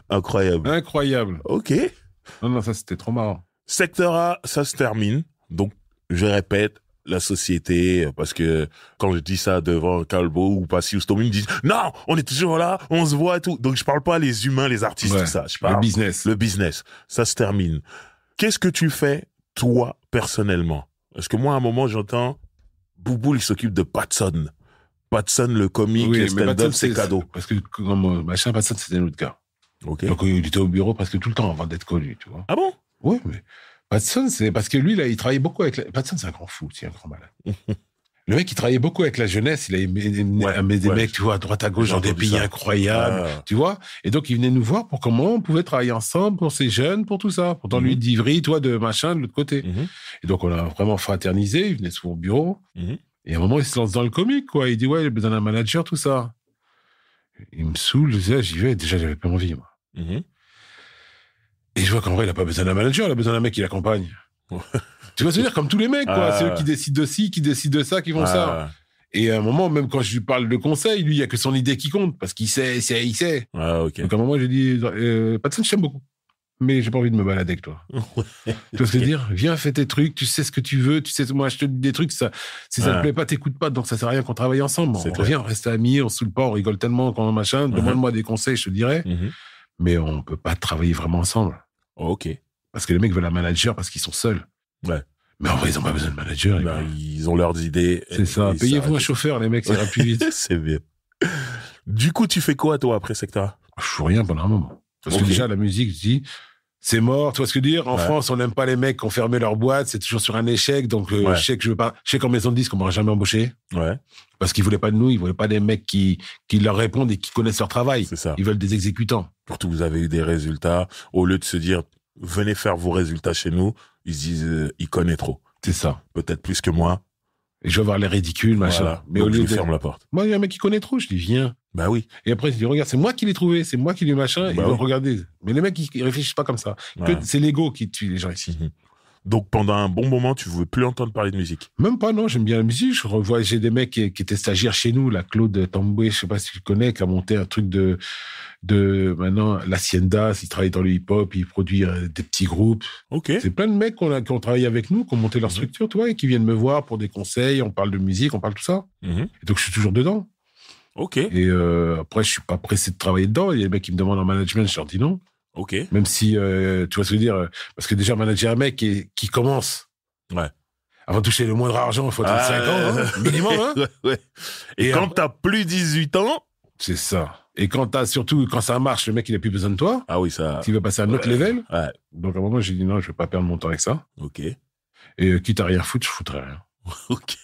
Incroyable. Incroyable. Ok. Non, ça, c'était trop marrant. Secteur A, ça se termine. Donc, je répète, la société, parce que quand je dis ça devant Calbo ou Passius Tommy, ils me disent, non, on est toujours là, on se voit et tout. Donc, je parle pas les humains, les artistes, Ouais. tout ça. Je parle Le business. le business. Ça se termine. Qu'est-ce que tu fais, toi, personnellement? Parce que moi, à un moment, j'entends, Bouboul, il s'occupe de Patson. Patson, le comique, le stand-up, Patson, c'est cadeau. Parce que, comme machin, Patson, c'était un autre gars. Ok. Donc, il était au bureau presque tout le temps avant d'être connu, tu vois. Ah bon? Oui, mais Patson, c'est parce que lui, là, il travaillait beaucoup avec Patson, c'est un grand fou, c'est un grand malade. Le mec, il travaillait beaucoup avec la jeunesse. Il a aimé des mecs, tu vois, à droite, à gauche, J'ai dans des entendu pays ça. incroyables, Ah. tu vois. Et donc, il venait nous voir pour comment on pouvait travailler ensemble pour ces jeunes, pour tout ça. Pourtant, lui, d'Ivry, toi, de machin, de l'autre côté. Mhm. Et donc, on a vraiment fraternisé. Il venait souvent au bureau. Mhm. Et à un moment, il se lance dans le comique, quoi. Il dit, ouais, il a besoin d'un manager, tout ça. Il me saoule, je dis, j'y vais. Déjà, j'avais pas envie, moi. Mhm. Et je vois qu'en vrai, il a pas besoin d'un manager, il a besoin d'un mec qui l'accompagne. Ouais. Tu vois ce que je veux dire? Comme tous les mecs, quoi. Ah. C'est eux qui décident de ci, qui décident de ça, qui font ça. Et à un moment, même quand je lui parle de conseils, lui, il y a que son idée qui compte, parce qu'il sait. Ah, ok. Donc à un moment, j'ai dit, Patson, je t'aime beaucoup, mais j'ai pas envie de me balader avec toi. Tu vois ce que je veux dire? Viens, fais tes trucs, tu sais ce que tu veux, tu sais, moi, je te dis des trucs, ça, si ça te plaît pas, t'écoutes pas, donc ça sert à rien qu'on travaille ensemble. C'est On clair. revient, on reste amis, on se saoule pas, on rigole tellement quand machin, demande-moi des conseils, je te dirais, Mhm. mais on peut pas travailler vraiment ensemble. Ok. Parce que les mecs veulent un manager parce qu'ils sont seuls. Ouais. Mais en vrai, ils ont pas besoin de manager. Ben, ils ont leurs idées. C'est ça. Et Payez-vous un ça- chauffeur, les mecs, ça ira plus vite. C'est bien. Du coup, tu fais quoi, toi, après Secteur A? Je fais rien pendant un moment. Parce Ok. que déjà, la musique, je dis, c'est mort. Tu vois ce que je veux dire? En Ouais. France, on n'aime pas les mecs qui ont fermé leur boîte. C'est toujours sur un échec. Donc, Ouais. je sais que je veux pas. Je sais qu'en maison de disque, on m'aura jamais embauché. Ouais, Parce qu'ils voulaient pas de nous. Ils voulaient pas des mecs qui leur répondent et qui connaissent leur travail. c'est ça. Ils veulent des exécutants. Surtout, vous avez eu des résultats. Au lieu de se dire, venez faire vos résultats chez nous, ils se disent, il connaît trop. C'est ça. Peut-être plus que moi. Et je veux voir les ridicules, machin. Voilà. Mais Donc, au je lieu lui de. ferme la porte. Moi, il y a un mec qui connaît trop. Je dis, viens. Bah oui. Et après, je dis, regarde, c'est moi qui l'ai trouvé. C'est moi qui l'ai machin. Bah Ils vont oui. regarder. Mais les mecs, ils réfléchissent pas comme ça. Ouais. C'est l'ego qui tue les gens ici. Mhm. Donc, pendant un bon moment, tu ne voulais plus entendre parler de musique. Même pas, non, j'aime bien la musique. Je revois, j'ai des mecs qui étaient stagiaires chez nous, la Claude Tamboué, je sais pas si tu connais, qui a monté un truc de maintenant, l'Hacienda, il travaille dans le hip-hop, il produit des petits groupes. Ok. C'est plein de mecs qui ont travaillé avec nous, qui ont monté leur structure, tu vois, et qui viennent me voir pour des conseils, on parle de musique, on parle tout ça. Mhm. Et donc, je suis toujours dedans. Ok. Et après, je suis pas pressé de travailler dedans. Il y a des mecs qui me demandent en management, je leur dis non. Ok. Même si, tu vois ce que je veux dire, parce que déjà, manager un mec qui commence. Ouais. Avant de toucher le moindre argent, il faut 35 ans, hein, minimum, hein. Ouais, ouais. Et, Et quand après- t'as plus 18 ans, C'est ça. Et surtout, quand ça marche, le mec, il a plus besoin de toi. ah oui, ça. S'il veut passer à un autre level. Ouais. Donc, à un moment, j'ai dit non, je vais pas perdre mon temps avec ça. Ok. Et quitte à rien foutre, je foutrais rien. Ok.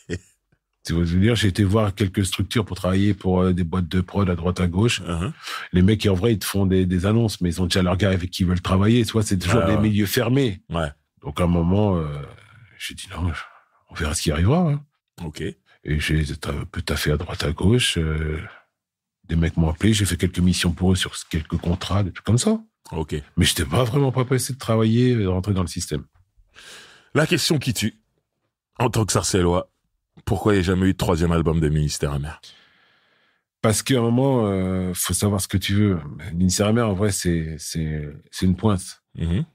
Tu vois ce que je veux dire? J'ai été voir quelques structures pour travailler pour des boîtes de prod à droite, à gauche. Uh-huh. Les mecs, en vrai, ils te font des annonces, mais ils ont déjà leurs gars avec qui ils veulent travailler. Tu vois, c'est toujours Ah, des ouais. milieux fermés. Ouais. Donc, à un moment, j'ai dit non, on verra ce qui arrivera. Hein. Ok. Et j'ai un peu taffé à droite, à gauche. Des mecs m'ont appelé, j'ai fait quelques missions pour eux sur quelques contrats, des trucs comme ça. Ok. Mais j'étais pas vraiment pas pressé de travailler, de rentrer dans le système. La question qui tue. En tant que Sarcellois, pourquoi il n'y a jamais eu de 3e album de Ministère Amer? Parce qu'à un moment, faut savoir ce que tu veux. Ministère Amer, en vrai, c'est une pointe. Mhm.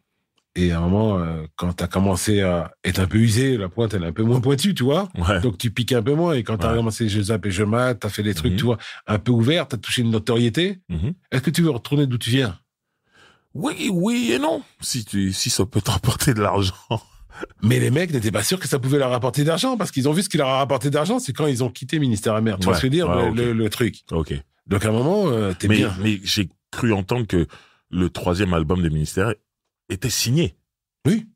Et à un moment, quand t'as commencé à être un peu usé, la pointe, elle est un peu moins pointue, tu vois. Ouais. Donc, tu piques un peu moins. Et quand t'as Ouais. commencé je zappe et je mate, t'as fait des trucs, Mhm. tu vois, un peu ouverts, t'as touché une notoriété. Mhm. Est-ce que tu veux retourner d'où tu viens? Oui et non. Si ça peut te rapporter de l'argent. Mais les mecs n'étaient pas sûrs que ça pouvait leur rapporter d'argent, parce qu'ils ont vu ce qui leur a rapporté d'argent, c'est quand ils ont quitté Ministère Amer. Tu vois Ouais. ce que je veux dire, Ouais, le truc. Ok. Donc, à un moment, t'es bien. Mais j'ai cru entendre que le 3e album des Ministères était signé. Oui.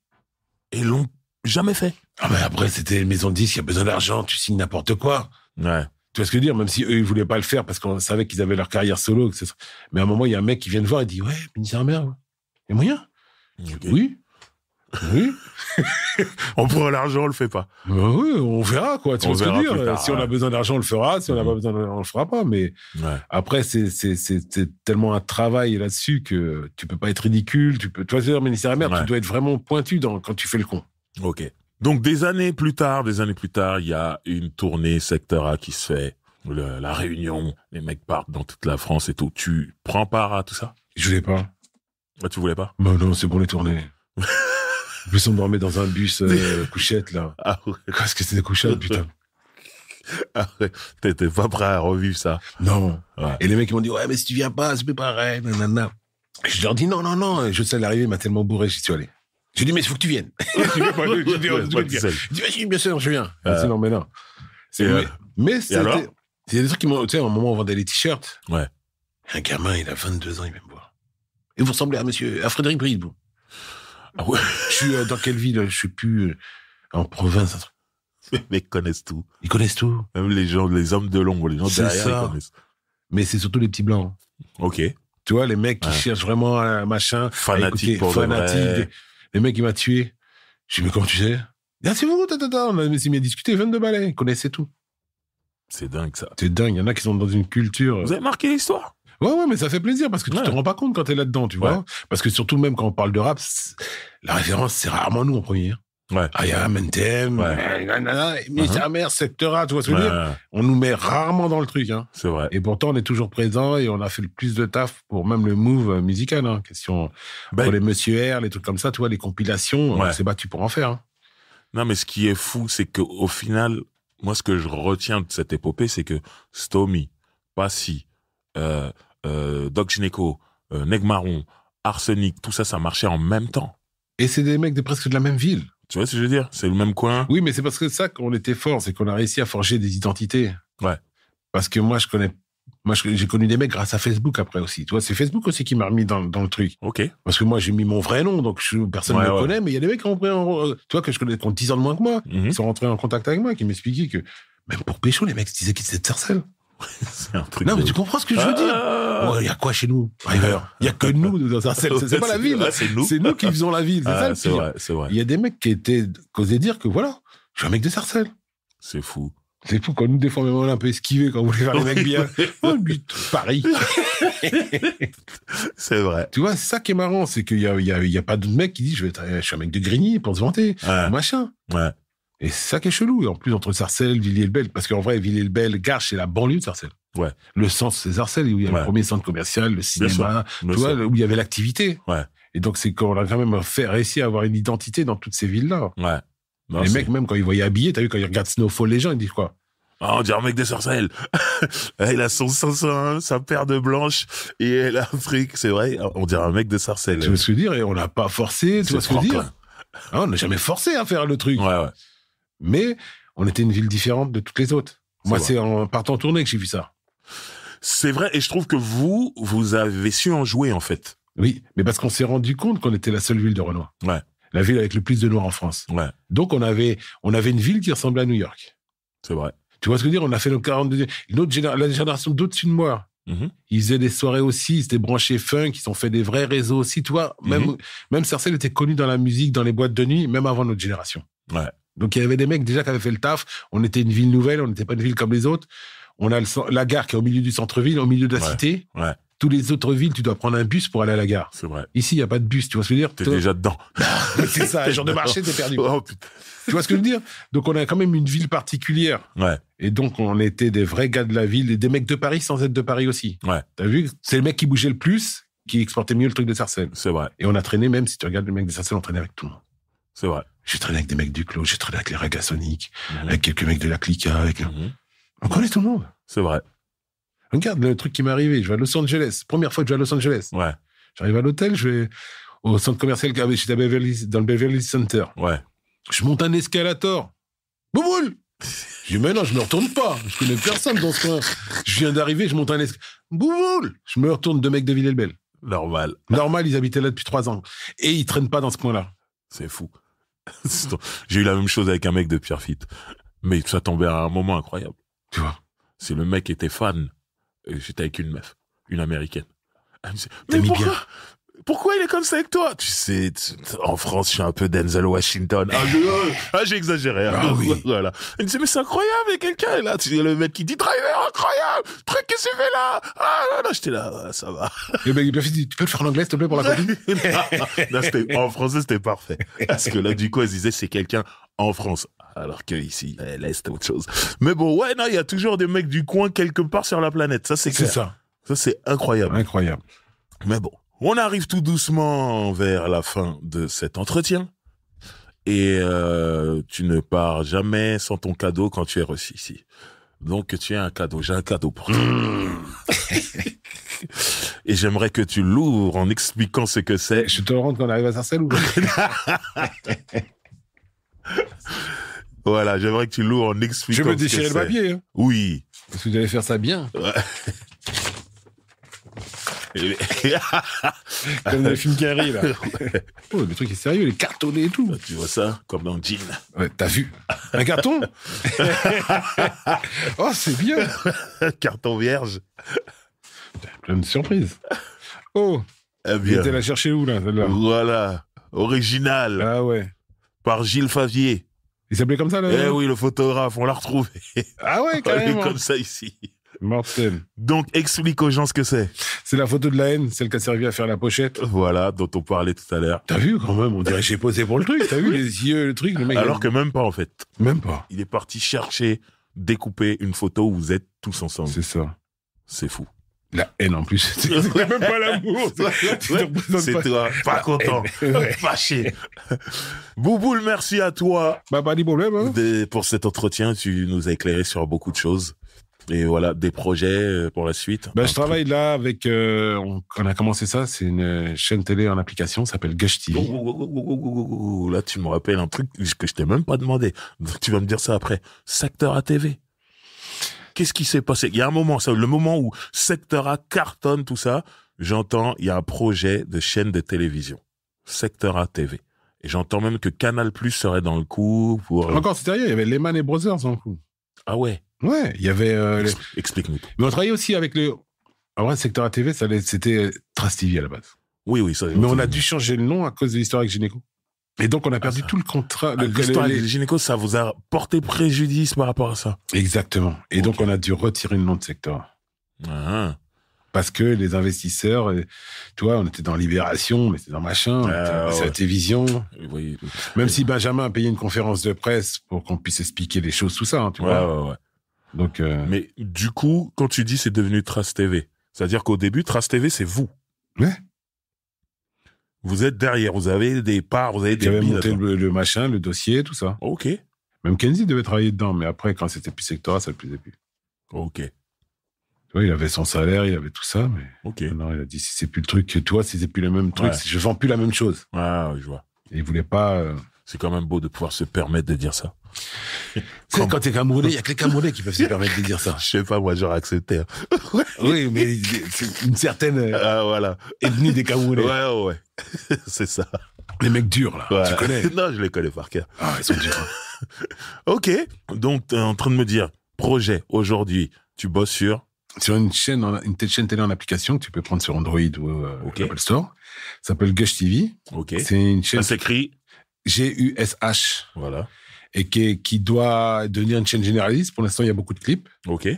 Et ils l'ont jamais fait. Ah, mais après, c'était une maison de disques, il y a besoin d'argent, tu signes n'importe quoi. Ouais. Tu vois ce que je veux dire? Même si eux, ils voulaient pas le faire parce qu'on savait qu'ils avaient leur carrière solo, etc. Mais à un moment, il y a un mec qui vient de voir et dit, ouais, Ministère Mère, il y a moyen? Ok. Oui. Oui. On prend l'argent, on le fait pas. Bah oui, on verra, quoi. Tu On vois ce que je verra veux plus dire? tard, Si on a ouais. besoin d'argent, on le fera. Si on n'a pas besoin d'argent, on le fera pas. Mais Ouais. après, c'est tellement un travail là-dessus que tu peux pas être ridicule. Tu vois ce que je veux dire, Ministère Mère, Ouais. tu dois être vraiment pointu quand tu fais le con. Ok. Donc des années plus tard, il y a une tournée Secteur A qui se fait. La réunion, les mecs partent dans toute la France et tout. Tu prends part à tout ça? Je voulais pas. Ah, tu voulais pas? Bah non, c'est bon les tournées. En plus, on dormait dans un bus couchette, là. Ah ouais. Qu'est-ce que c'était des couchettes, putain? Ah ouais. T'étais pas prêt à revivre ça. Non. Ouais. Et les mecs, ils m'ont dit, ouais, mais si tu viens pas, c'est plus pareil, nanana. Et je leur dis, non. Et je sais, l'arrivée m'a tellement bourré, j'y suis allé. J'ai dit, mais il faut que tu viennes. Je dis, vas-y, bien sûr, je viens. Non, mais non. Mais alors c'était, il y a des trucs qui m'ont, tu sais, à un moment, on vendait les t-shirts. Ouais. Un gamin, il a 22 ans, il vient me voir. Et vous ressemblez à Frédéric Brive. Ah ouais. Je suis dans quelle ville? Je sais plus, en province, un truc. Les mecs connaissent tout. Ils connaissent tout. Même les hommes de l'ombre, les gens C'est derrière, ça. ils connaissent. Mais c'est surtout les petits blancs. Ok. Tu vois, les mecs qui cherchent vraiment un machin. Fanatique pour de vrai. Les mecs, il m'a tué. Je dis, mais comment tu sais? Ah, c'est vous, on a mis à discuter, 22 balais. Ils connaissaient tout. C'est dingue, ça. C'est dingue. Il y en a qui sont dans une culture. Vous avez marqué l'histoire? Ouais, mais ça fait plaisir parce que tu te rends pas compte quand t'es là-dedans, tu vois. Parce que surtout, même quand on parle de rap, la référence, c'est rarement nous en premier. Ouais. Aya, Mentem, Ministère Mère, Secteur A, tu vois ce que je veux dire? On nous met rarement dans le truc, hein. C'est vrai. Et pourtant, on est toujours présent et on a fait le plus de taf pour même le move musical, hein. Question, pour les Monsieur R, les trucs comme ça, tu vois, les compilations, on s'est battu pour en faire, hein. Non, mais ce qui est fou, c'est qu'au final, moi, ce que je retiens de cette épopée, c'est que Stomy, Passy, Doc Gynéco, Neg Marron, Arsenic, tout ça, ça marchait en même temps. Et c'est des mecs de presque de la même ville. Tu vois ce que je veux dire? C'est le même coin. Oui, mais c'est parce que ça qu'on était fort, c'est qu'on a réussi à forger des identités. Ouais. Parce que j'ai connu des mecs grâce à Facebook après aussi. Tu vois, c'est Facebook aussi qui m'a remis dans le truc. Ok. Parce que moi, j'ai mis mon vrai nom, donc personne ne me connaît, mais il y a des mecs qui ont pris tu vois, que je connais, qui ont 10 ans de moins que moi, qui sont rentrés en contact avec moi, qui m'expliquaient que, même pour pécho, les mecs se disaient qu'ils étaient de Sarcelles. C'est un truc. Non, mais tu comprends ce que je veux dire? Il y a quoi chez nous? Il y a que nous dans Sarcelles. C'est pas la ville. C'est nous qui faisons la ville. C'est ça le pire. C'est vrai. Il y a des mecs qui osaient dire que voilà, je suis un mec de Sarcelles. C'est fou. C'est fou quand nous, des fois, même on est un peu esquivé quand on voulait faire les mecs bien. Oh, but, Paris. C'est vrai. Tu vois, c'est ça qui est marrant, c'est qu'il y a pas d'autres mecs qui disent je suis un mec de Grigny pour se vanter. Machin. Ouais. Et c'est ça qui est chelou. Et en plus, entre Sarcelles, Villiers-le-Bel, parce qu'en vrai, Villiers-le-Bel, Garches, c'est la banlieue de Sarcelles. Ouais. Le centre, c'est Sarcelles, où il y a le premier centre commercial, le cinéma, tu vois, où il y avait l'activité. Ouais. Et donc, c'est qu'on a quand même réussi à avoir une identité dans toutes ces villes-là. Ouais. Non, les mecs, même quand ils voyaient habillés, t'as vu, quand ils regardent Snowfall, les gens, ils disent quoi? Ah, on dirait un mec de Sarcelles. Il a son 501, sa paire de blanches, et elle a Afrique, c'est vrai. On dirait un mec de Sarcelles. Tu vois ce que je veux dire? Et on l'a pas forcé, tu vois ce que je veux dire? Ah, on n'a jamais forcé à faire le truc. Ouais. Mais on était une ville différente de toutes les autres. Moi, c'est en partant en tournée que j'ai vu ça. C'est vrai, et je trouve que vous avez su en jouer, en fait. Oui, mais parce qu'on s'est rendu compte qu'on était la seule ville de Renoir. Ouais. La ville avec le plus de Noirs en France. Ouais. Donc, on avait une ville qui ressemblait à New York. C'est vrai. Tu vois ce que je veux dire? On a fait nos 42... La génération d'au-dessus de moi. Ils faisaient des soirées aussi, ils étaient branchés funk, ils ont fait des vrais réseaux aussi, tu vois. Même Sarcelles était connu dans la musique, dans les boîtes de nuit, même avant notre génération. Ouais. Donc, il y avait des mecs déjà qui avaient fait le taf. On était une ville nouvelle, on n'était pas une ville comme les autres. On a la gare qui est au milieu du centre-ville, au milieu de la cité. Ouais. Toutes les autres villes, tu dois prendre un bus pour aller à la gare. C'est vrai. Ici, il n'y a pas de bus, tu vois ce que je veux dire? T'es déjà dedans. C'est ça, un jour de marché, t'es perdu. Oh, putain. Tu vois ce que je veux dire? Donc, on a quand même une ville particulière. Ouais. Et donc, on était des vrais gars de la ville et des mecs de Paris sans être de Paris aussi. Ouais. T'as vu? C'est le mec qui bougeait le plus, qui exportait mieux le truc de Sarcelles. C'est vrai. Et on a traîné, même si tu regardes les mecs de Sarcelles, on traînait avec tout le monde. C'est vrai. J'ai traîné avec des mecs du Clos, j'ai traîné avec les Ragasonic, avec quelques mecs de la Clica, on connaît tout le monde. C'est vrai. Regarde le truc qui m'est arrivé, je vais à Los Angeles. Première fois que je vais à Los Angeles. Ouais. J'arrive à l'hôtel, je vais au centre commercial dans le Beverly Center. Ouais. Je monte un escalator. Bouboule! Je dis, mais non, je me retourne pas. Je connais personne dans ce coin. Je viens d'arriver, je monte un escalator. Bouboule! Je me retourne, deux mecs de Villiers-le-Bel. Normal. Normal, ils habitaient là depuis 3 ans. Et ils traînent pas dans ce coin-là. C'est fou. J'ai eu la même chose avec un mec de Pierrefitte. Mais ça tombait à un moment incroyable. Tu vois. C'est le mec était fan. Et j'étais avec une meuf, une américaine. Elle me dit, T'as mais mis bien. pourquoi il est comme ça avec toi? Tu sais, en France, je suis un peu Denzel Washington. J'ai exagéré. Hein. Ah oui. Voilà. Elle me dit, mais c'est incroyable, il y a quelqu'un là. Tu sais, le mec qui dit, driver, incroyable. Truc, qu'est-ce que tu fais là? Ah, là, j'étais là, ouais, ça va. Et ben, il a fait, tu peux le faire en anglais, s'il te plaît, pour la copine? Non, en français, c'était parfait. Parce que là, du coup, elle se disait, c'est quelqu'un en France. Alors que ici, là, c'était autre chose. Mais bon, ouais, non, il y a toujours des mecs du coin quelque part sur la planète. Ça, c'est clair. C'est ça. Ça, c'est incroyable. Incroyable. Mais bon, on arrive tout doucement vers la fin de cet entretien. Et tu ne pars jamais sans ton cadeau quand tu es reçu ici. Donc, tu as un cadeau. J'ai un cadeau pour toi. Et j'aimerais que tu l'ouvres en expliquant ce que c'est. Je te le rends quand on arrive à Sarcelles ou pas? Voilà, j'aimerais que tu l'ouvres en expliquant Je veux ce que déchirer le c'est. papier. Hein. Oui. Parce que vous allez faire ça bien. Comme dans les films Carré, là. Oh, le truc est sérieux, les cartonnés et tout. Tu vois ça, comme dans Jean. Ouais, t'as vu? Un carton? Oh, c'est bien. Carton vierge. Plein de surprises. Oh, Eh tu bien, étais la chercher où, là, celle-là? voilà. Original. Ah ouais. Par Gilles Favier. Il s'appelait comme ça, là? Eh oui, le photographe, on l'a retrouvé. Ah ouais, Il est carrément. comme ça ici. Mortel. Donc, explique aux gens ce que c'est. C'est la photo de la haine, celle qui a servi à faire la pochette. Voilà, dont on parlait tout à l'heure. T'as vu, quand même, on dirait que j'ai posé pour le truc. T'as vu les yeux, le truc, le mec. Alors que même pas, en fait. Même pas. Il est parti chercher, découper une photo où vous êtes tous ensemble. C'est ça. C'est fou. La haine, en plus. C'est même pas l'amour. C'est toi, pas content, Ouais. fâché. Bouboule, merci à toi Bah, pas de problème, hein. pour cet entretien. Tu nous as éclairé sur beaucoup de choses. Et voilà, des projets pour la suite. Bah, je travaille là avec, on a commencé ça, c'est une chaîne télé en application, ça s'appelle Gush TV. Là, tu me rappelles un truc que je t'ai même pas demandé. Donc, tu vas me dire ça après. Secteur ATV. Qu'est-ce qui s'est passé? Il y a un moment, ça, le moment où Secteur A cartonne tout ça, j'entends, il y a un projet de chaîne de télévision. Secteur A TV. Et j'entends même que Canal+ serait dans le coup pour... Encore, c'est sérieux, il y avait Lehman et Brothers en coup. Ah ouais. Ouais, il y avait... Explique-nous. Mais on travaillait aussi avec le... En vrai, Secteur ATV, c'était Trace TV à la base. Oui, ça. Mais on a dû changer le nom à cause de l'histoire avec Gynéco. Et donc, on a perdu tout le contrat. L'histoire avec les gynécos, ça vous a porté préjudice par rapport à ça. Exactement. Et donc, on a dû retirer le nom de Secteur. Ah. Parce que les investisseurs, tu vois, on était dans Libération, on était dans machin, on était sur la télévision. Oui. Même si Benjamin a payé une conférence de presse pour qu'on puisse expliquer les choses, tout ça, hein, tu vois. Ouais. Donc, Mais du coup, quand tu dis c'est devenu Trace TV, c'est-à-dire qu'au début, Trace TV, c'est vous. Ouais. Vous êtes derrière, vous avez des parts, vous avez des J'avais billes monté là-dedans. le machin, le dossier, tout ça. Ok. Même Kenzie devait travailler dedans, mais après, quand c'était plus Sectora, ça le plaisait plus. Ok. Tu vois, il avait son salaire, il avait tout ça, mais Ok. non, il a dit, si c'est plus le truc que toi, si c'est plus le même truc, Ouais. si je vends plus la même chose. Ah, je vois. Et il voulait pas... C'est quand même beau de pouvoir se permettre de dire ça. Tu sais, quand t'es Camerounais, il y a que les Camerounais qui peuvent se permettre de dire ça. Je sais pas, moi, j'aurais accepté. Hein. Oui, mais c'est une certaine Ah, voilà. ethnie des Camerounais. Ouais. C'est ça. Les mecs durs, là. Ouais. Tu connais? Non, je les connais par cœur. Ah, ils sont durs. Hein. Ok. Donc, t'es en train de me dire, projet, aujourd'hui, tu bosses sur... Sur une chaîne télé en application que tu peux prendre sur Android ou Apple Store. Ça s'appelle Gush TV. Ok. C'est une chaîne Ça s'écrit... Gush. Voilà. Et qui doit devenir une chaîne généraliste. Pour l'instant, il y a beaucoup de clips. Ok.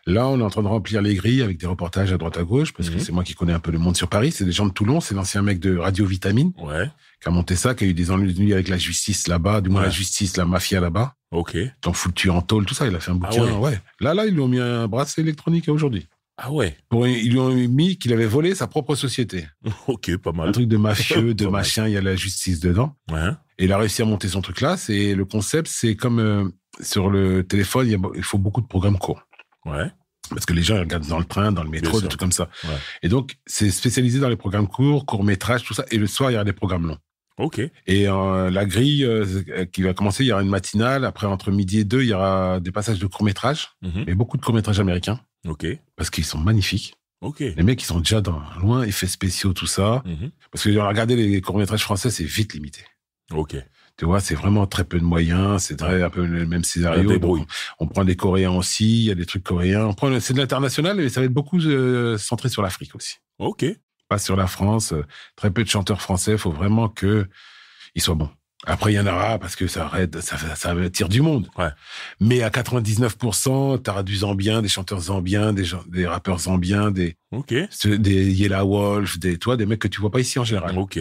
Là, on est en train de remplir les grilles avec des reportages à droite à gauche, parce que c'est moi qui connais un peu le monde sur Paris. C'est des gens de Toulon. C'est l'ancien mec de Radio Vitamine Ouais. qui a monté ça, qui a eu des ennuis avec la justice là-bas, du moins Ouais. la justice, la mafia là-bas. Ok. T'en foutu en tôle, tout ça. Il a fait un bouquin. Ah ouais. Là, ils lui ont mis un bracelet électronique aujourd'hui. Ah ouais. Ils lui ont mis qu'il avait volé sa propre société. Ok, pas Un mal. truc de mafieux, de Pas mal. machin, il y a la justice dedans. Ouais. Et il a réussi à monter son truc là. C'est le concept, c'est comme sur le téléphone, il faut beaucoup de programmes courts. Ouais. Parce que les gens ils regardent dans le train, dans le Bien métro, des sûr. trucs comme ça. Ouais. Et donc, c'est spécialisé dans les programmes courts-métrages, tout ça. Et le soir, il y aura des programmes longs. Ok. Et la grille qui va commencer, il y aura une matinale. Après, entre midi et 2, il y aura des passages de courts-métrages. Mhm. Mais beaucoup de courts-métrages américains. Ok. Parce qu'ils sont magnifiques. Ok. Les mecs, ils sont déjà dans loin, effets spéciaux, tout ça. Parce que regarder les courts-métrages français, c'est vite limité. Ok. Tu vois, c'est vraiment très peu de moyens, c'est très un peu le même scénario. On prend des Coréens aussi, il y a des trucs coréens. C'est de l'international, mais ça va être beaucoup centré sur l'Afrique aussi. Ok. Pas sur la France. Très peu de chanteurs français. Il faut vraiment qu'ils soient bons. Après, il y en aura parce que ça attire du monde. Ouais. Mais à 99%, t'auras du zambien, des chanteurs zambiens, des rappeurs zambiens, des Yella Wolf, des mecs que tu vois pas ici en général. Ok.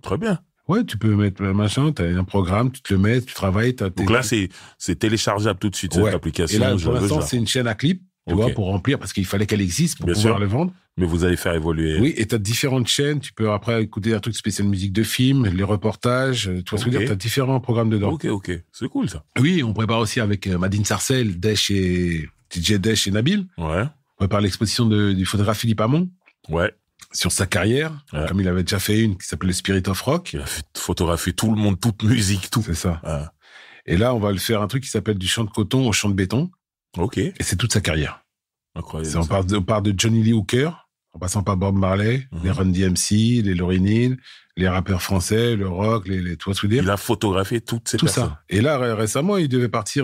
Très bien. Ouais, tu peux mettre machin, t'as un programme, tu te le mets, tu travailles. Donc là, c'est téléchargeable tout de suite, cette application. Et là, pour l'instant, c'est une chaîne à clips, tu vois, pour remplir, parce qu'il fallait qu'elle existe pour pouvoir le vendre. Mais vous allez faire évoluer. Oui, et t'as différentes chaînes, tu peux après écouter un truc spécial musique de film, les reportages, tu vois ce que je veux dire, t'as différents programmes dedans. Ok. C'est cool, ça. Oui, on prépare aussi avec Madine Sarcel, DJ Desch et Nabil. Ouais. On prépare l'exposition du photographe Philippe Hamon. Ouais. Sur sa carrière, comme il avait déjà fait une qui s'appelle le Spirit of Rock. Il a photographié tout le monde, toute musique, tout. C'est ça. Et là, on va le faire un truc qui s'appelle du champ de coton au champ de béton. Ok. Et c'est toute sa carrière. Incroyable. On part de Johnny Lee Hooker, en passant par Bob Marley, les Run DMC, les Lauryn Hill, les rappeurs français, le rock, tu vois ce que je veux dire. Il a photographié toutes ces personnes. Tout ça. Et là, récemment, il est parti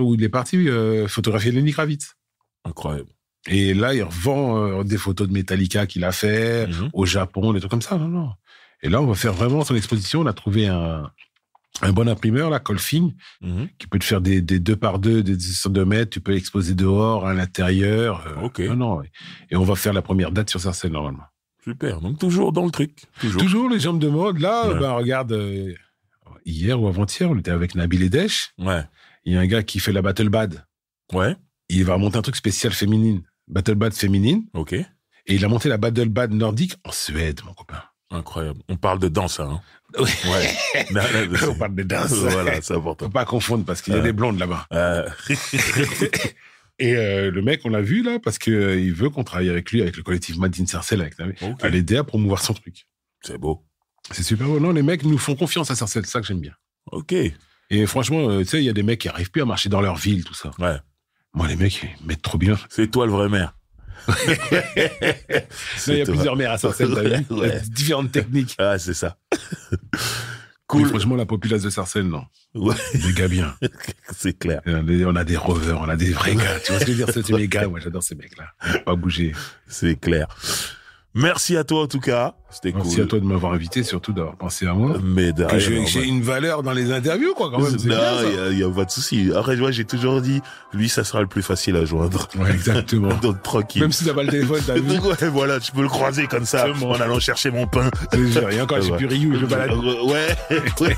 photographier Lenny Kravitz. Incroyable. Et là, il revend des photos de Metallica qu'il a fait au Japon, des trucs comme ça. Non. Et là, on va faire vraiment son exposition. On a trouvé un bon imprimeur, là, Colfing, qui peut te faire des 2x2, des 2 mètres. Tu peux exposer dehors, à l'intérieur. Ok. Non. Et on va faire la première date sur Sarcelles, normalement. Super. Donc, toujours dans le truc. Toujours les gens me demandent. Là, regarde, hier ou avant-hier, on était avec Nabil et Desch. Ouais. Il y a un gars qui fait la Battle Bad. Ouais. Il va monter un truc spécial féminine. Battle Bad féminine. Ok. Et il a monté la Battle Bad nordique en Suède, mon copain. Incroyable. On parle de danse, hein. Oui. Ouais. On parle de danse. Voilà, c'est important. Faut pas confondre parce qu'il y a des blondes là-bas. Et le mec, on l'a vu là parce que il veut qu'on travaille avec lui, avec le collectif Madine Sarcelles, avec Nabil, à l'aider à promouvoir son truc. C'est beau. C'est super beau. Non, les mecs nous font confiance à Sarcelles, c'est ça que j'aime bien. Ok. Et franchement, tu sais, il y a des mecs qui arrivent plus à marcher dans leur ville, tout ça. Ouais. Moi, les mecs, ils mettent trop bien. C'est toi le vrai maire. Il y a plusieurs maires à Sarcelles, t'as vu? Il y a différentes techniques. Ah, c'est ça. Cool. Mais franchement, la populace de Sarcelles, non. Ouais. Des gars bien. C'est clair. On a des rovers, on a des vrais gars. Tu vois ce que je veux dire? C'est mes gars. Moi, j'adore ces mecs-là. Pas bouger. C'est clair. Merci à toi, en tout cas. C'était cool. Merci à toi de m'avoir invité, surtout d'avoir pensé à moi. Mais derrière, j'ai une valeur dans les interviews, quoi, quand même. Non, il y a pas de souci. Après, moi, j'ai toujours dit, lui, ça sera le plus facile à joindre. Ouais, exactement. Donc, tranquille. Même si t'as pas le téléphone, t'as vu. Ouais, voilà, tu peux le croiser comme ça, en allant chercher mon pain. Et encore, j'ai plus Ryu, je le balade. Ouais.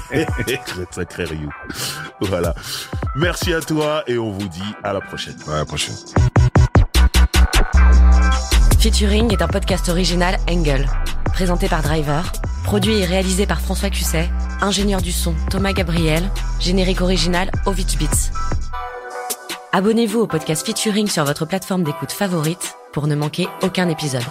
Sacré Ryu. Voilà. Merci à toi et on vous dit à la prochaine. À la prochaine. Featuring est un podcast original Engel, présenté par Driver, produit et réalisé par François Cusset, ingénieur du son Thomas Gabriel, générique original Ovich Beats. Abonnez-vous au podcast Featuring sur votre plateforme d'écoute favorite pour ne manquer aucun épisode.